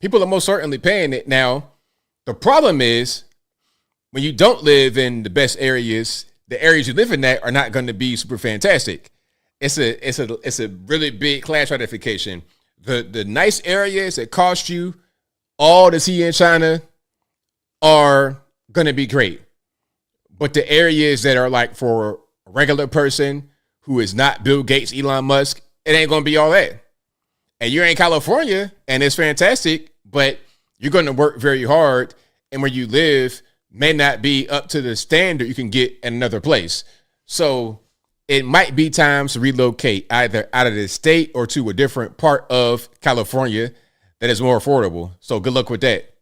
People are most certainly paying it. Now, the problem is when you don't live in the best areas, the areas you live in that are not going to be super fantastic. It's a really big class stratification. The nice areas that cost you all to see in China are going to be great. But the areas that are like for a regular person who is not Bill Gates, Elon Musk, it ain't going to be all that. And you're in California and it's fantastic, but you're going to work very hard. And where you live may not be up to the standard you can get in another place. So it might be time to relocate either out of the state or to a different part of California that is more affordable. So good luck with that.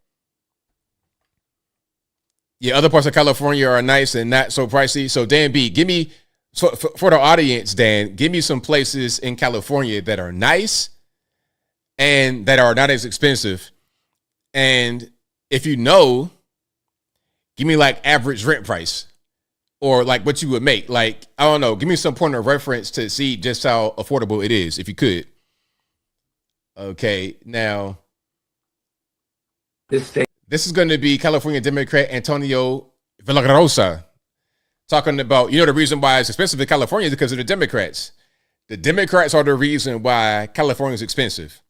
Yeah, other parts of California are nice and not so pricey. So Dan B, give me, for the audience, Dan, give me some places in California that are nice and that are not as expensive. And if you know, give me like average rent price or like what you would make. Like, I don't know, give me some point of reference to see just how affordable it is, if you could. Okay, now, this is going to be California Democrat Antonio Villagrosa talking about, the reason why it's expensive in California is because of the Democrats. The Democrats are the reason why California is expensive.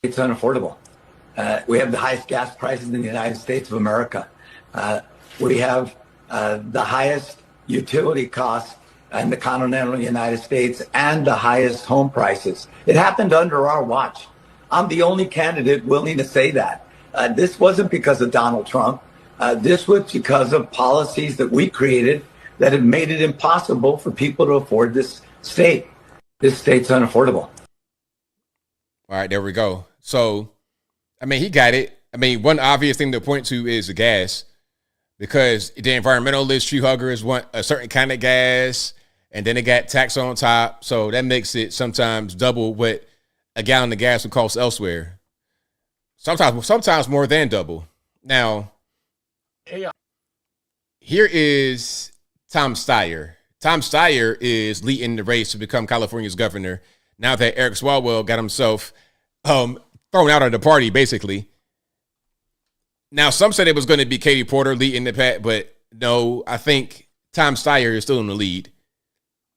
It's unaffordable. We have the highest gas prices in the United States of America. We have the highest utility costs in the continental United States and the highest home prices. It happened under our watch. I'm the only candidate willing to say that. This wasn't because of Donald Trump. This was because of policies that we created that have made it impossible for people to afford this state. This state's unaffordable.
All right, there we go. So, I mean, he got it. I mean, one obvious thing to point to is the gas, because the environmentalist tree huggers want a certain kind of gas, and then they got tax on top. So that makes it sometimes double what a gallon of gas would cost elsewhere. Sometimes more than double. Now, here is Tom Steyer. Tom Steyer is leading the race to become California's governor now that Eric Swalwell got himself thrown out of the party, basically. Now, some said it was going to be Katie Porter leading the pack, but no, I think Tom Steyer is still in the lead.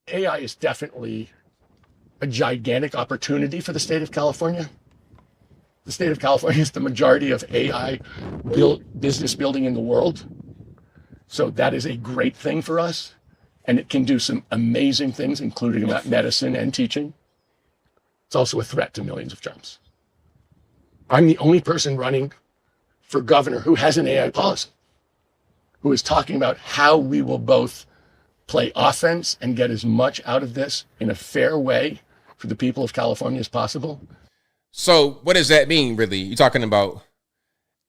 AI is definitely a gigantic opportunity for the state of California. The state of California is the majority of AI business building in the world. So that is a great thing for us. And it can do some amazing things, including about medicine and teaching. It's also a threat to millions of jobs. I'm the only person running for governor who has an AI policy, who is talking about how we will both play offense and get as much out of this in a fair way for the people of California as possible.
So what does that mean, really? You talking about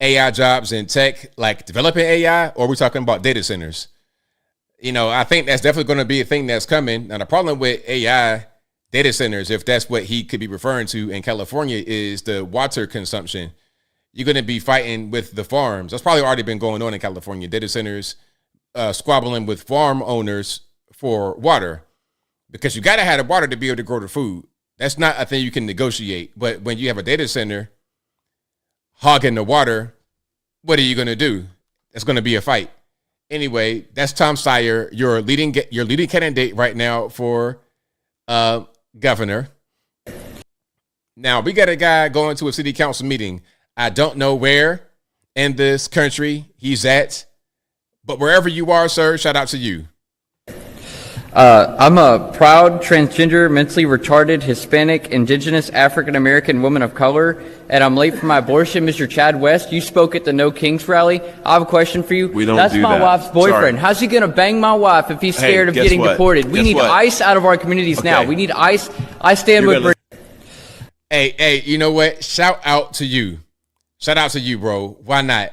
AI jobs in tech, like developing AI, or are we talking about data centers? You know, I think that's definitely going to be a thing that's coming. Now, the problem with AI data centers, if that's what he could be referring to in California, is the water consumption. You're going to be fighting with the farms. That's probably already been going on in California. Data centers squabbling with farm owners for water, because you got to have the water to be able to grow the food. That's not a thing you can negotiate. But when you have a data center hogging the water, what are you going to do? It's going to be a fight. Anyway, that's Tom Steyer, your leading candidate right now for governor. Now, we got a guy going to a city council meeting. I don't know where in this country he's at, but wherever you are, sir, shout out to you.
I'm a proud transgender, mentally retarded, Hispanic, indigenous, African-American woman of color, and I'm late for my abortion. Mr. Chad West, you spoke at the No Kings rally. I have a question for you. That's my wife's boyfriend. How's he going to bang my wife if he's scared of getting deported? We need ICE out of our communities now. We need ICE. I stand with...
Hey, you know what? Shout out to you. Shout out to you, bro. Why not?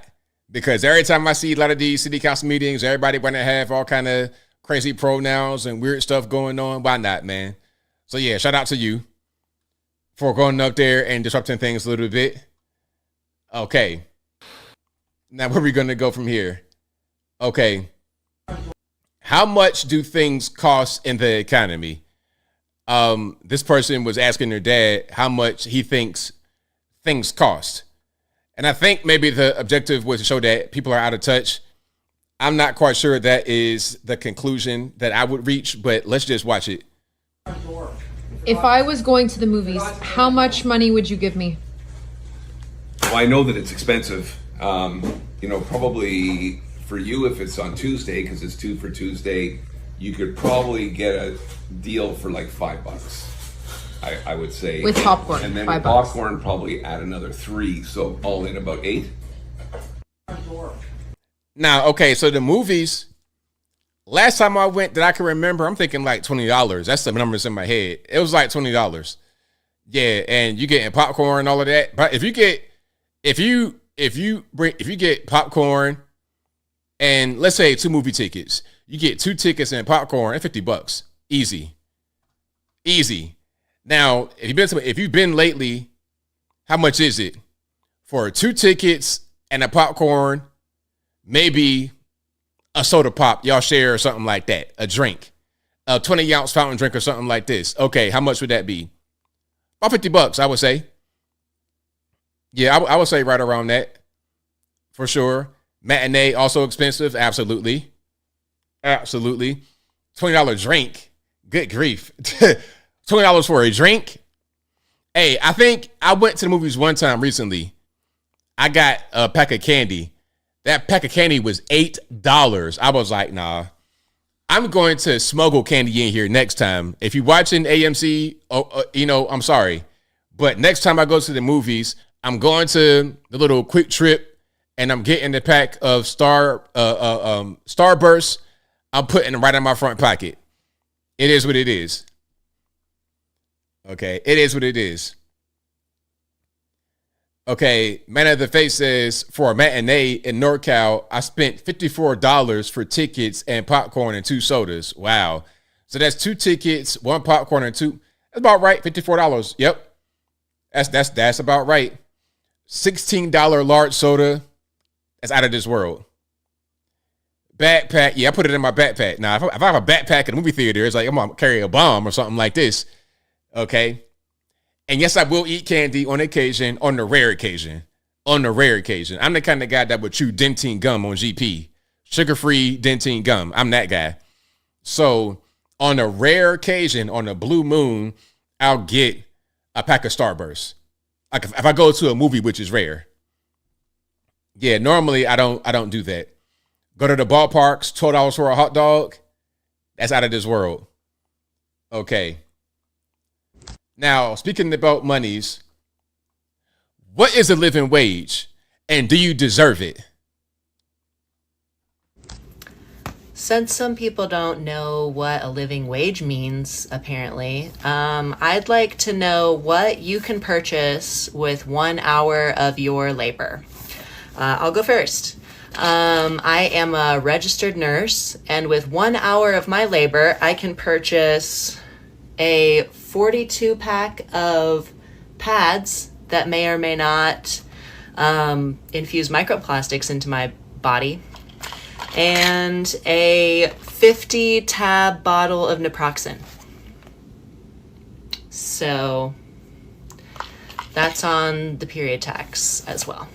Because every time I see a lot of these city council meetings, everybody want to have all kind of crazy pronouns and weird stuff going on. Why not, man? So yeah, shout out to you for going up there and disrupting things a little bit. Okay. Now where are we going to go from here? Okay. How much do things cost in the economy? This person was asking their dad how much he thinks things cost. And I think maybe the objective was to show that people are out of touch. I'm not quite sure that is the conclusion that I would reach, but let's just watch it.
If I was going to the movies, how much money would you give me?
Well, I know that it's expensive. Probably for you, if it's on Tuesday, because it's 2 for Tuesday, you could probably get a deal for like $5. I would say.
With popcorn,
and then
$5.
with popcorn, probably add another 3. So all in about 8.
Now, okay, so the movies, last time I went that I can remember, I'm thinking like $20. That's the numbers in my head. It was like $20. Yeah, and you getting popcorn and all of that. But if you get popcorn and let's say 2 movie tickets, you get 2 tickets and popcorn and $50. Easy. Now, if you've been lately, how much is it for 2 tickets and a popcorn? Maybe a soda pop, y'all share or something like that. A drink, a 20-ounce fountain drink or something like this. Okay, how much would that be? About $50, I would say. Yeah, I would say right around that for sure. Matinee also expensive, absolutely. $20 drink, good grief. $20 for a drink. Hey, I think I went to the movies one time recently. I got a pack of candy. That pack of candy was $8. I was like, nah, I'm going to smuggle candy in here next time. If you're watching AMC, I'm sorry. But next time I go to the movies, I'm going to the little quick trip and I'm getting the pack of Starburst. I'm putting them right in my front pocket. It is what it is. Okay, it is what it is. Okay, Man of the Face says, for a matinee in NorCal, I spent $54 for tickets and popcorn and 2 sodas. Wow. So that's 2 tickets, 1 popcorn and 2. That's about right, $54. Yep. That's about right. $16 large soda. That's out of this world. Backpack. Yeah, I put it in my backpack. Now, if I have a backpack in the movie theater, it's like I'm going to carry a bomb or something like this. Okay. And yes, I will eat candy on occasion, on the rare occasion. I'm the kind of guy that would chew dentine gum on GP. Sugar-free dentine gum. I'm that guy. So on a rare occasion, on a blue moon, I'll get a pack of Starburst. Like if I go to a movie, which is rare. Yeah, normally I don't do that. Go to the ballparks, $12 for a hot dog. That's out of this world. Okay. Now, speaking about monies, what is a living wage and do you deserve it?
Since some people don't know what a living wage means, apparently, I'd like to know what you can purchase with 1 hour of your labor. I'll go first. I am a registered nurse, and with 1 hour of my labor, I can purchase a 42 pack of pads that may or may not infuse microplastics into my body, and a 50 tab bottle of naproxen. So that's on the period tax as well.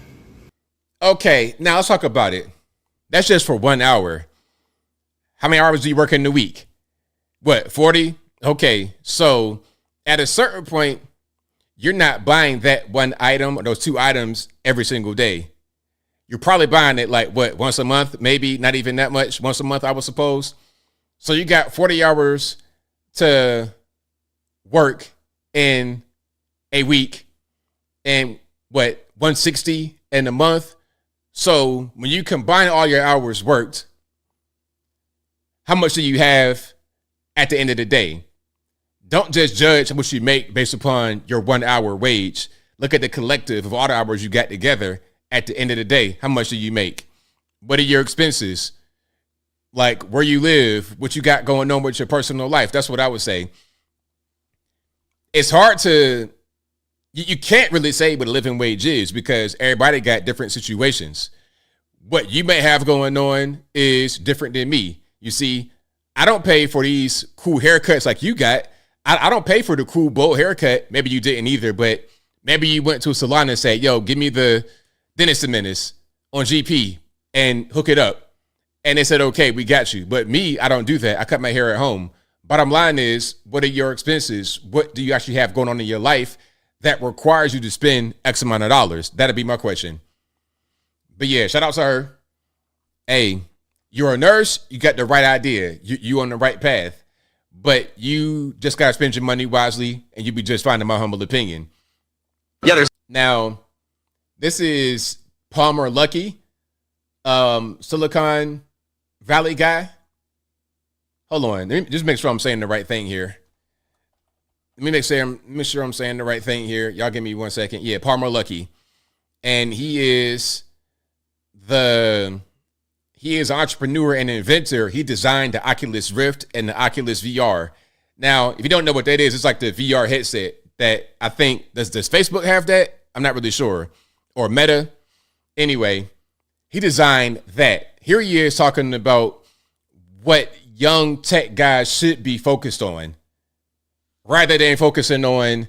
Okay, now let's talk about it. That's just for 1 hour. How many hours do you work in the week? What, 40? Okay, so at a certain point, you're not buying that one item or those two items every single day. You're probably buying it like, what, once a month? Maybe not even that much. Once a month, I would suppose. So you got 40 hours to work in a week and what, 160 in a month? So when you combine all your hours worked, how much do you have at the end of the day? Don't just judge what you make based upon your 1 hour wage. Look at the collective of all the hours you got together at the end of the day. How much do you make? What are your expenses? Like where you live, what you got going on with your personal life. That's what I would say. It's hard to, you can't really say what a living wage is because everybody got different situations. What you may have going on is different than me. You see, I don't pay for these cool haircuts like you got. I don't pay for the cool bowl haircut. Maybe you didn't either, but maybe you went to a salon and said, yo, give me the dentist menace on GP and hook it up. And they said, okay, we got you. But me, I don't do that. I cut my hair at home. Bottom line is, what are your expenses? What do you actually have going on in your life that requires you to spend X amount of dollars? That'd be my question. But yeah, shout out to her. Hey, you're a nurse. You got the right idea. You on the right path. But you just got to spend your money wisely and you'll be just fine in my humble opinion.
Yeah,
Now, this is Palmer Luckey, Silicon Valley guy. Hold on. Let me just make sure I'm saying the right thing here. Let me make sure I'm saying the right thing here. Y'all give me 1 second. Yeah, Palmer Luckey. And he is an entrepreneur and inventor. He designed the Oculus Rift and the Oculus VR. Now, if you don't know what that is, it's like the VR headset that I think, does Facebook have that? I'm not really sure. Or Meta. Anyway, he designed that. Here he is talking about what young tech guys should be focused on rather than focusing on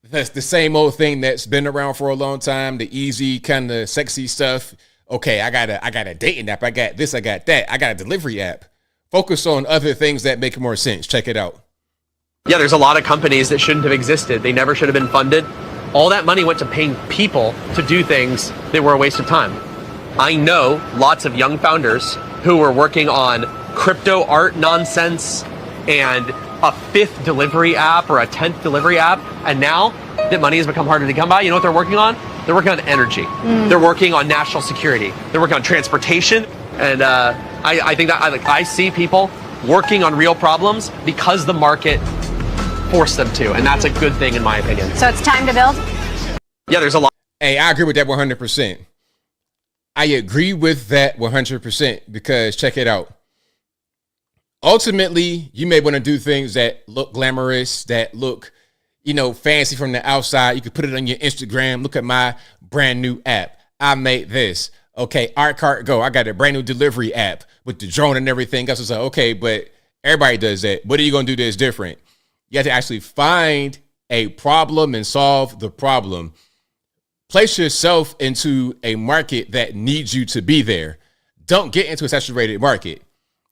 the same old thing that's been around for a long time, the easy kind of sexy stuff. Okay, I got a dating app. I got this, I got that. I got a delivery app. Focus on other things that make more sense. Check it out.
Yeah, there's a lot of companies that shouldn't have existed. They never should have been funded. All that money went to paying people to do things that were a waste of time. I know lots of young founders who were working on crypto art nonsense and a 5th delivery app or a 10th delivery app. And now that money has become harder to come by, you know what they're working on? They're working on energy. They're working on national security. They're working on transportation. And I think that I see people working on real problems because the market forced them to. And that's a good thing in my opinion.
So it's time to build?
Yeah, there's a lot.
Hey, I agree with that 100%. I agree with that 100% because check it out. Ultimately, you may want to do things that look glamorous, that look, fancy from the outside. You can put it on your Instagram. Look at my brand new app. I made this. Okay, Art Cart Go. I got a brand new delivery app with the drone and everything else. It's like, okay, but everybody does that. What are you going to do that's different? You have to actually find a problem and solve the problem. Place yourself into a market that needs you to be there. Don't get into a saturated market.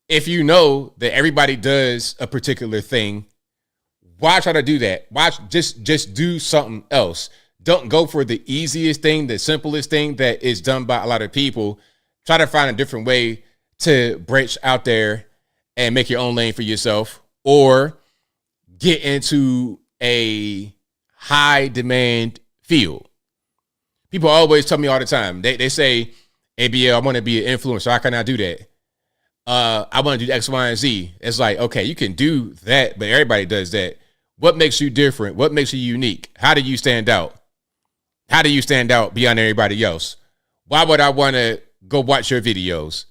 If you know that everybody does a particular thing, why try to do that? Why just do something else? Don't go for the easiest thing, the simplest thing that is done by a lot of people. Try to find a different way to branch out there and make your own lane for yourself, or get into a high demand field. People always tell me all the time, they say, ABL, I want to be an influencer. How can I do that? I want to do X, Y, and Z. It's like, okay, you can do that, but everybody does that. What makes you different? What makes you unique? How do you stand out? How do you stand out beyond everybody else? Why would I want to go watch your videos?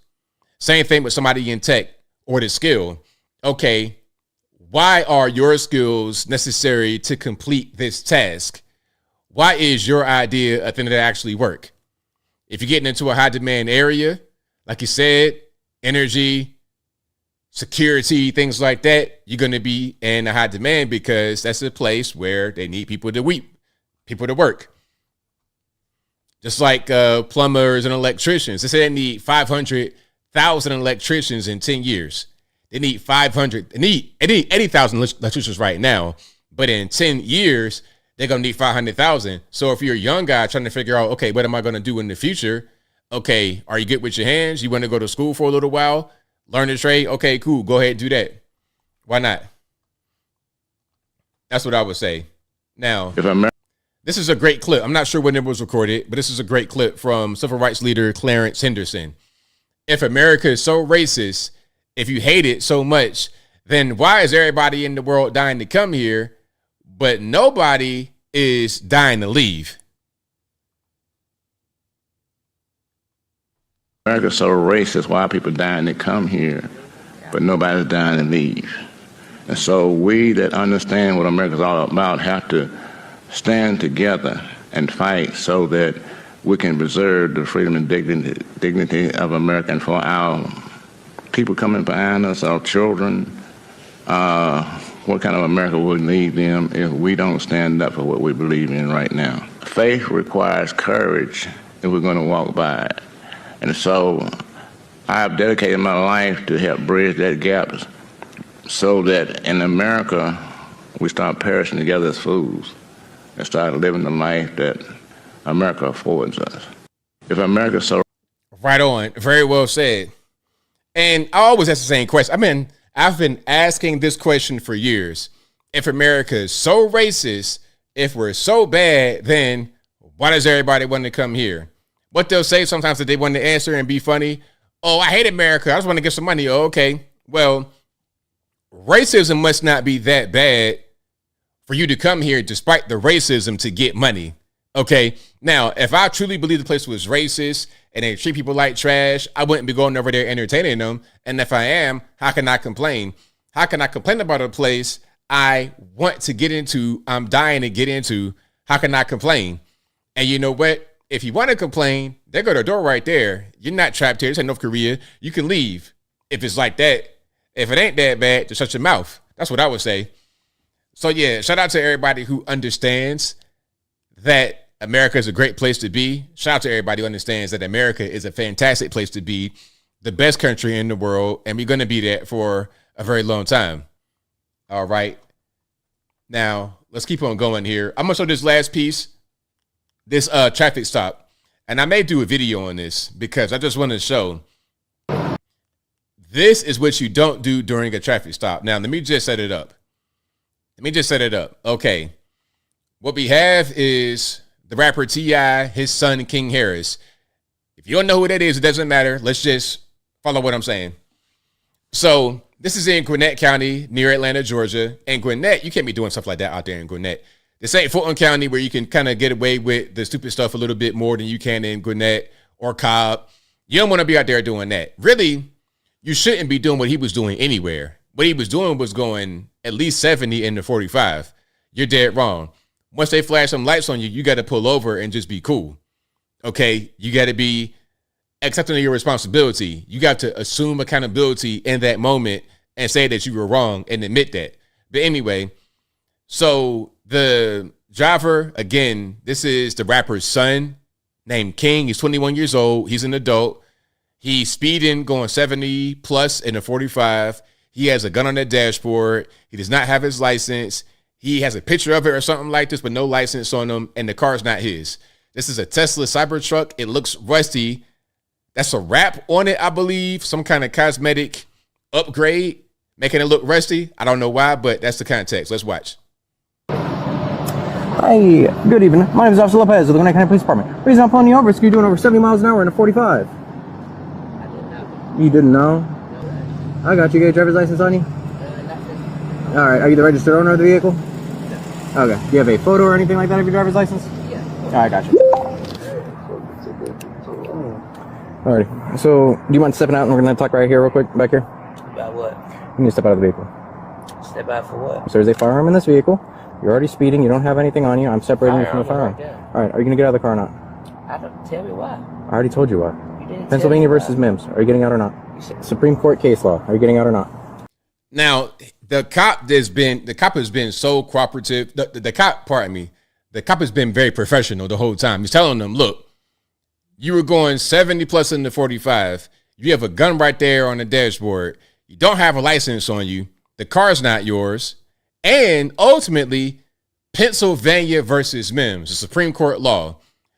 Same thing with somebody in tech or the skill. Okay, why are your skills necessary to complete this task? Why is your idea a thing that actually work? If you're getting into a high demand area, like you said, energy, security, things like that, you're going to be in a high demand because that's a place where they need people to work. Just like plumbers and electricians. They say they need 500,000 electricians in 10 years. They need 80,000 electricians right now. But in 10 years, they're going to need 500,000. So if you're a young guy trying to figure out, okay, what am I going to do in the future? Okay, are you good with your hands? You want to go to school for a little while? Learn a trade? Okay, cool. Go ahead and do that. Why not? That's what I would say. Now, this is a great clip. I'm not sure when it was recorded, but this is a great clip from civil rights leader Clarence Henderson. If America is so racist, if you hate it so much, then why is everybody in the world dying to come here, but nobody is dying to leave?
America's so racist, why are people dying to come here, but nobody's dying to leave? And so we that understand what America's all about have to stand together and fight so that we can preserve the freedom and dignity of America, and for our people coming behind us, our children. What kind of America would leave them if we don't stand up for what we believe in right now? Faith requires courage if we're going to walk by it. And so I've dedicated my life to help bridge that gap so that in America we start perishing together as fools and start living the life that America affords us. If America's so...
Right on. Very well said. And I always ask the same question. I've been asking this question for years. If America is so racist, if we're so bad, then why does everybody want to come here? What they'll say sometimes that they want to answer and be funny. Oh, I hate America. I just want to get some money. Oh, okay. Well, racism must not be that bad for you to come here despite the racism to get money. Okay. Now, if I truly believe the place was racist and they treat people like trash, I wouldn't be going over there entertaining them. And if I am, how can I complain? How can I complain about a place I want to get into? I'm dying to get into. How can I complain? And you know what? If you want to complain, there go the door right there. You're not trapped here. It's in North Korea. You can leave if it's like that. If it ain't that bad, just shut your mouth. That's what I would say. So yeah, shout out to everybody who understands that America is a great place to be. Shout out to everybody who understands that America is a fantastic place to be, the best country in the world, and we're going to be that for a very long time. All right. Now, let's keep on going here. I'm going to show this last piece. This traffic stop, and I may do a video on this because I just want to show this is what you don't do during a traffic stop. Now, let me just set it up. Okay. What we have is the rapper T.I., his son, King Harris. If you don't know who that is, it doesn't matter. Let's just follow what I'm saying. So this is in Gwinnett County near Atlanta, Georgia. And Gwinnett, you can't be doing stuff like that out there in Gwinnett. This ain't Fulton County where you can kind of get away with the stupid stuff a little bit more than you can in Gwinnett or Cobb. You don't want to be out there doing that. Really, you shouldn't be doing what he was doing anywhere. What he was doing was going at least 70 in the 45. You're dead wrong. Once they flash some lights on you, you got to pull over and just be cool. Okay? You got to be accepting of your responsibility. You got to assume accountability in that moment and say that you were wrong and admit that. But anyway, so the driver, again, this is the rapper's son named King. He's 21 years old. He's an adult. He's speeding, going 70 plus in a 45. He has a gun on the dashboard. He does not have his license. He has a picture of it or something like this, but no license on him, and the car's not his. This is a Tesla Cybertruck. It looks rusty. That's a wrap on it, I believe. Some kind of cosmetic upgrade, making it look rusty. I don't know why, but that's the context. Let's watch.
Hi, good evening. My name is Officer Lopez of the Gwinnett County Police Department. The reason I'm pulling you over is you're doing over 70 miles an hour in a 45. I didn't know. You didn't know?
I got you. You got your driver's license on you? All right. Are you the registered owner of the vehicle? Okay. Do you have a photo or anything like that of your driver's license? Yeah. All right. Got you. All right. So, do you mind stepping out and we're going to talk right here real quick, back here?
About what?
You need to step out of the vehicle.
Step out for what?
So there's a firearm in this vehicle. You're already speeding. You don't have anything on you. I'm separating you from the firearm.
Right there.
All right. Are you going to get out of the car or not?
I don't tell me why.
I already told you why.
You didn't
Pennsylvania
tell me
versus Mims. Are you getting out or not? Supreme Court case law. Are you getting out or not?
Now, the cop has been so cooperative. The cop has been very professional the whole time. He's telling them, look, you were going 70 plus in the 45. You have a gun right there on the dashboard. You don't have a license on you. The car's not yours. And ultimately, Pennsylvania versus Mims, the Supreme Court law.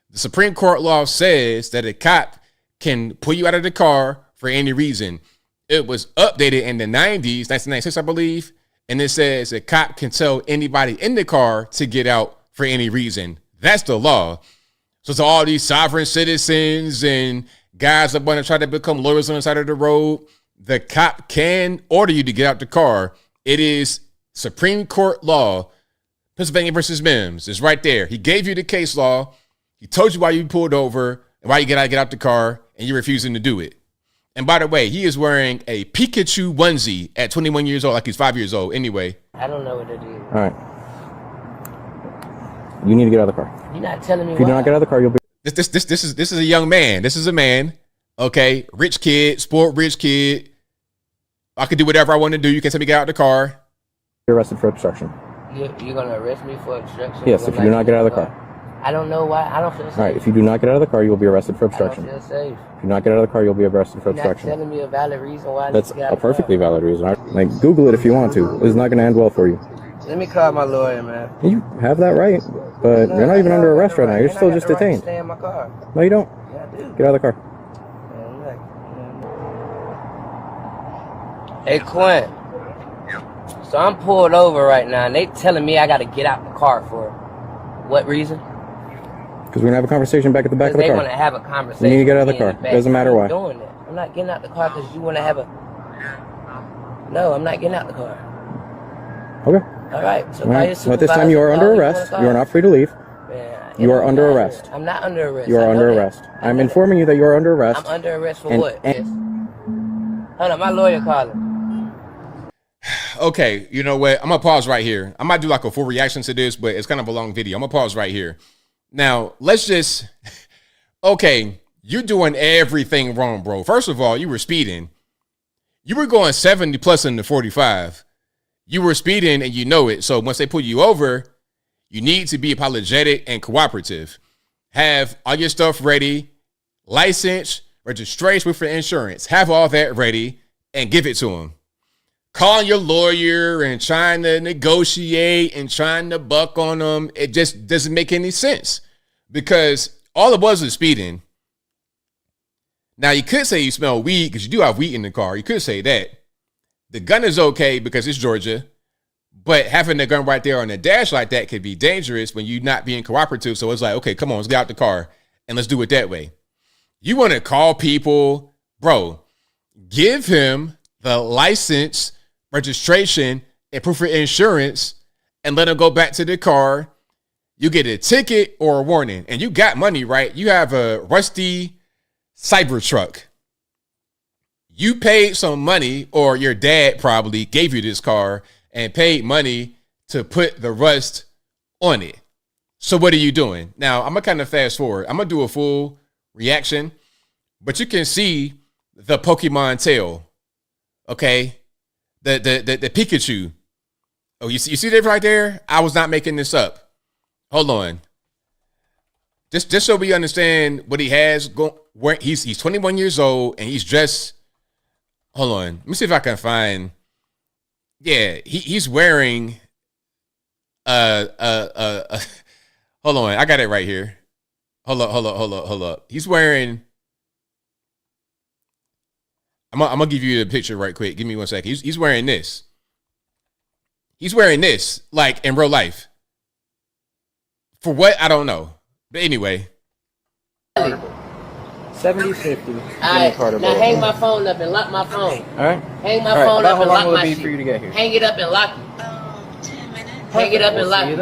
The Supreme Court law says that a cop can pull you out of the car for any reason. It was updated in the 90s, 1996, I believe. And it says a cop can tell anybody in the car to get out for any reason. That's the law. So to all these sovereign citizens and guys that want to try to become lawyers on the side of the road, the cop can order you to get out the car. It is Supreme Court law. Pennsylvania versus Mims is right there. He gave you the case law. He told you why you pulled over and why you gotta get out the car, and you're refusing to do it. And by the way, he is wearing a Pikachu onesie at 21 years old, like he's 5 years old. Anyway.
I don't know what it is.
All right. You need to get out of the car.
You're not telling me
If you do
why.
not get out of the car, you'll be.
This is a young man. This is a man. Okay, rich kid, sport rich kid. I can do whatever I want to do. You can tell me get out of the car.
You're arrested for obstruction.
You're going to arrest me for obstruction?
Yes, if you do not get out of the car.
I don't know why. I don't feel safe.
All right, if you do not get out of the car, you will be arrested for obstruction.
I don't feel safe.
If you do not get out of the car, you'll be arrested for
You're not
obstruction.
telling me a valid reason why I need
That's
to get out
a
of the car.
perfectly valid reason. Like, Google it if you want to. It's not going to end well for you.
Let me call my lawyer, man.
You have that right, but you're not even under arrest right now. You're still just detained.
Stay in my car.
No, you don't.
Yeah, I do.
Get out of the car.
Hey, Quinn. So I'm pulled over right now, and they telling me I got to get out the car for what reason?
Because we're going to have a conversation back at the back of the
They
car.
want to have a conversation.
You need to get out of the
with me in
car.
back.
Doesn't matter
I'm
why.
doing it. I'm not getting out the car because you want to have a... No, I'm not getting out the car.
Okay.
All right. So
All right. So at this time, you are under arrest. You are not free to leave. You are under arrest.
I'm not under arrest.
You are under arrest. I'm informing you that you are under arrest.
I'm under arrest for
And-
what? Yes. Hold on, my lawyer calling.
Okay, you know what? I'm gonna pause right here. I might do like a full reaction to this, but it's kind of a long video. I'm gonna pause right here. Now, let's just okay, you're doing everything wrong, bro. First of all, you were speeding. You were going 70 plus in the 45. You were speeding and you know it. So once they pull you over, you need to be apologetic and cooperative. Have all your stuff ready, license, registration for insurance. Have all that ready and give it to them. Calling your lawyer and trying to negotiate and trying to buck on them, it just doesn't make any sense because all it was speeding. Now, you could say you smell weed because you do have weed in the car. You could say that. The gun is okay because it's Georgia, but having the gun right there on the dash like that could be dangerous when you're not being cooperative. So it's like, okay, come on, let's get out the car and let's do it that way. You want to call people, bro, give him the license, registration, and proof of insurance and let him go back to the car. You get a ticket or a warning and you got money, right? You have a rusty Cybertruck. You paid some money, or your dad probably gave you this car and paid money to put the rust on it. So what are you doing? Now, I'm going to kind of fast forward. I'm going to do a full reaction, but you can see the Pokemon tail. Okay? The Pikachu. Oh, you see that right there? I was not making this up. Hold on. Just so we understand what he has going. He's 21 years old and he's dressed. Hold on. Let me see if I can find. Yeah, he's wearing hold on. I got it right here. Hold up. He's wearing. I'm gonna give you the picture right quick. Give me 1 second. He's wearing this. He's wearing this like in real life. For what? I don't know. But anyway.
7050.
Alright, now hang my phone up and lock my phone.
Alright?
Hang my phone up and lock my shit.
How long will it be for you to get here?
Hang it up and lock it. Hang it up and lock it.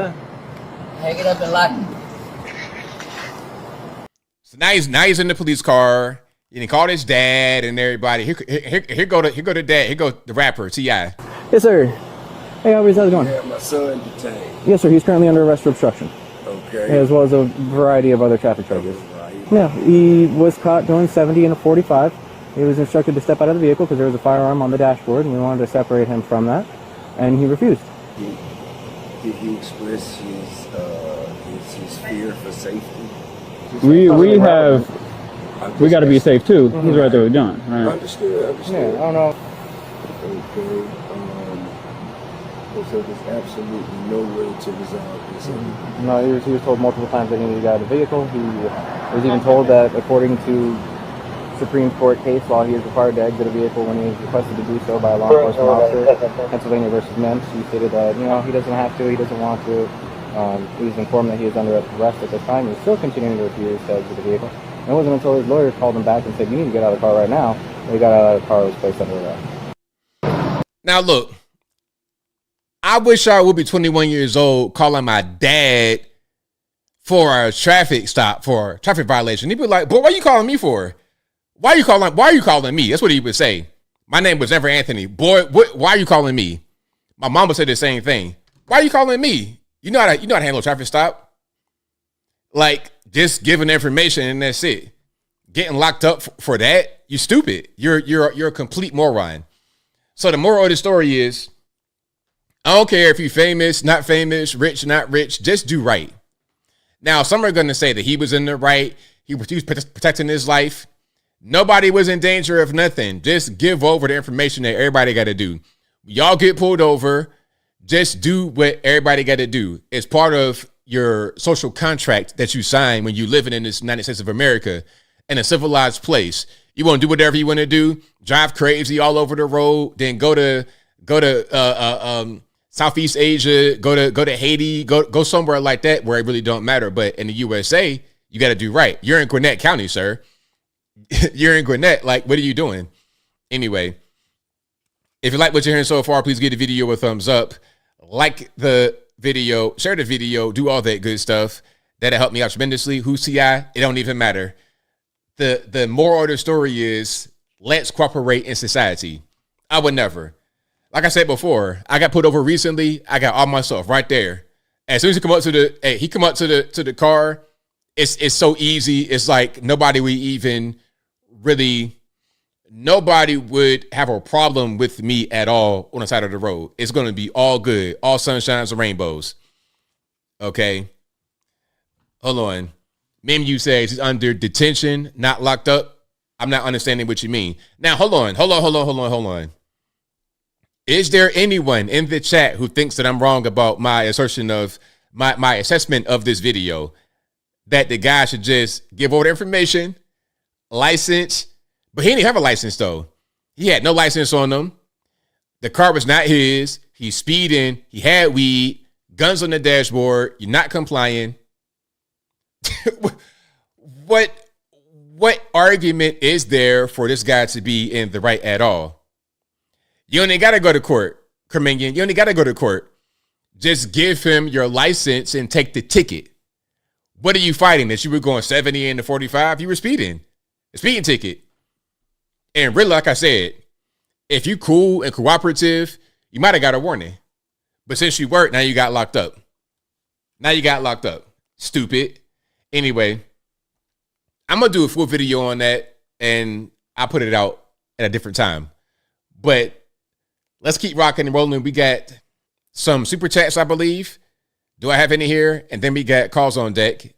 Hang it up and lock it.
So now he's in the police car. And he called his dad and everybody. Here go the dad. Here go the rapper, T.I.
Yes, sir. Hey, how's it going?
Yeah, my son detained.
Yes, sir. He's currently under arrest for obstruction.
Okay.
As well as a variety of other traffic charges. Yeah, he was caught doing 70 in a 45. He was instructed to step out of the vehicle because there was a firearm on the dashboard, and we wanted to separate him from that, and he refused.
Did he express his fear for safety?
We got to be safe too. He's right there with John. Right?
Understood.
Yeah, I don't know.
Okay. So there's absolutely no way to resolve this.
No, he was told multiple times that he needed to get out of the vehicle. He was even told that, according to Supreme Court case law, he is required to exit a vehicle when he is requested to do so by a law enforcement officer. Pennsylvania versus Memph. He stated that he doesn't have to, he doesn't want to. He was informed that he is under arrest at this time. He's still continuing to refuse to exit the vehicle. And it wasn't until his lawyer called him back and said, "You need to get out of the car right now." That he got out of the car and was placed under arrest.
Now look, I wish I would be 21 years old calling my dad for a traffic stop, for a traffic violation. He'd be like, "Boy, what are you calling me for? Why are you calling me?" That's what he would say. My name was never Anthony. "Boy, why are you calling me?" My mom would say the same thing. "Why are you calling me? You know how to handle a traffic stop." Like, just giving information and that's it. Getting locked up for that, you're stupid. You're a complete moron. So the moral of the story is, I don't care if you're famous, not famous, rich, not rich, just do right. Now, some are going to say that he was in the right. He was protecting his life. Nobody was in danger of nothing. Just give over the information that everybody got to do. Y'all get pulled over. Just do what everybody got to do. It's part of your social contract that you sign when you living in this United States of America in a civilized place. You want to do whatever you want to do, drive crazy all over the road, then go to Southeast Asia, go to Haiti, go somewhere like that where it really don't matter. But in the USA, you got to do right. You're in Gwinnett County, sir. You're in Gwinnett. Like, what are you doing? Anyway, if you like what you're hearing so far, please give the video a thumbs up. Like the video, share the video, do all that good stuff. That'll help me out tremendously. Who's T.I.? It don't even matter. The moral of the story is, let's cooperate in society. I would never. Like I said before, I got pulled over recently. I got all myself right there. As soon as he come up to the car, it's so easy. It's like nobody would have a problem with me at all on the side of the road. It's going to be all good. All sunshines and rainbows. Okay. Hold on. Memu says he's under detention, not locked up. I'm not understanding what you mean. Now, hold on. Is there anyone in the chat who thinks that I'm wrong about my assertion of my assessment of this video? That the guy should just give over the information, license, but he didn't have a license though. He had no license on him. The car was not his. He's speeding. He had weed, guns on the dashboard. You're not complying. What argument is there for this guy to be in the right at all? You only got to go to court, Kermanian. You only got to go to court. Just give him your license and take the ticket. What are you fighting? That you were going 70 into 45? You were speeding. A speeding ticket. And really, like I said, if you cool and cooperative, you might have got a warning. But since you weren't, now you got locked up. Stupid. Anyway, I'm going to do a full video on that, and I'll put it out at a different time. But let's keep rocking and rolling. We got some super chats, I believe. Do I have any here? And then we got calls on deck.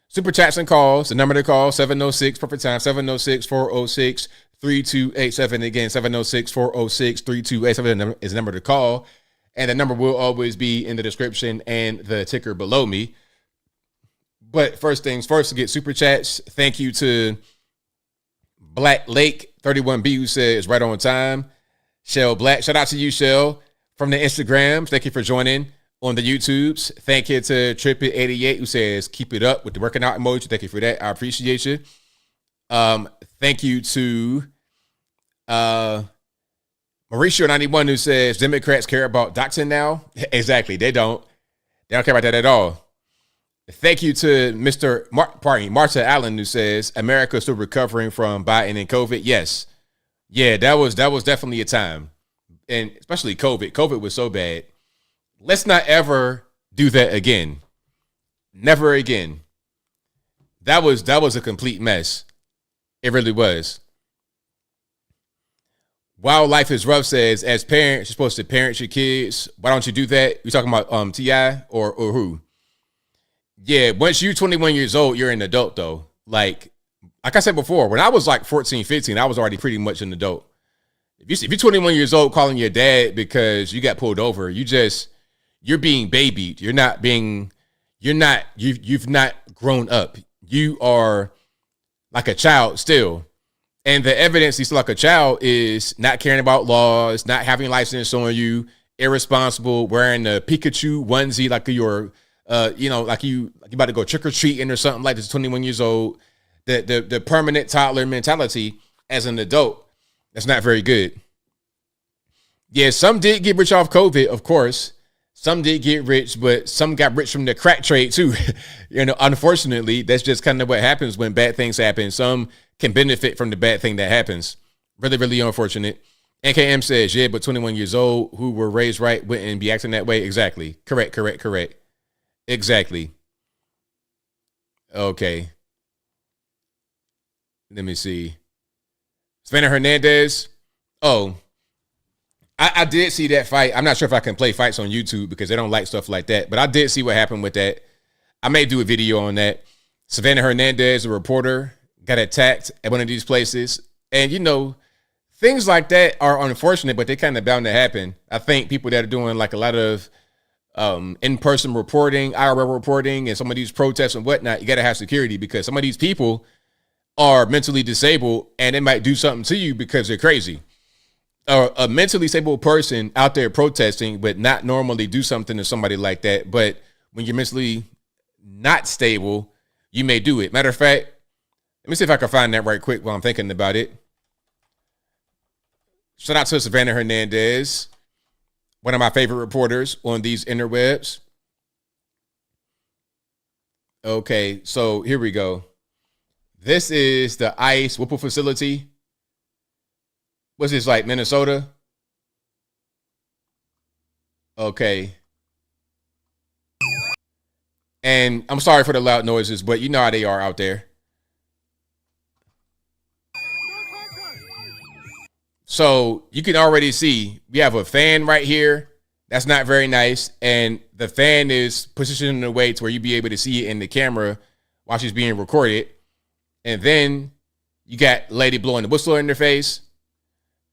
Super chats and calls. The number to call, 706, perfect time, 706-406-3287. Again, 706-406-3287 is the number to call. And the number will always be in the description and the ticker below me. But first things first, to get super chats, thank you to Black Lake 31B, who says right on time. Shell Black, shout out to you, Shell, from the Instagrams. Thank you for joining on the YouTubes. Thank you to Trippy88, who says keep it up with the working out emoji. Thank you for that. I appreciate you. Thank you to Mauricio91 who says Democrats care about doxing now. Exactly. They don't care about that at all. Thank you to Marta Allen who says America is still recovering from Biden and COVID. Yes. Yeah, that was definitely a time. And especially COVID. COVID was so bad. Let's not ever do that again. Never again. That was a complete mess. It really was. Wildlife is Rough says, as parents, you're supposed to parent your kids. Why don't you do that? You talking about T.I. or who? Yeah, once you're 21 years old, you're an adult though. Like I said before, when I was like 14, 15, I was already pretty much an adult. If you're 21 years old calling your dad because you got pulled over, you're being babied. You've not grown up. You are like a child still. And the evidence he's like a child is not caring about laws, not having license on you, irresponsible, wearing a Pikachu onesie like you're, like you about to go trick or treating or something like this. 21 years old, the permanent toddler mentality as an adult. That's not very good. Yeah, some did get rich off COVID, of course. Some did get rich, but some got rich from the crack trade too. Unfortunately, that's just kind of what happens when bad things happen. Some can benefit from the bad thing that happens. Really, really unfortunate. NKM says, yeah, but 21 years old who were raised right wouldn't be acting that way. Exactly. Correct. Exactly. Okay. Let me see. Savannah Hernandez. Oh, I did see that fight. I'm not sure if I can play fights on YouTube because they don't like stuff like that, but I did see what happened with that. I may do a video on that. Savannah Hernandez, a reporter, got attacked at one of these places. And, things like that are unfortunate, but they're kind of bound to happen. I think people that are doing like a lot of in-person reporting, IRL reporting, and some of these protests and whatnot, you got to have security because some of these people are mentally disabled and they might do something to you because they're crazy. A mentally stable person out there protesting would not normally do something to somebody like that. But when you're mentally not stable, you may do it. Matter of fact, let me see if I can find that right quick while I'm thinking about it. Shout out to Savannah Hernandez, one of my favorite reporters on these interwebs. Okay, so here we go. This is the ICE Whipple facility. What's this, like Minnesota? Okay. And I'm sorry for the loud noises, but you know how they are out there. So you can already see we have a fan right here. That's not very nice. And the fan is positioned in a way to where you'll be able to see it in the camera while she's being recorded. And then you got lady blowing the whistle in their face.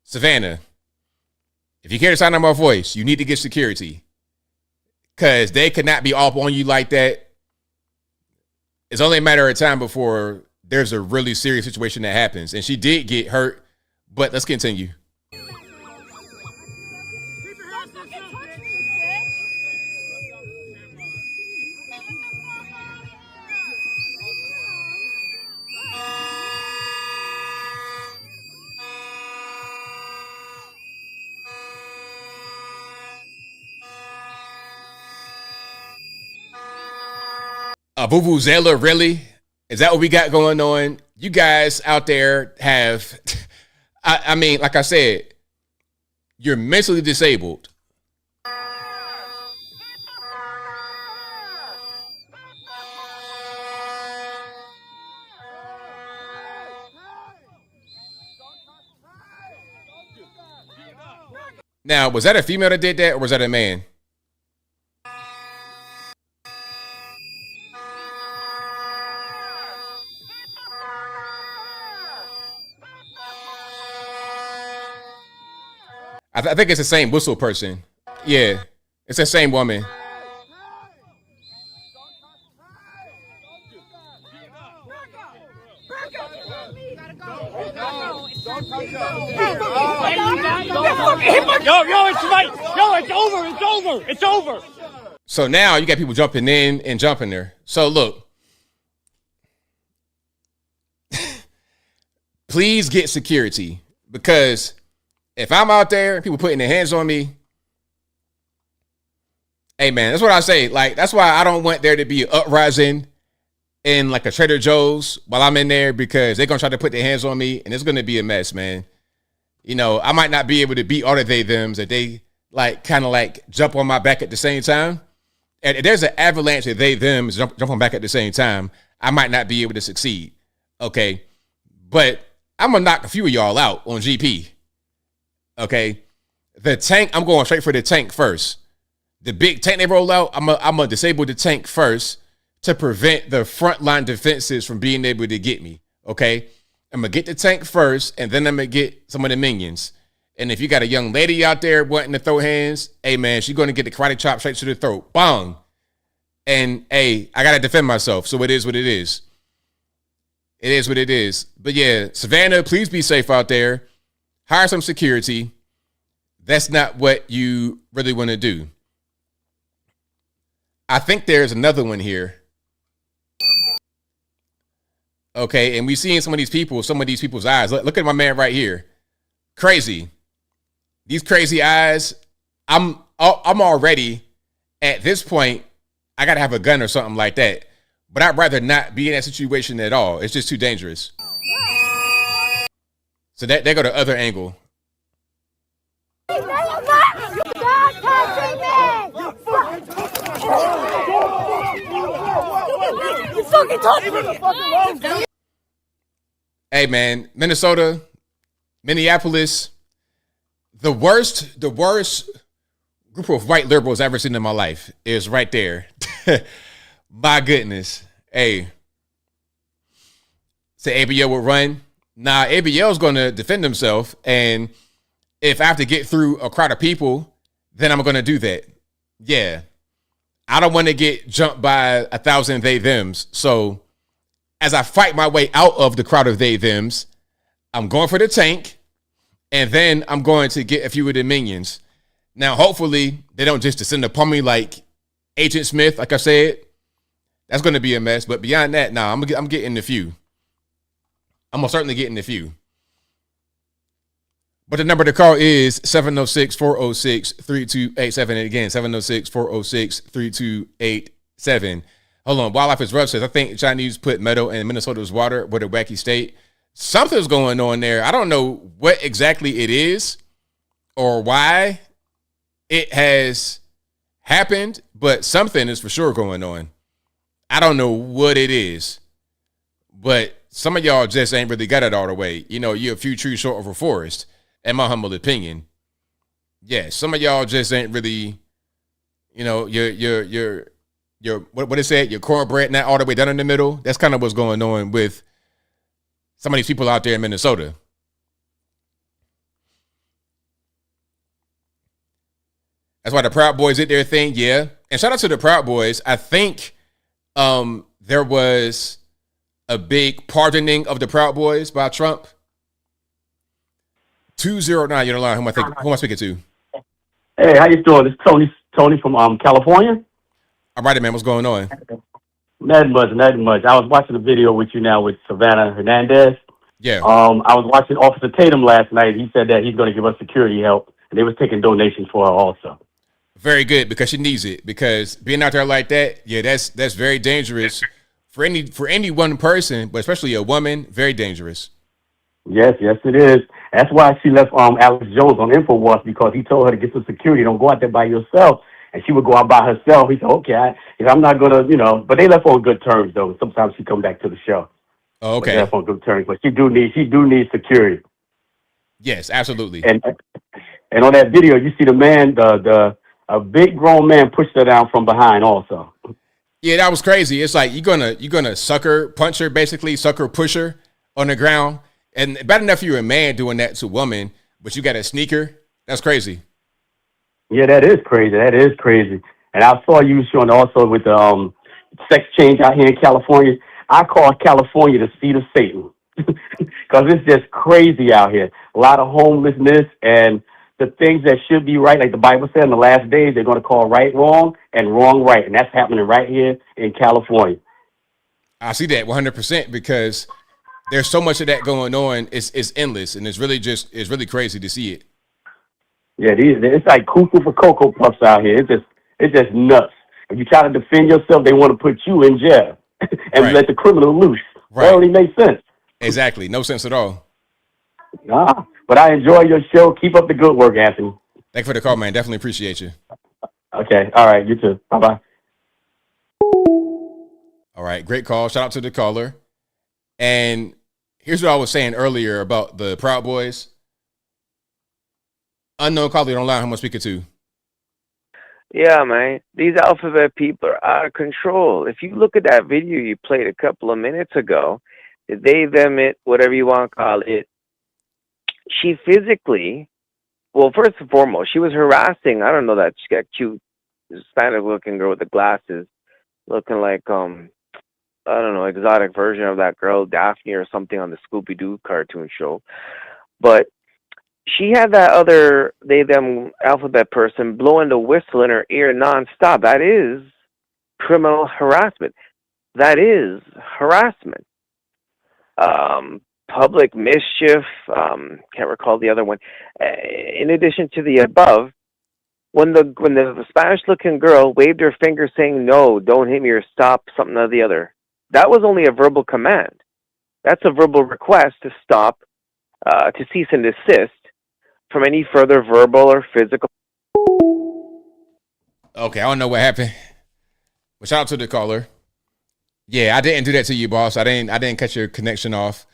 Savannah, if you care to sign out my voice, you need to get security because they could not be off on you like that. It's only a matter of time before there's a really serious situation that happens. And she did get hurt, but let's continue. Vuvuzela, really? Is that what we got going on? You guys out there have, I mean, like I said, you're mentally disabled. Now, was that a female that did that or was that a man? I think it's the same whistle person. Yeah, it's the same woman.
It's over.
So now you got people jumping in and jumping there. So look, please get security, because if I'm out there and people putting their hands on me, hey man, that's what I say. Like, that's why I don't want there to be an uprising in like a Trader Joe's while I'm in there, because they're gonna try to put their hands on me and it's gonna be a mess, man. You know, I might not be able to beat all of they thems that they like kind of like jump on my back at the same time. And if there's an avalanche of they them jump on back at the same time, I might not be able to succeed. Okay. But I'm gonna knock a few of y'all out on GP. Okay. The tank, I'm going straight for the tank first. The big tank they roll out, I'm gonna disable the tank first to prevent the frontline defenses from being able to get me. Okay. I'm gonna get the tank first, and then I'm gonna get some of the minions. And if you got a young lady out there wanting to throw hands, hey man, she's gonna get the karate chop straight to the throat. Bang. And hey, I gotta defend myself. So it is what it is. It is what it is. But yeah, Savannah, please be safe out there. Hire some security. That's not what you really want to do. I think there's another one here. Okay, and we've seen some of these people's eyes. Look at my man right here. Crazy. These crazy eyes. I'm already, at this point, I gotta have a gun or something like that. But I'd rather not be in that situation at all. It's just too dangerous. So there go the other angle. Hey man, Minnesota, Minneapolis, the worst group of white liberals I've ever seen in my life is right there. My goodness. Hey, say ABL will run. Nah, ABL is going to defend himself, and if I have to get through a crowd of people, then I'm going to do that. Yeah. I don't want to get jumped by 1,000 they thems. So as I fight my way out of the crowd of they thems, I'm going for the tank, and then I'm going to get a few of the minions. Now, hopefully, they don't just descend upon me like Agent Smith, like I said. That's going to be a mess. But beyond that, nah, I'm getting a few. I'm most certainly getting a few. But the number to call is 706-406-3287. And again, 706-406-3287. Hold on. Wildlife is rough says, I think Chinese put metal in Minnesota's water. What a wacky state. Something's going on there. I don't know what exactly it is or why it has happened, but something is for sure going on. I don't know what it is, but some of y'all just ain't really got it all the way. You know, you're a few trees short of a forest, in my humble opinion. Yeah, some of y'all just ain't really, you know, your what is it? Your cornbread not all the way down in the middle. That's kind of what's going on with some of these people out there in Minnesota. That's why the Proud Boys did their thing, yeah. And shout out to the Proud Boys. I think there was a big pardoning of the Proud Boys by Trump. 209, you're on the line. Who am I speaking to?
Hey, how you doing? It's Tony from California.
I'm right, man. What's going on?
Nothing much. I was watching a video with you now with Savannah Hernandez.
Yeah.
I was watching Officer Tatum last night. He said that he's going to give us security help, and they was taking donations for her also.
Very good, because she needs it. Because being out there like that, yeah, that's very dangerous for any one person, but especially a woman. Very dangerous.
Yes, it is. That's why she left Alex Jones on InfoWars, because he told her to get some security. Don't go out there by yourself. And she would go out by herself. He said, okay, I'm not going to, but they left on good terms, though. Sometimes she come back to the show.
Oh, okay.
But they left on good terms. But she do need security.
Yes, absolutely.
And on that video, you see the man, a big grown man pushed her down from behind also.
Yeah, that was crazy. It's like you're gonna sucker punch her, basically, sucker push her on the ground. And bad enough you're a man doing that to a woman, but you got a sneaker. That's crazy.
Yeah, that is crazy. And I saw you showing also with the sex change out here in California. I call California the seat of Satan, because it's just crazy out here. A lot of homelessness, and the things that should be right, like the Bible said, in the last days, they're going to call right wrong and wrong right. And that's happening right here in California.
I see that 100%, because there's so much of that going on. It's endless, and it's really crazy to see it.
Yeah, it's like cuckoo for Cocoa Puffs out here. It's just nuts. If you try to defend yourself, they want to put you in jail and let the criminal loose.
Right.
That only makes sense.
Exactly. No sense at all.
Nah, but I enjoy your show. Keep up the good work, Anthony.
Thank you for the call, man. Definitely appreciate you.
Okay. All right. You too. Bye-bye.
All right. Great call. Shout out to the caller. And here's what I was saying earlier about the Proud Boys. Unknown caller online, who am I speaking to?
Yeah, man. These alphabet people are out of control. If you look at that video you played a couple of minutes ago, they, them, it, whatever you want to call it, she physically, well, first and foremost, she was harassing, I don't know, that she got cute Hispanic-looking girl with the glasses, looking like, I don't know, exotic version of that girl, Daphne or something on the Scooby-Doo cartoon show. But she had that other, they, them alphabet person blowing the whistle in her ear nonstop. That is criminal harassment. That is harassment. Public mischief, can't recall the other one. In addition to the above, when the Spanish-looking girl waved her finger saying, no, don't hit me or stop, something or the other, that was only a verbal command. That's a verbal request to stop, to cease and desist from any further verbal or physical.
Okay, I don't know what happened. But shout out to the caller. Yeah, I didn't do that to you, boss. I didn't cut your connection off.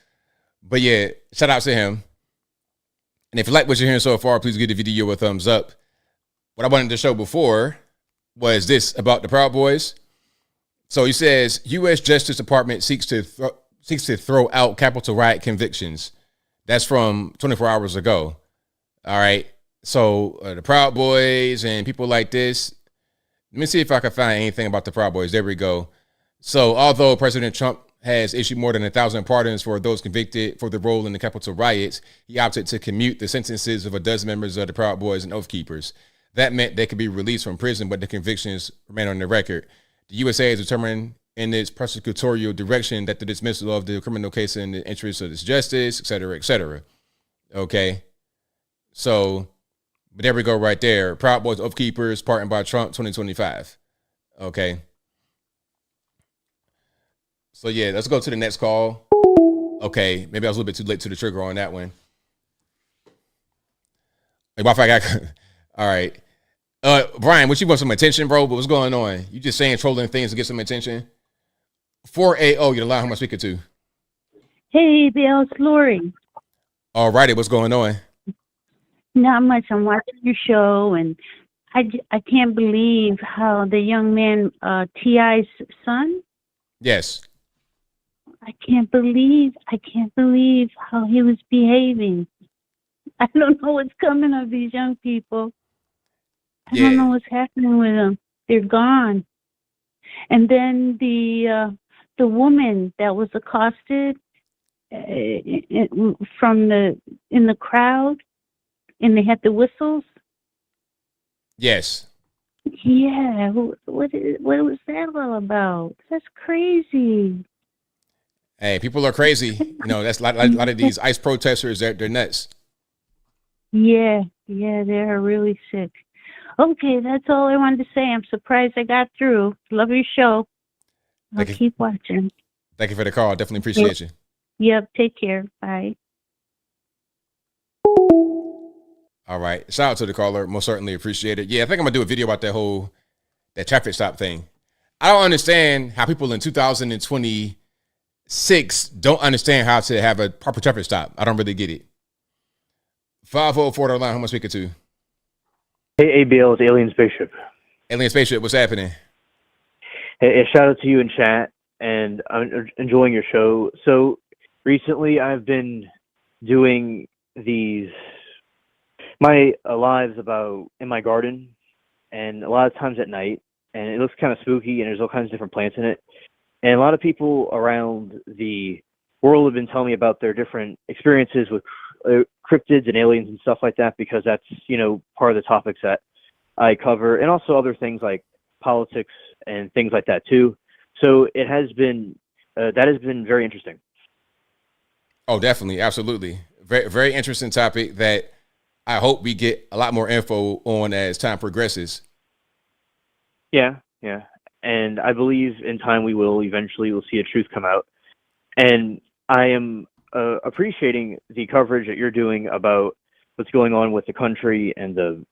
But yeah, shout out to him. And if you like what you're hearing so far, please give the video a thumbs up. What I wanted to show before was this about the Proud Boys. So he says, U.S. Justice Department seeks to throw out Capitol riot convictions. That's from 24 hours ago. All right. So the Proud Boys and people like this. Let me see if I can find anything about the Proud Boys. There we go. So although President Trump has issued more than 1,000 pardons for those convicted for the role in the Capitol riots, he opted to commute the sentences of a dozen members of the Proud Boys and Oath Keepers. That meant they could be released from prison, but the convictions remain on the record. The USA has determined in its prosecutorial direction that the dismissal of the criminal case in the interest of its justice, et cetera, et cetera. Okay. So, but there we go right there. Proud Boys, Oath Keepers, pardoned by Trump, 2025. Okay. So yeah, let's go to the next call. Okay, maybe I was a little bit too late to the trigger on that one. All right. Brian, what you want some attention, bro? But what's going on? You just saying trolling things to get some attention? 4AO, you're the line. Who am I speaking to?
Hey, ABL, it's Lori.
All righty, what's going on?
Not much. I'm watching your show, and I can't believe how the young man, T.I.'s son.
Yes.
I can't believe how he was behaving. I don't know what's coming of these young people. I don't know what's happening with them. They're gone. And then the woman that was accosted in the crowd, and they had the whistles.
Yes.
Yeah. What was that all about? That's crazy.
Hey, people are crazy. You know, that's a lot of these ICE protesters. They're nuts.
Yeah, they're really sick. Okay, that's all I wanted to say. I'm surprised I got through. Love your show. I'll keep watching.
Thank you for the call. Definitely appreciate you.
Yep, take care. Bye.
All right. Shout out to the caller. Most certainly appreciate it. Yeah, I think I'm going to do a video about that traffic stop thing. I don't understand how people in 2026 don't understand how to have a proper traffic stop. I don't really get it. 504 line, who am I speaking to?
Hey, ABL, it's Alien Spaceship.
Alien Spaceship, what's happening?
Hey, shout out to you in chat, and I'm enjoying your show. So recently I've been doing my lives about in my garden, and a lot of times at night, and it looks kind of spooky, and there's all kinds of different plants in it. And a lot of people around the world have been telling me about their different experiences with cryptids and aliens and stuff like that, because that's, part of the topics that I cover, and also other things like politics and things like that too. So it has been, that has been very interesting.
Oh, definitely. Absolutely. Very, very interesting topic that I hope we get a lot more info on as time progresses.
Yeah, yeah. And I believe in time we'll see a truth come out. And I am appreciating the coverage that you're doing about what's going on with the country and the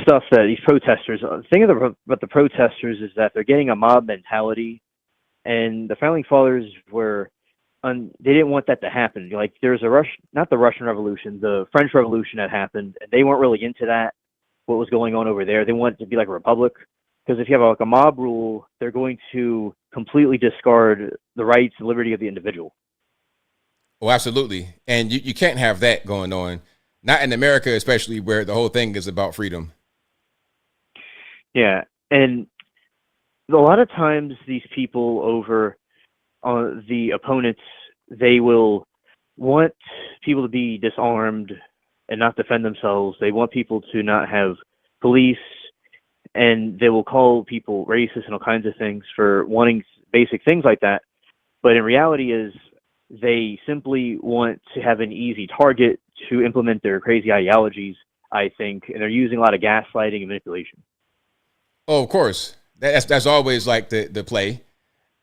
stuff that these protesters. The thing about the protesters is that they're getting a mob mentality, and the founding fathers they didn't want that to happen. Like there's not the Russian Revolution, the French Revolution that happened, and they weren't really into that. What was going on over there? They want it to be like a republic, because if you have a mob rule, they're going to completely discard the rights and liberty of the individual.
Oh, absolutely. And you can't have that going on. Not in America, especially where the whole thing is about freedom.
Yeah. And a lot of times these people over the opponents, they will want people to be disarmed and not defend themselves. They want people to not have police, and they will call people racist and all kinds of things for wanting basic things like that. But in reality is they simply want to have an easy target to implement their crazy ideologies, I think, and they're using a lot of gaslighting and manipulation.
Oh, of course. That's always like the play.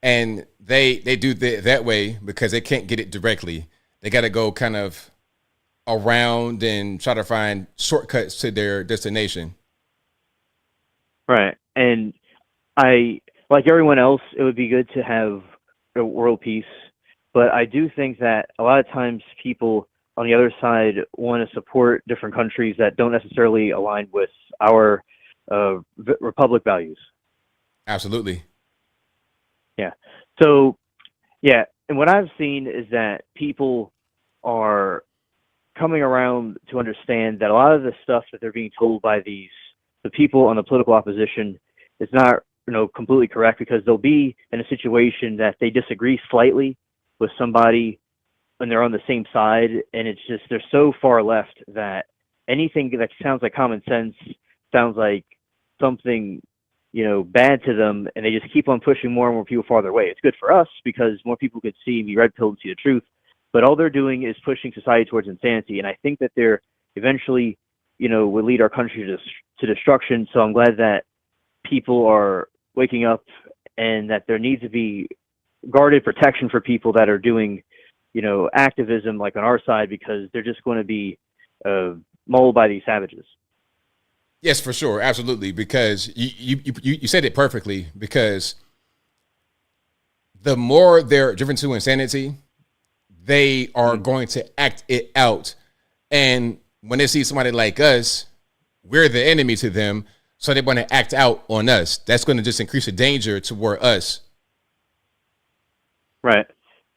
And they do that way because they can't get it directly. They got to go kind of around and try to find shortcuts to their destination.
Right. And like everyone else, it would be good to have a world peace. But I do think that a lot of times people on the other side want to support different countries that don't necessarily align with our republic values.
Absolutely.
Yeah. So, yeah. And what I've seen is that people are coming around to understand that a lot of the stuff that they're being told by the people on the political opposition is not, completely correct, because they'll be in a situation that they disagree slightly with somebody and they're on the same side, and it's just they're so far left that anything that sounds like common sense sounds like something bad to them, and they just keep on pushing more and more people farther away. It's good for us because more people could see and be red pilled and see the truth, but all they're doing is pushing society towards insanity, and I think that they're eventually would lead our country to destruction. So I'm glad that people are waking up and that there needs to be guarded protection for people that are doing activism like on our side, because they're just going to be mauled by these savages.
Yes, for sure. Absolutely. Because you said it perfectly, because the more they're driven to insanity, they are going to act it out. And when they see somebody like us, we're the enemy to them. So they want to act out on us. That's going to just increase the danger toward us.
Right.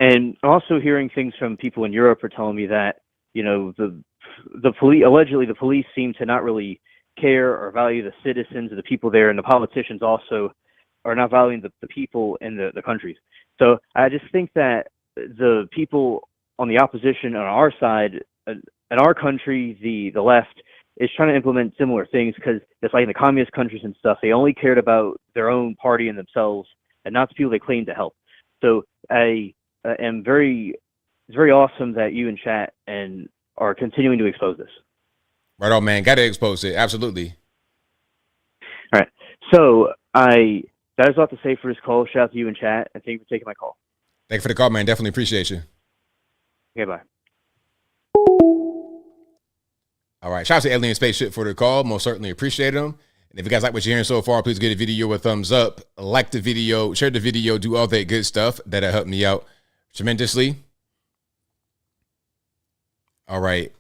And also hearing things from people in Europe are telling me that, the police, allegedly the police seem to not really care or value the citizens or the people there, and the politicians also are not valuing the people in the countries. So I just think that the people on the opposition on our side, in our country, the left, is trying to implement similar things, because it's like in the communist countries and stuff, they only cared about their own party and themselves and not the people they claim to help. So I am it's very awesome that you and chat and are continuing to expose this.
Right on, man. Got to expose it. Absolutely.
All right. So that is all to say for this call. Shout out to you and chat, and thank you for taking my call.
Thank you for the call, man. Definitely appreciate you.
Okay, bye.
All right. Shout out to Alien Spaceship for the call. Most certainly appreciate them. And if you guys like what you're hearing so far, please give the video a thumbs up, like the video, share the video, do all that good stuff. That'll help me out tremendously. All right.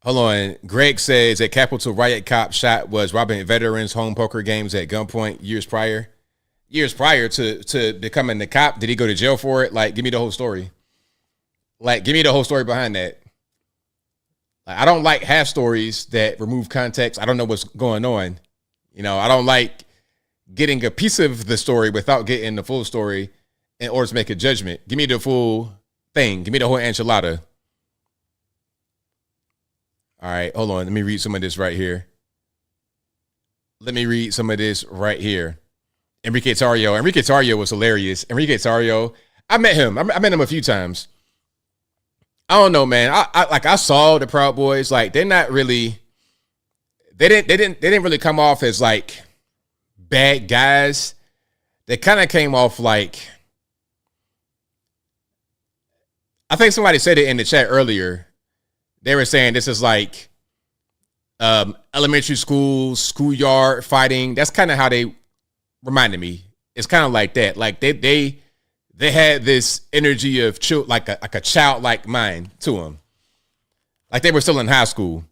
Hold on. Greg says that Capitol riot cop shot was robbing veterans home poker games at gunpoint years prior to becoming the cop. Did he go to jail for it? Like, give me the whole story. Like, give me the whole story behind that. I don't like half stories that remove context. I don't know what's going on. I don't like getting a piece of the story without getting the full story in order to make a judgment. Give me the full thing. Give me the whole enchilada. All right, hold on. Let me read some of this right here. Enrique Tarrio was hilarious. Enrique Tarrio, I met him. I met him a few times. I don't know, man. I saw the Proud Boys. Like, they're not really. They didn't really come off as like bad guys. They kind of came off like. I think somebody said it in the chat earlier. They were saying this is like elementary school, schoolyard fighting. That's kind of how they reminded me. It's kind of like that. Like they had this energy of like a childlike mind to them. Like they were still in high school.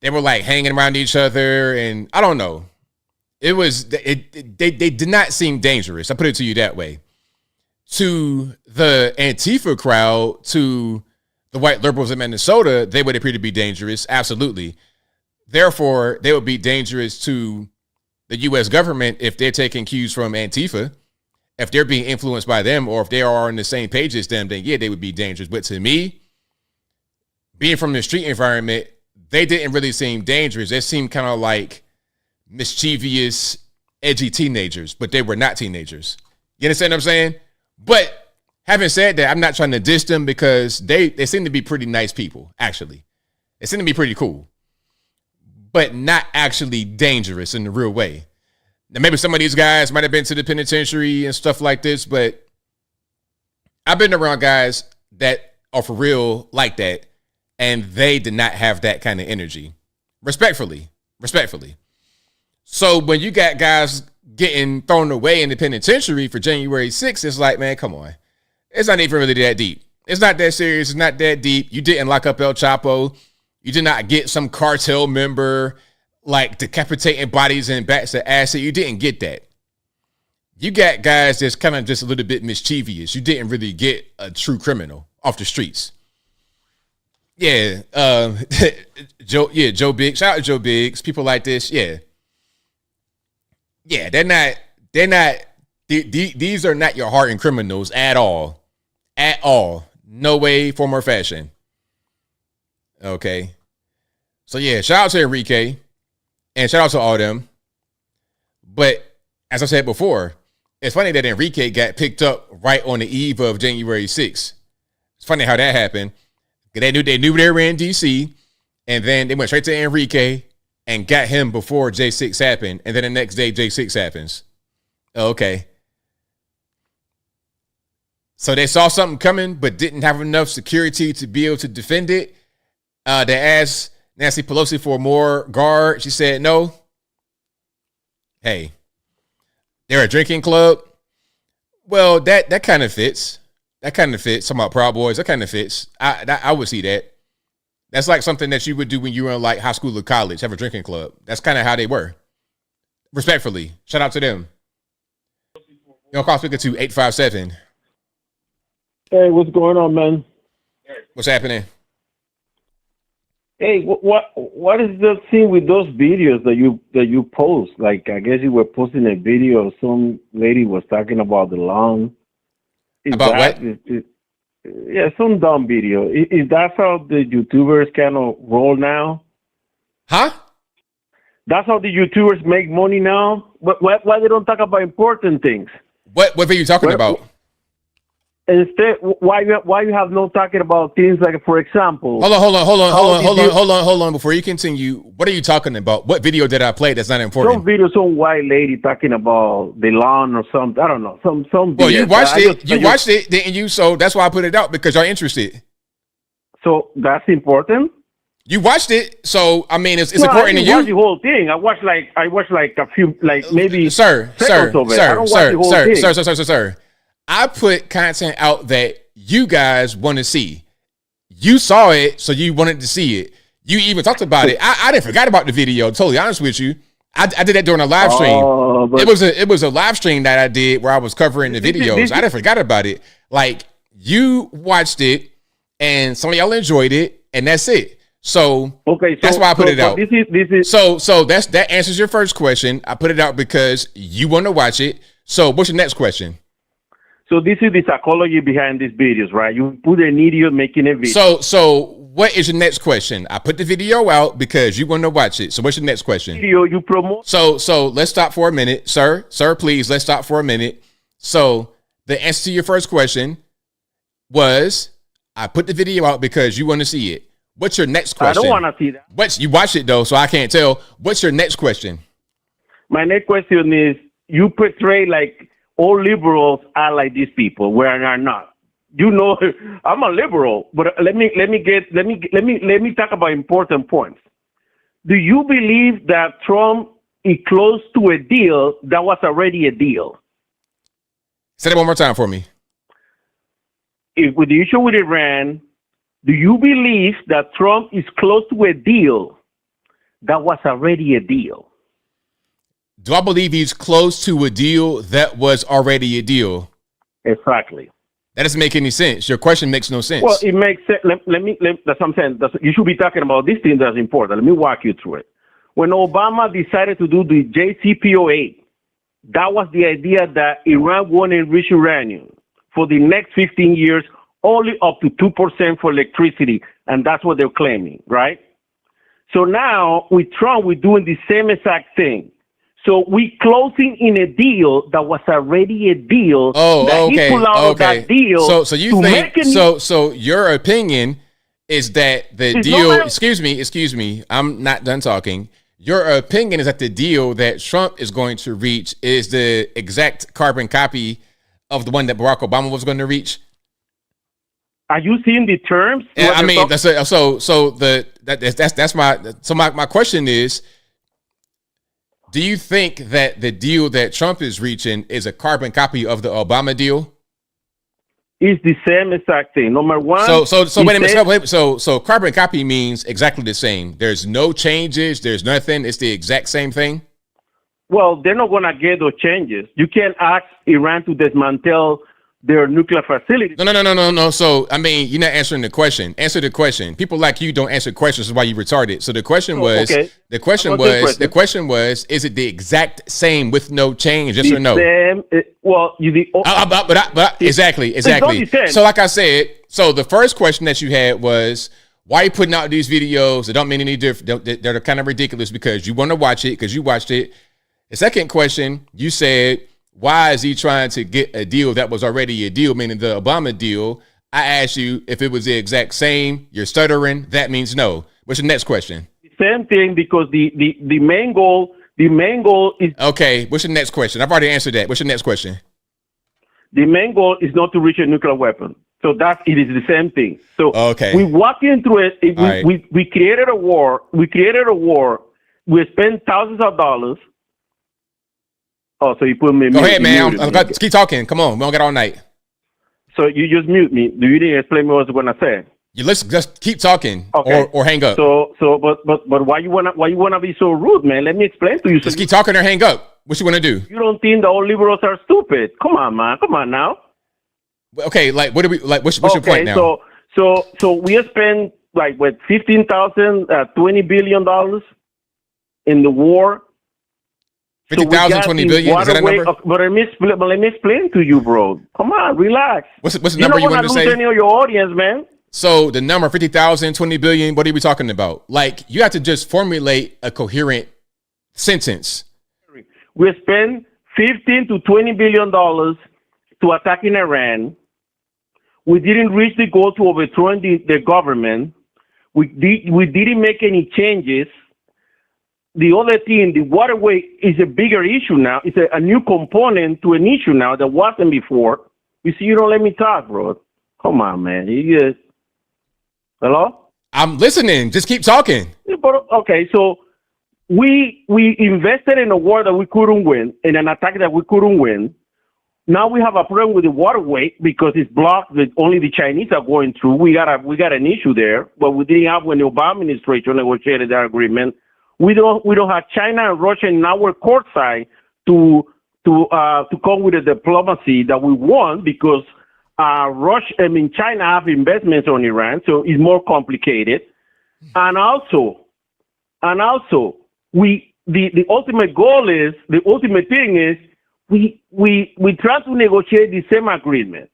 They were like hanging around each other, and I don't know. They did not seem dangerous. I put it to you that way. To the Antifa crowd, to the white liberals in Minnesota, they would appear to be dangerous. Absolutely. Therefore, they would be dangerous to the U.S. government if they're taking cues from Antifa. If they're being influenced by them, or if they are on the same page as them, then yeah, they would be dangerous. But to me, being from the street environment, they didn't really seem dangerous. They seemed kind of like mischievous, edgy teenagers, but they were not teenagers. You understand what I'm saying? But having said that, I'm not trying to diss them because they seem to be pretty nice people, actually. They seem to be pretty cool, but not actually dangerous in the real way. Now, maybe some of these guys might have been to the penitentiary and stuff like this, but I've been around guys that are for real like that, and they did not have that kind of energy. Respectfully. So when you got guys getting thrown away in the penitentiary for January 6th, it's like, man, come on. It's not even really that deep. It's not that serious. It's not that deep. You didn't lock up El Chapo. You did not get some cartel member like decapitating bodies and bats of acid. You didn't get that. You got guys that's kind of just a little bit mischievous. You didn't really get a true criminal off the streets. Yeah. Joe Biggs. Shout out to Joe Biggs. People like this. Yeah. Yeah, these are not your hardened criminals at all. At all. No way, form, or fashion. Okay. So yeah, shout out to Enrique. And shout out to all them. But as I said before, it's funny that Enrique got picked up right on the eve of January 6th. It's funny how that happened. They knew they were in DC, and then they went straight to Enrique and got him before J6 happened, and then the next day J6 happens. Okay. So they saw something coming, but didn't have enough security to be able to defend it. They asked Nancy Pelosi for more guard. She said no. Hey, they're a drinking club. Well, that kind of fits. That kind of fits. Talking about Proud Boys, that kind of fits. I would see that. That's like something that you would do when you were in like high school or college, have a drinking club. That's kind of how they were. Respectfully. Shout out to them. Your call speaker to 857.
Hey, what's going on, man?
What's happening?
Hey, what is the thing with those videos that you post? Like, I guess you were posting a video of some lady was talking about the lawn.
About what?
Yeah, some dumb video. Is that how the YouTubers kind of roll now?
Huh?
That's how the YouTubers make money now? Why they don't talk about important things?
What are you talking about?
Instead, why you have no talking about things like, for example...
Hold on. Before you continue, what are you talking about? What video did I play that's not important?
Some video, some white lady talking about the lawn or something. I don't know. Some
well, you watched it. You watched it, didn't you? So that's why I put it out, because y'all interested.
So that's important?
You watched it, so I mean, it's important to you.
I watched the whole thing. I watched like a few, like maybe
sir. I put content out that you guys want to see. You saw it, so you wanted to see it. You even talked about it. I didn't forget about the video. Totally honest with you, I did that during a live stream. It was a live stream that I did where I was covering the videos. I didn't forget about it. Like, you watched it, and some of y'all enjoyed it, and that's it. So that's why I put it out. So that answers your first question. I put it out because you want to watch it. So what's your next question?
So this is the psychology behind these videos, right? You put an idiot making a video.
So what is your next question? I put the video out because you want to watch it. So what's your next question?
Video you promote.
So let's stop for a minute, sir. Sir, please, let's stop for a minute. So the answer to your first question was, I put the video out because you want to see it. What's your next question?
I don't want to see that.
You watched it though, so I can't tell. What's your next question?
My next question is, you portray like all liberals are like these people, where they're not. You know, I'm a liberal, but let me talk about important points. Do you believe that Trump is close to a deal that was already a deal?
Say that one more time for me.
With the issue with Iran, do you believe that Trump is close to a deal that was already a deal?
Do I believe he's close to a deal that was already a deal?
Exactly.
That doesn't make any sense. Your question makes no sense.
Well, it makes sense. That's what I'm saying. You should be talking about this thing that's important. Let me walk you through it. When Obama decided to do the JCPOA, that was the idea that Iran won't enrich uranium for the next 15 years, only up to 2% for electricity. And that's what they're claiming, right? So now with Trump, we're doing the same exact thing. So we closing in a deal that was already a deal.
Oh, okay.
He pulled out of that deal.
So you think so your opinion is that the deal, excuse me, I'm not done talking. Your opinion is that the deal that Trump is going to reach is the exact carbon copy of the one that Barack Obama was going to reach.
Are you seeing the terms?
Yeah, I mean, my question is, do you think that the deal that Trump is reaching is a carbon copy of the Obama deal?
It's the same exact thing. Number one.
So wait a minute. So carbon copy means exactly the same. There's no changes. There's nothing. It's the exact same thing.
Well, they're not going to get those changes. You can't ask Iran to dismantle their nuclear facility.
No. So, I mean, you're not answering the question. Answer the question. People like you don't answer questions. That's why you retarded. So the question was, the question was, is it the exact same with no change? Yes or no? Exactly. So like I said, so the first question that you had was, why are you putting out these videos that don't mean any different? They're kind of ridiculous because you want to watch it because you watched it. The second question, you said, why is he trying to get a deal that was already a deal, meaning the Obama deal? I asked you if it was the exact same. You're stuttering. That means no. What's your next question?
Same thing, because the main goal is...
Okay, what's your next question? I've already answered that. What's your next question?
The main goal is not to reach a nuclear weapon. So it is the same thing. So we walked into it. We created a war. We spent thousands of dollars. Oh, so you put me...
Go ahead, man. Keep talking. Come on. We don't get all night.
So you just mute me. You didn't explain what I was going to say.
You listen. Just keep talking, or hang up.
But why you wanna be so rude, man? Let me explain to you.
Just keep talking or hang up. What you want to do?
You don't think the all liberals are stupid? Come on, man. Come on now.
Okay, like what do we like? What's your point now?
So we spent like what, $20 billion in the war.
50,000, 20 billion. Is that a number?
But let me explain to you, bro. Come on, relax.
What's the number you want to say?
You don't want to lose any of your audience, man.
So the number 50,000, 20 billion, what are we talking about? Like, you have to just formulate a coherent sentence.
We spent $15 to $20 billion to attacking Iran. We didn't reach the goal to overthrowing the government. We didn't make any changes. The other thing, the waterway is a bigger issue now. It's a new component to an issue now that wasn't before. You see, you don't let me talk, bro. Come on, man. You just... Hello?
I'm listening. Just keep talking.
Okay, so we invested in a war that we couldn't win, in an attack that we couldn't win. Now we have a problem with the waterway because it's blocked that only the Chinese are going through. We got an issue there, but we didn't have when the Obama administration negotiated that agreement. We don't have China and Russia in our court side to come with the diplomacy that we want, because China have investments on Iran, so it's more complicated. And also, the ultimate goal is, the ultimate thing is, we try to negotiate the same agreement.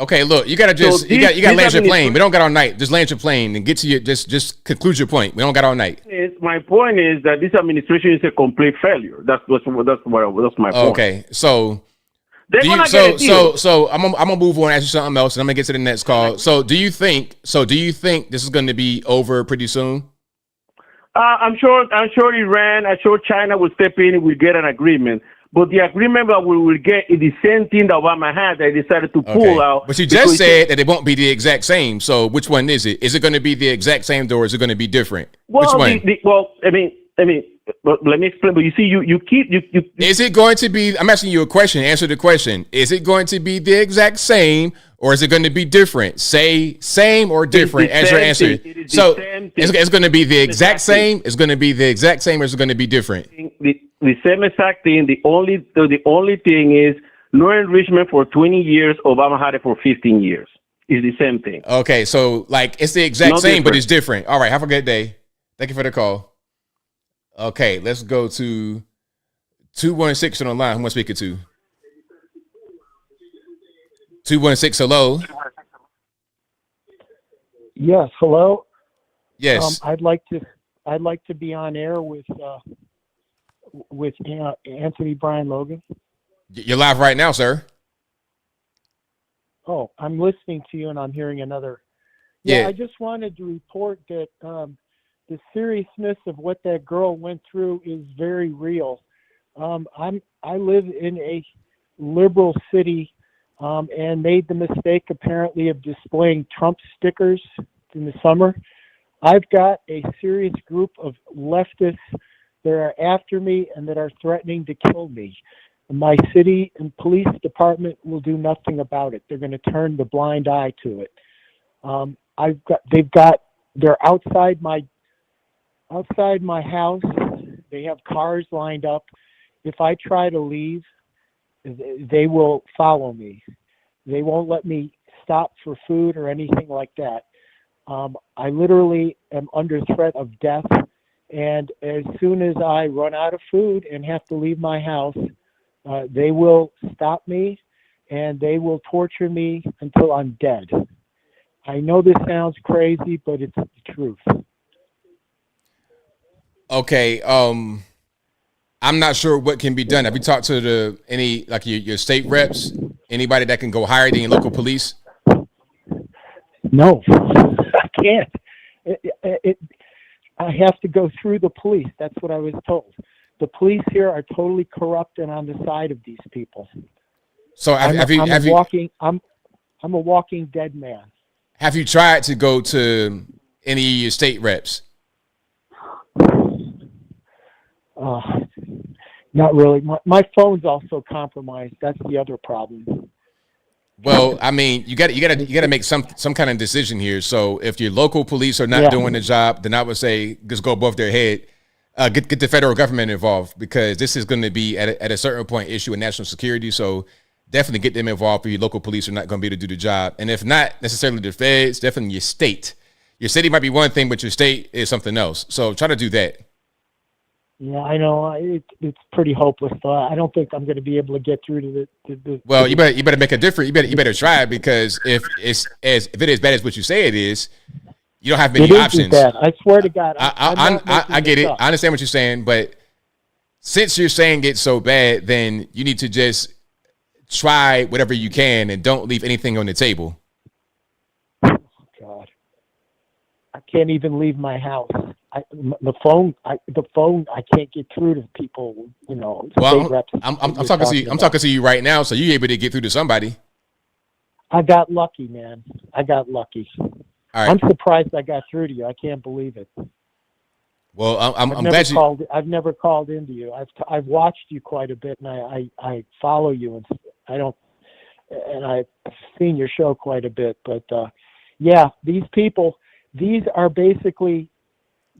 Okay, look, you gotta land your plane. We don't got all night. Just land your plane and get to your just conclude your point. We don't got all night.
My point is that this administration is a complete failure. That's my point.
Okay, so
They're
Do
gonna
you,
get a deal.
so I'm gonna move on and ask you something else, and I'm gonna get to the next call. So do you think this is going to be over pretty soon?
I'm sure Iran, I'm sure China will step in and we'll get an agreement. But the agreement that we will get is the same thing that Obama had. They decided to pull out.
But you just said that it won't be the exact same. So which one is it? Is it going to be the exact same, or is it going to be different?
Well,
which one?
I mean, but let me explain. But you see, you keep.
Is it going to be? I'm asking you a question. Answer the question. Is it going to be the exact same, or is it going to be different? Say same or different as your answer. So it's going to be the exact same. It's going to be the exact same, or is it going to be different?
The same exact thing. The only thing is no enrichment for 20 years. Obama had it for 15 years. It's the same thing.
Okay, so like it's the exact same, but it's different. All right, have a good day. Thank you for the call. Okay, let's go to 216 on the line. Who am I speaking to? 216, hello.
Yes, hello.
Yes.
I'd like to be on air with Anthony Brian Logan.
You're live right now, sir.
Oh, I'm listening to you and I'm hearing another.
Yeah.
I just wanted to report that the seriousness of what that girl went through is very real. I live in a liberal city and made the mistake apparently of displaying Trump stickers in the summer. I've got a serious group of leftists that are after me and that are threatening to kill me. My city and police department will do nothing about it. They're going to turn the blind eye to it. They're outside my house. They have cars lined up. If I try to leave, they will follow me. They won't let me stop for food or anything like that. I literally am under threat of death. And as soon as I run out of food and have to leave my house, they will stop me and they will torture me until I'm dead. I know this sounds crazy, but it's the truth.
Okay. I'm not sure what can be done. Have you talked to any your state reps? Anybody that can go higher than local police?
No, I can't. I have to go through the police. That's what I was told. The police here are totally corrupt and on the side of these people.
So I'm
a walking dead man.
Have you tried to go to any of your state reps?
Not really. My phone's also compromised. That's the other problem.
Well, I mean, you got to make some kind of decision here. So if your local police are not doing the job, then I would say just go above their head. Get the federal government involved, because this is going to be at a certain point issue in national security. So definitely get them involved. If your local police are not going to be able to do the job, and if not necessarily the feds, definitely your state. Your city might be one thing, but your state is something else. So try to do that.
Yeah, I know. It's pretty hopeless. I don't think I'm going to be able to get through to the.
Well, you better make a difference. You better try it, because if it is as bad as what you say it is, you don't have many options.
Bad. I swear to God.
I get it. I understand what you're saying, but since you're saying it's so bad, then you need to just try whatever you can and don't leave anything on the table.
God, I can't even leave my house. The phone. I can't get through to people. You know.
Well, I'm talking to you. I'm talking to you right now, so you're able to get through to somebody.
I got lucky, man. I got lucky.
All right.
I'm surprised I got through to you. I can't believe it.
Well, I'm glad you.
I've never called into you. I've watched you quite a bit, and I follow you, and I've seen your show quite a bit. But yeah, these are basically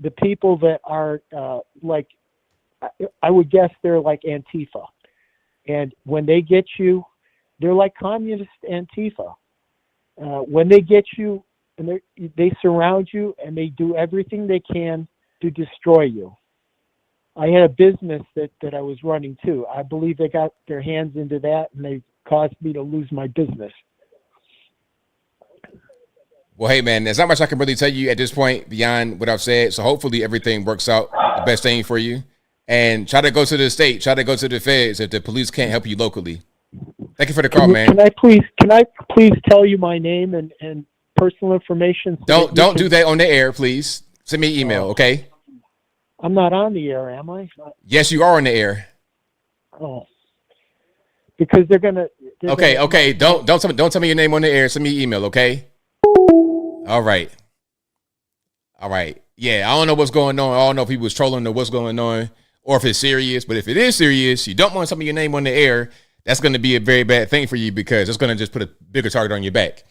the people that are like, I would guess they're like Antifa, and when they get you, they're like communist Antifa. When they get you, and they surround you, and they do everything they can to destroy you. I had a business that I was running too. I believe they got their hands into that, and they caused me to lose my business.
Well, hey, man, there's not much I can really tell you at this point beyond what I've said. So hopefully everything works out the best thing for you. And try to go to the state, try to go to the feds if the police can't help you locally. Thank you for the call, man.
Can I please tell you my name and personal information? So
Don't do that on the air, please. Send me an email, okay?
I'm not on the air, am I?
Yes, you are on the air.
Oh, because they're gonna.
Okay. Don't tell me your name on the air. Send me an email, okay? All right. Yeah, I don't know what's going on. I don't know if he was trolling or what's going on, or if it's serious. But if it is serious, you don't want to tell me your name on the air. That's going to be a very bad thing for you because it's going to just put a bigger target on your back.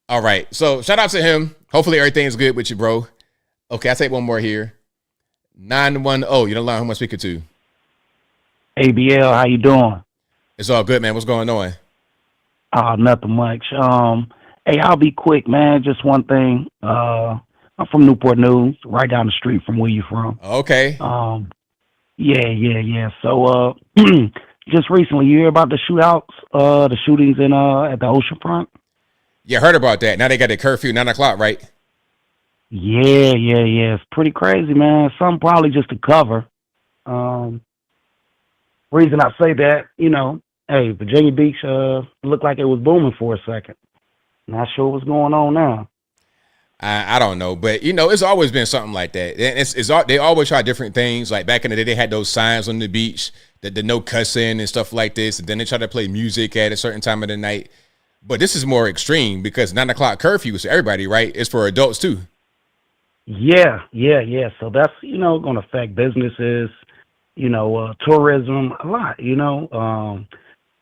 All right. So shout out to him. Hopefully everything's good with you, bro. Okay, I'll take one more here. 910. You don't know who I'm speaking to.
ABL, how you doing?
It's all good, man. What's going on?
Nothing much. Hey, I'll be quick, man. Just one thing. I'm from Newport News, right down the street from where you from.
Okay.
Yeah. So, just recently, you hear about the shootouts, the shootings in at the oceanfront?
Yeah, heard about that. Now they got the curfew 9 o'clock, right?
Yeah. It's pretty crazy, man. Some probably just to cover. Reason I say that, hey, Virginia Beach looked like it was booming for a second. Not sure what's going on now.
I don't know, but it's always been something like that. And they always try different things. Like back in the day, they had those signs on the beach that the no cussing and stuff like this. And then they try to play music at a certain time of the night. But this is more extreme because 9 o'clock curfew is for everybody, right? It's for adults too.
Yeah. So that's, going to affect businesses, tourism a lot,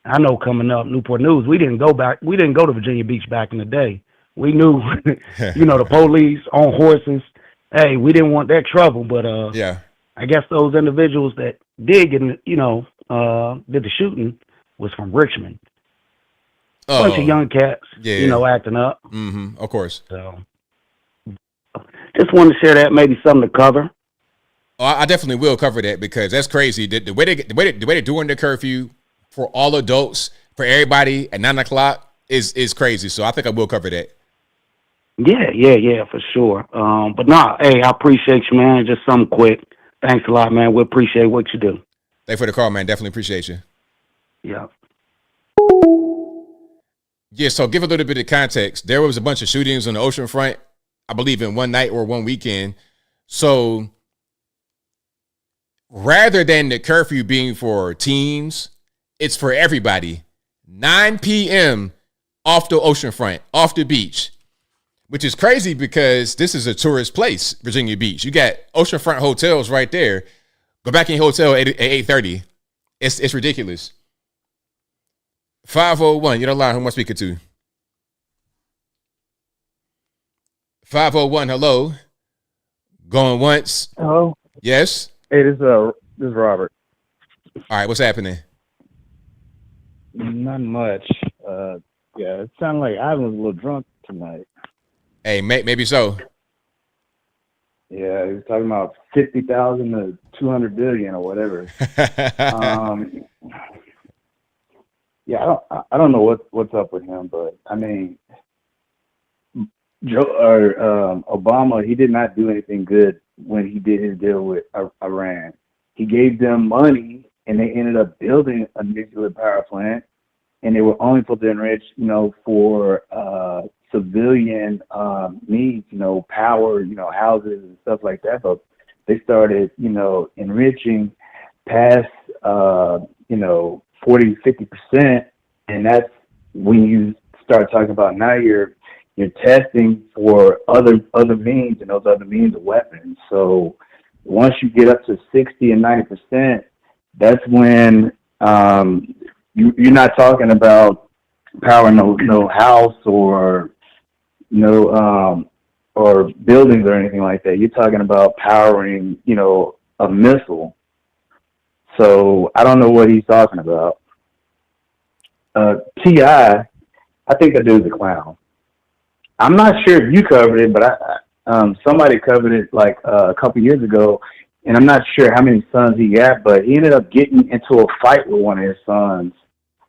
I know coming up Newport News, we didn't go to Virginia Beach back in the day. We knew, the police on horses. Hey, we didn't want that trouble, but
yeah,
I guess those individuals that did get, did the shooting was from Richmond. Bunch of young cats, acting up.
Mm-hmm. Of course.
So, just wanted to share that, maybe something to cover.
Oh, I definitely will cover that because that's crazy. The way they're doing the curfew for all adults, for everybody at 9 o'clock is crazy. So I think I will cover that.
Yeah, for sure. But hey, I appreciate you, man. Just something quick. Thanks a lot, man. We appreciate what you do.
Thanks for the call, man. Definitely appreciate you.
Yeah.
Yeah, so give a little bit of context. There was a bunch of shootings on the ocean front, I believe in one night or one weekend. So rather than the curfew being for teens, it's for everybody. 9 p.m. off the ocean front, off the beach, which is crazy because this is a tourist place, Virginia Beach. You got oceanfront hotels right there. Go back in your hotel at 8:30. It's ridiculous. 501, you're the line. Who am I speaking to? 501, hello. Going once.
Hello.
Yes.
Hey, this is Robert.
All right, what's happening?
Not much. Yeah, it sounded like I was a little drunk tonight.
Hey, maybe so.
Yeah, he was talking about 50,000 to 200 billion or whatever. Yeah, I don't know what's up with him, but I mean, Obama, he did not do anything good when he did his deal with Iran. He gave them money, and they ended up building a nuclear power plant, and they were only supposed to enrich, for civilian needs, power, houses and stuff like that. But they started, enriching past, 40, 50%, and that's when you start talking about now you're testing for other means, and those other means are weapons. So once you get up to 60 and 90%, that's when you're not talking about powering no house or or buildings or anything like that. You're talking about powering, a missile. So I don't know what he's talking about. T.I., I think that dude's a clown. I'm not sure if you covered it, but somebody covered it like a couple years ago, and I'm not sure how many sons he got, but he ended up getting into a fight with one of his sons,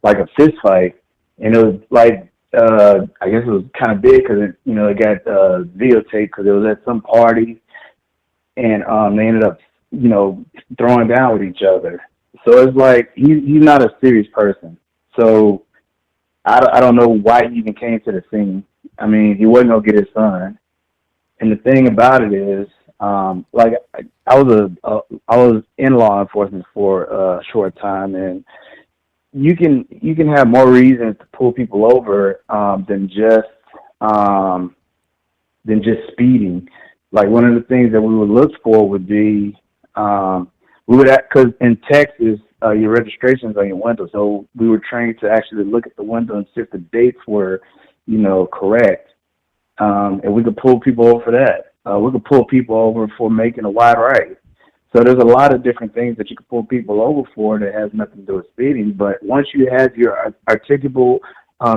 like a fist fight, and it was like, I guess it was kind of big because it got videotaped because it was at some party, and they ended up, throwing down with each other. So it's like he's not a serious person. So I don't know why he even came to the scene. I mean, he wasn't gonna get his son. And the thing about it is, like I was in law enforcement for a short time, and you can have more reasons to pull people over than just speeding. Like one of the things that we would look for would be because in Texas your registration's on your window, so we were trained to actually look at the window and see if the dates were, correct, and we could pull people over for that. We could pull people over for making a wide right. So there's a lot of different things that you can pull people over for that has nothing to do with speeding. But once you have your articulable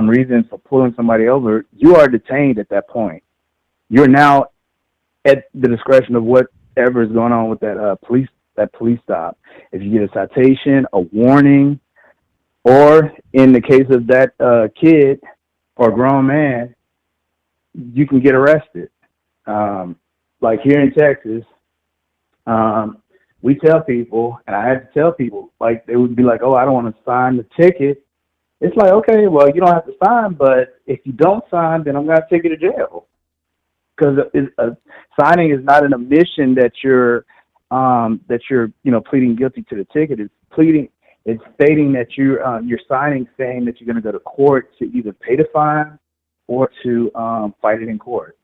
reasons for pulling somebody over, you are detained at that point. You're now at the discretion of whatever is going on with that police stop. If you get a citation, a warning, or in the case of that kid or grown man, you can get arrested. Like here in Texas, we tell people, and I had to tell people, like they would be like, "Oh, I don't want to sign the ticket." It's like, okay, well, you don't have to sign, but if you don't sign, then I'm going to take you to jail. Because signing is not an admission that you're pleading guilty to the ticket. It's stating that you're signing, saying that you're going to go to court to either pay the fine or to fight it in court.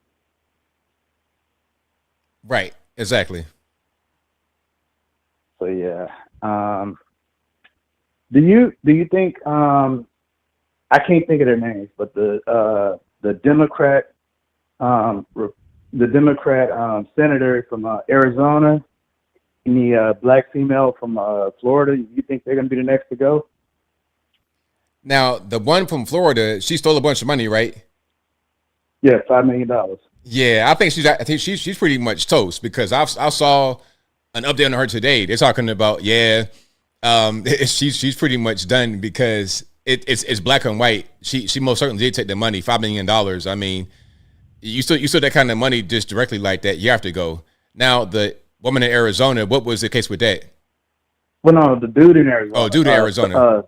Right. Exactly.
So yeah. Do you think I can't think of their names, but the Democrat senator from Arizona and the black female from Florida, you think they're going to be the next to go?
Now, the one from Florida, she stole a bunch of money, right?
Yeah, $5 million.
Yeah, I think she's pretty much toast, because I saw an update on her today. They're talking about she's pretty much done, because it's black and white. She most certainly did take the money, $5 million. I mean, you still that kind of money just directly like that, you have to go. Now the woman in Arizona, what was the case with that?
Well, no, the dude in Arizona.
Oh, dude in Arizona.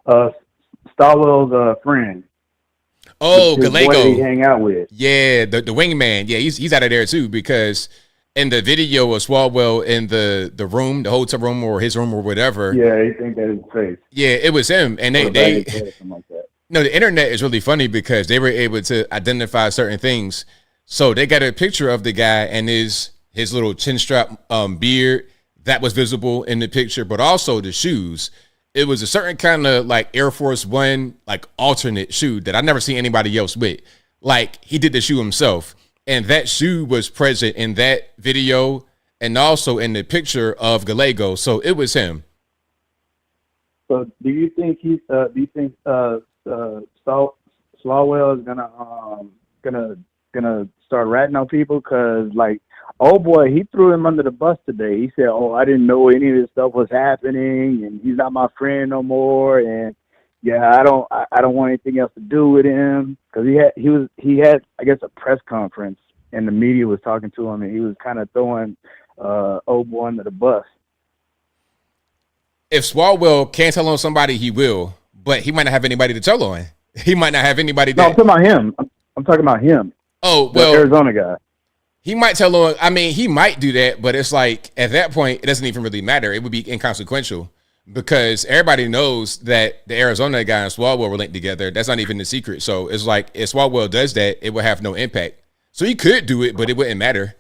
Stallwell's friend.
Oh, Gallego.
He hang out with.
Yeah, the wingman. Yeah, he's out of there too, because in the video of Swalwell in the room, the hotel room or his room or whatever.
Yeah, he think that is face.
Yeah, it was him, and they
something like that.
No, the internet is really funny because they were able to identify certain things. So they got a picture of the guy and his little chin strap beard that was visible in the picture, but also the shoes. It was a certain kind of like Air Force One, like alternate shoe that I never seen anybody else with. Like he did the shoe himself, and that shoe was present in that video and also in the picture of Gallego. So it was him.
So do you think Slawwell is gonna start ratting on people? Cause like, oh boy, he threw him under the bus today. He said, "Oh, I didn't know any of this stuff was happening, and he's not my friend no more." And yeah, I don't want anything else to do with him, because he had I guess a press conference, and the media was talking to him, and he was kind of throwing old boy under the bus.
If Swalwell can't tell on somebody, he will, but he might not have anybody to tell on. He might not have anybody.
No, I'm talking about him. I'm talking about him.
Oh, well,
the Arizona guy.
He might tell on. I mean, he might do that, but it's like at that point, it doesn't even really matter. It would be inconsequential, because everybody knows that the Arizona guy and Swalwell were linked together. That's not even the secret. So it's like if Swalwell does that, it would have no impact. So he could do it, but it wouldn't matter.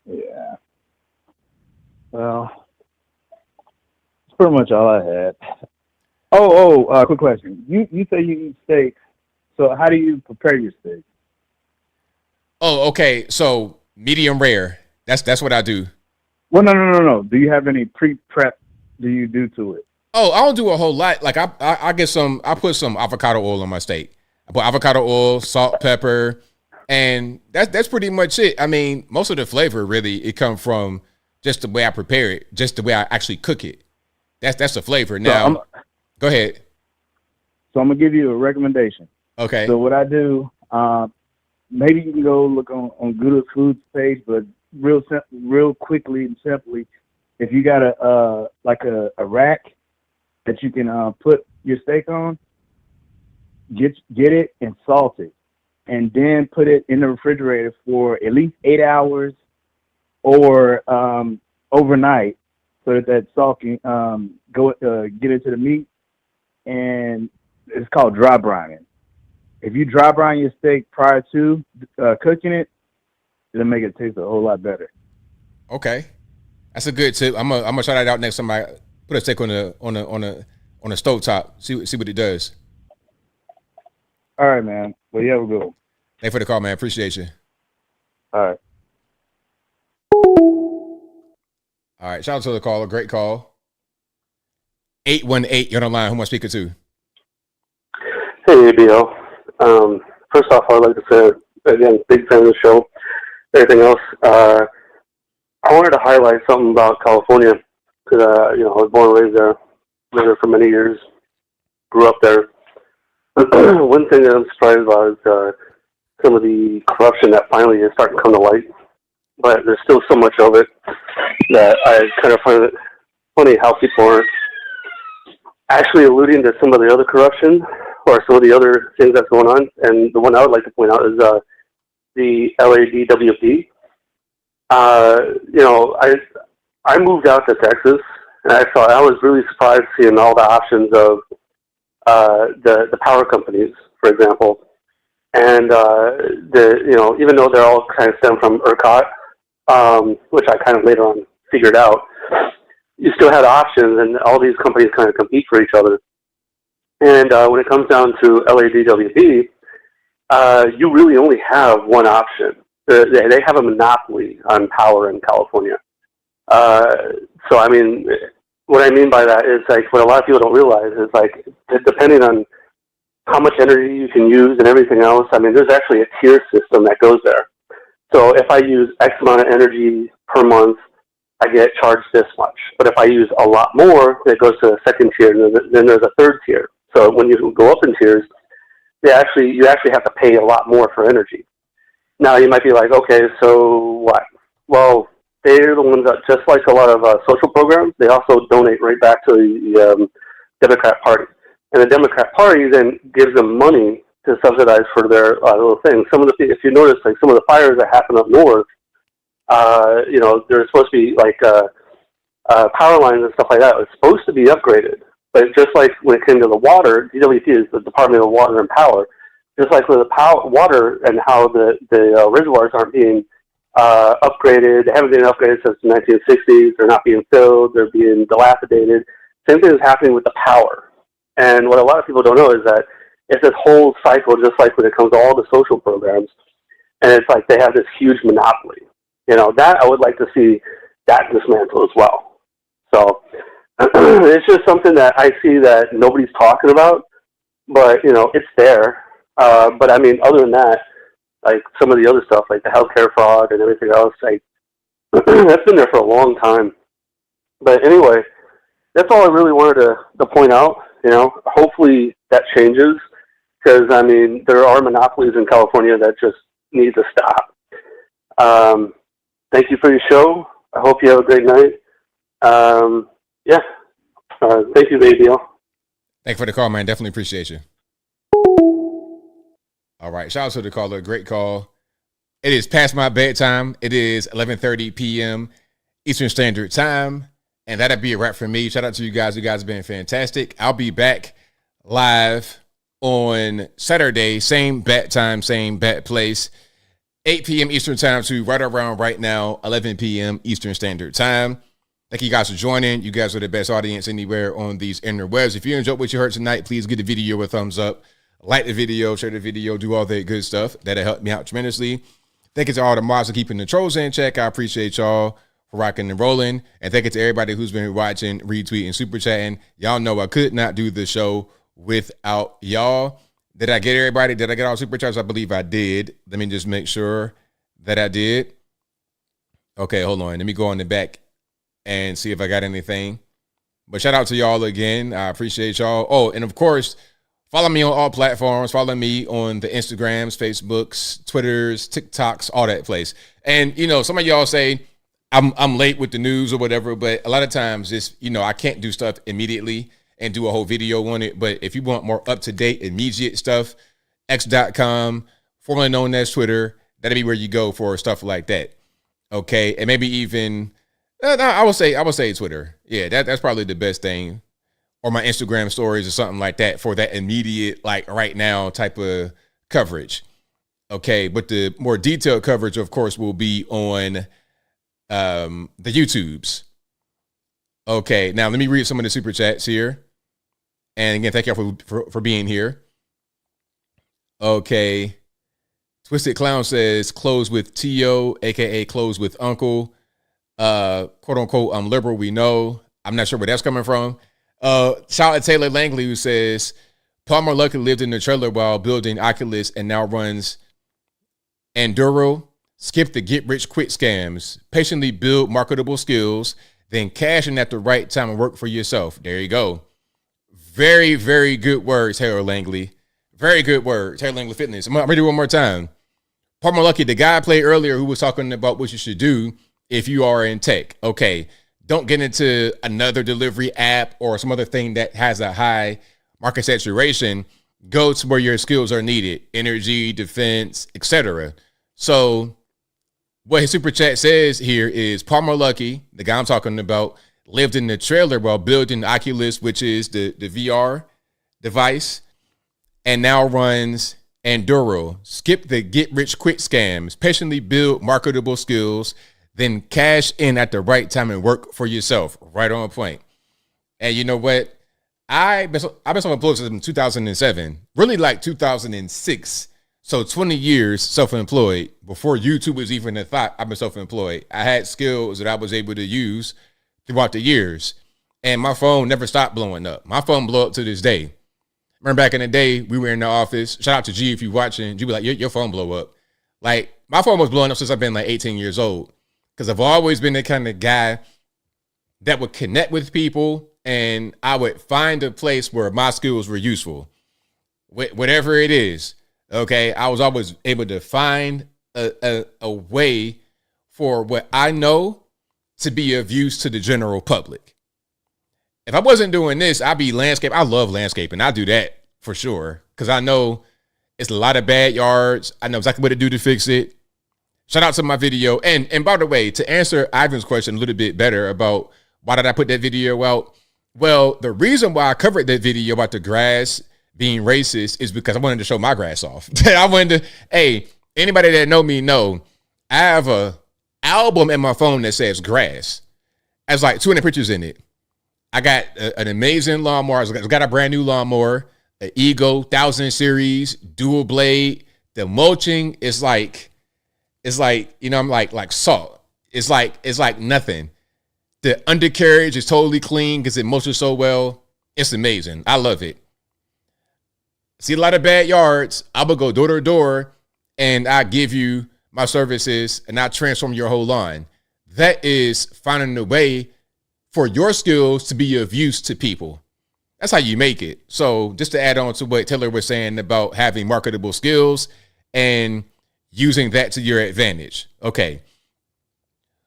Yeah. Well, that's pretty much all I had. Quick question. You say you eat steak. So how do you prepare your steak?
Oh, okay. So medium rare. That's what I do.
Well, no. Do you have any pre-prep do you do to it?
Oh, I don't do a whole lot. Like I get some. I put some avocado oil on my steak. I put avocado oil, salt, pepper, and that's pretty much it. I mean, most of the flavor really it comes from just the way I prepare it, just the way I actually cook it. That's the flavor. Now, go ahead.
So I'm gonna give you a recommendation.
Okay.
So what I do, maybe you can go look on Good Foods page, but real quickly and simply, if you got a rack that you can put your steak on. Get it and salt it, and then put it in the refrigerator for at least 8 hours or overnight, so that salt can get into the meat. And it's called dry brining. If you dry brine your steak prior to cooking it, it'll make it taste a whole lot better.
Okay, that's a good tip. I'm gonna try that out next time I put a steak on a stovetop. See what it does.
All right, man. Well, you have a good one.
Thanks for the call, man. Appreciate you.
All right.
All right. Shout out to the caller. Great call. 818, you're on the line. Who am I speaking to?
Hey, ABL. First off, I'd like to say, again, big fan of the show. Everything else, I wanted to highlight something about California, because, I was born and raised there, lived there for many years, grew up there. One thing that I'm surprised about is some of the corruption that finally is starting to come to light, but there's still so much of it that I kind of find it funny how people aren't actually alluding to some of the other corruption or some of the other things that's going on. And the one I would like to point out is the LADWP. I moved out to Texas, and I was really surprised seeing all the options of the power companies, for example. And even though they're all kind of stem from ERCOT, which I kind of later on figured out, you still had options, and all these companies kind of compete for each other. And when it comes down to LADWP, you really only have one option. They have a monopoly on power in California. So, I mean, what I mean by that is, like, what a lot of people don't realize is, like, depending on how much energy you can use and everything else, I mean, there's actually a tier system that goes there. So if I use X amount of energy per month, I get charged this much. But if I use a lot more, it goes to a second tier, and then there's a third tier. So when you go up in tiers, you actually have to pay a lot more for energy. Now you might be like, okay, so what? Well, they're the ones that, just like a lot of social programs, they also donate right back to the Democrat Party. And the Democrat Party then gives them money to subsidize for their little things. If you notice, like some of the fires that happen up north, there's supposed to be like power lines and stuff like that. It's supposed to be upgraded. But just like when it came to the water, DWP is the Department of Water and Power. Just like with the water and how the reservoirs aren't being upgraded, they haven't been upgraded since the 1960s. They're not being filled. They're being dilapidated. Same thing is happening with the power. And what a lot of people don't know is that it's this whole cycle, just like when it comes to all the social programs. And it's like they have this huge monopoly. That I would like to see that dismantled as well. So it's just something that I see that nobody's talking about, but it's there. But I mean, other than that, like some of the other stuff, like the healthcare fraud and everything else, like that's been there for a long time. But anyway, that's all I really wanted to point out. Hopefully that changes, because I mean, there are monopolies in California that just need to stop. Thank you for your show. I hope you have a great night. Thank you, ABL.
Thank you for the call, man. Definitely appreciate you. All right. Shout out to the caller. Great call. It is past my bedtime. It is 11:30 p.m. Eastern Standard Time. And that'll be a wrap for me. Shout out to you guys. You guys have been fantastic. I'll be back live on Saturday. Same bat time, same bat place. 8 p.m. Eastern Time to right around right now, 11 p.m. Eastern Standard Time. Thank you guys for joining. You guys are the best audience anywhere on these interwebs. If you enjoyed what you heard tonight, please give the video a thumbs up. Like the video, share the video, do all that good stuff. That'll help me out tremendously. Thank you to all the mods for keeping the trolls in check. I appreciate y'all for rocking and rolling. And thank you to everybody who's been watching, retweeting, super chatting. Y'all know I could not do the show without y'all. Did I get everybody? Did I get all super chats? I believe I did. Let me just make sure that I did. Okay, hold on. Let me go on the back and see if I got anything. But shout out to y'all again. I appreciate y'all. Oh, and of course, follow me on all platforms. Follow me on the Instagrams, Facebooks, Twitters, TikToks, all that place. And, some of y'all say I'm late with the news or whatever, but a lot of times it's, I can't do stuff immediately. and do a whole video on it. But if you want more up-to-date, immediate stuff, x.com, formerly known as Twitter, that'd be where you go for stuff like that. Okay, and maybe even I would say Twitter. Yeah, that's probably the best thing, or my Instagram stories or something like that for that immediate, like right now type of coverage. Okay, but the more detailed coverage, of course, will be on the YouTubes. Okay, now let me read some of the super chats here, and again, thank y'all for being here. Okay. Twisted Clown says, close with T.O., a.k.a. close with Uncle. Quote unquote, I'm liberal, we know. I'm not sure where that's coming from. Shout out to Taylor Langley, who says, Palmer Luckey lived in the trailer while building Oculus and now runs Enduro. Skip the get-rich-quick scams. Patiently build marketable skills, then cash in at the right time and work for yourself. There you go. Very, very good words, Taylor Langley. Very good word, Taylor Langley Fitness. I'm going to do it one more time. Palmer Luckey, the guy I played earlier who was talking about what you should do if you are in tech. Okay, don't get into another delivery app or some other thing that has a high market saturation. Go to where your skills are needed. Energy, defense, etc. So what his super chat says here is Palmer Luckey, the guy I'm talking about, lived in the trailer while building Oculus, which is the VR device, and now runs Enduro. Skip the get-rich-quick scams. Patiently build marketable skills, then cash in at the right time and work for yourself. Right on point. And you know what? I've been self-employed since 2007, really like 2006. So 20 years self-employed. Before YouTube was even a thought, I've been self-employed. I had skills that I was able to use throughout the years. And my phone never stopped blowing up. My phone blew up to this day. Remember back in the day, we were in the office. Shout out to G if you're watching. G be like, your phone blow up. Like, my phone was blowing up since I've been like 18 years old. Because I've always been the kind of guy that would connect with people and I would find a place where my skills were useful. Whatever it is, okay? I was always able to find a way for what I know to be of use to the general public. If I wasn't doing this, I'd be landscape. I love landscaping. I do that for sure because I know it's a lot of bad yards. I know exactly what to do to fix it. Shout out to my video. And by the way, to answer Ivan's question a little bit better about why did I put that video out? Well, the reason why I covered that video about the grass being racist is because I wanted to show my grass off. I wanted to, hey, anybody that know me know, I have a album in my phone that says grass. Has like 200 pictures in it. I got an amazing lawnmower. I got a brand new lawnmower, an Ego 1000 series, dual blade. The mulching is like, you know, I'm like salt. It's like nothing. The undercarriage is totally clean because it mulches so well. It's amazing. I love it. See a lot of bad yards. I would go door to door and I give you my services and I transform your whole lawn. That is finding a way for your skills to be of use to people. That's how you make it. So just to add on to what Taylor was saying about having marketable skills and using that to your advantage. Okay.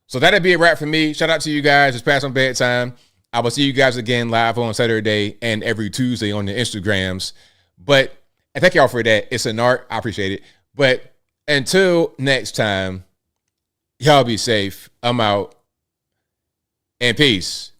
So that'll be a wrap for me. Shout out to you guys. It's past on bedtime. I will see you guys again live on Saturday and every Tuesday on the Instagrams. But and thank y'all for that. It's an art. I appreciate it. But until next time, y'all be safe. I'm out. And peace.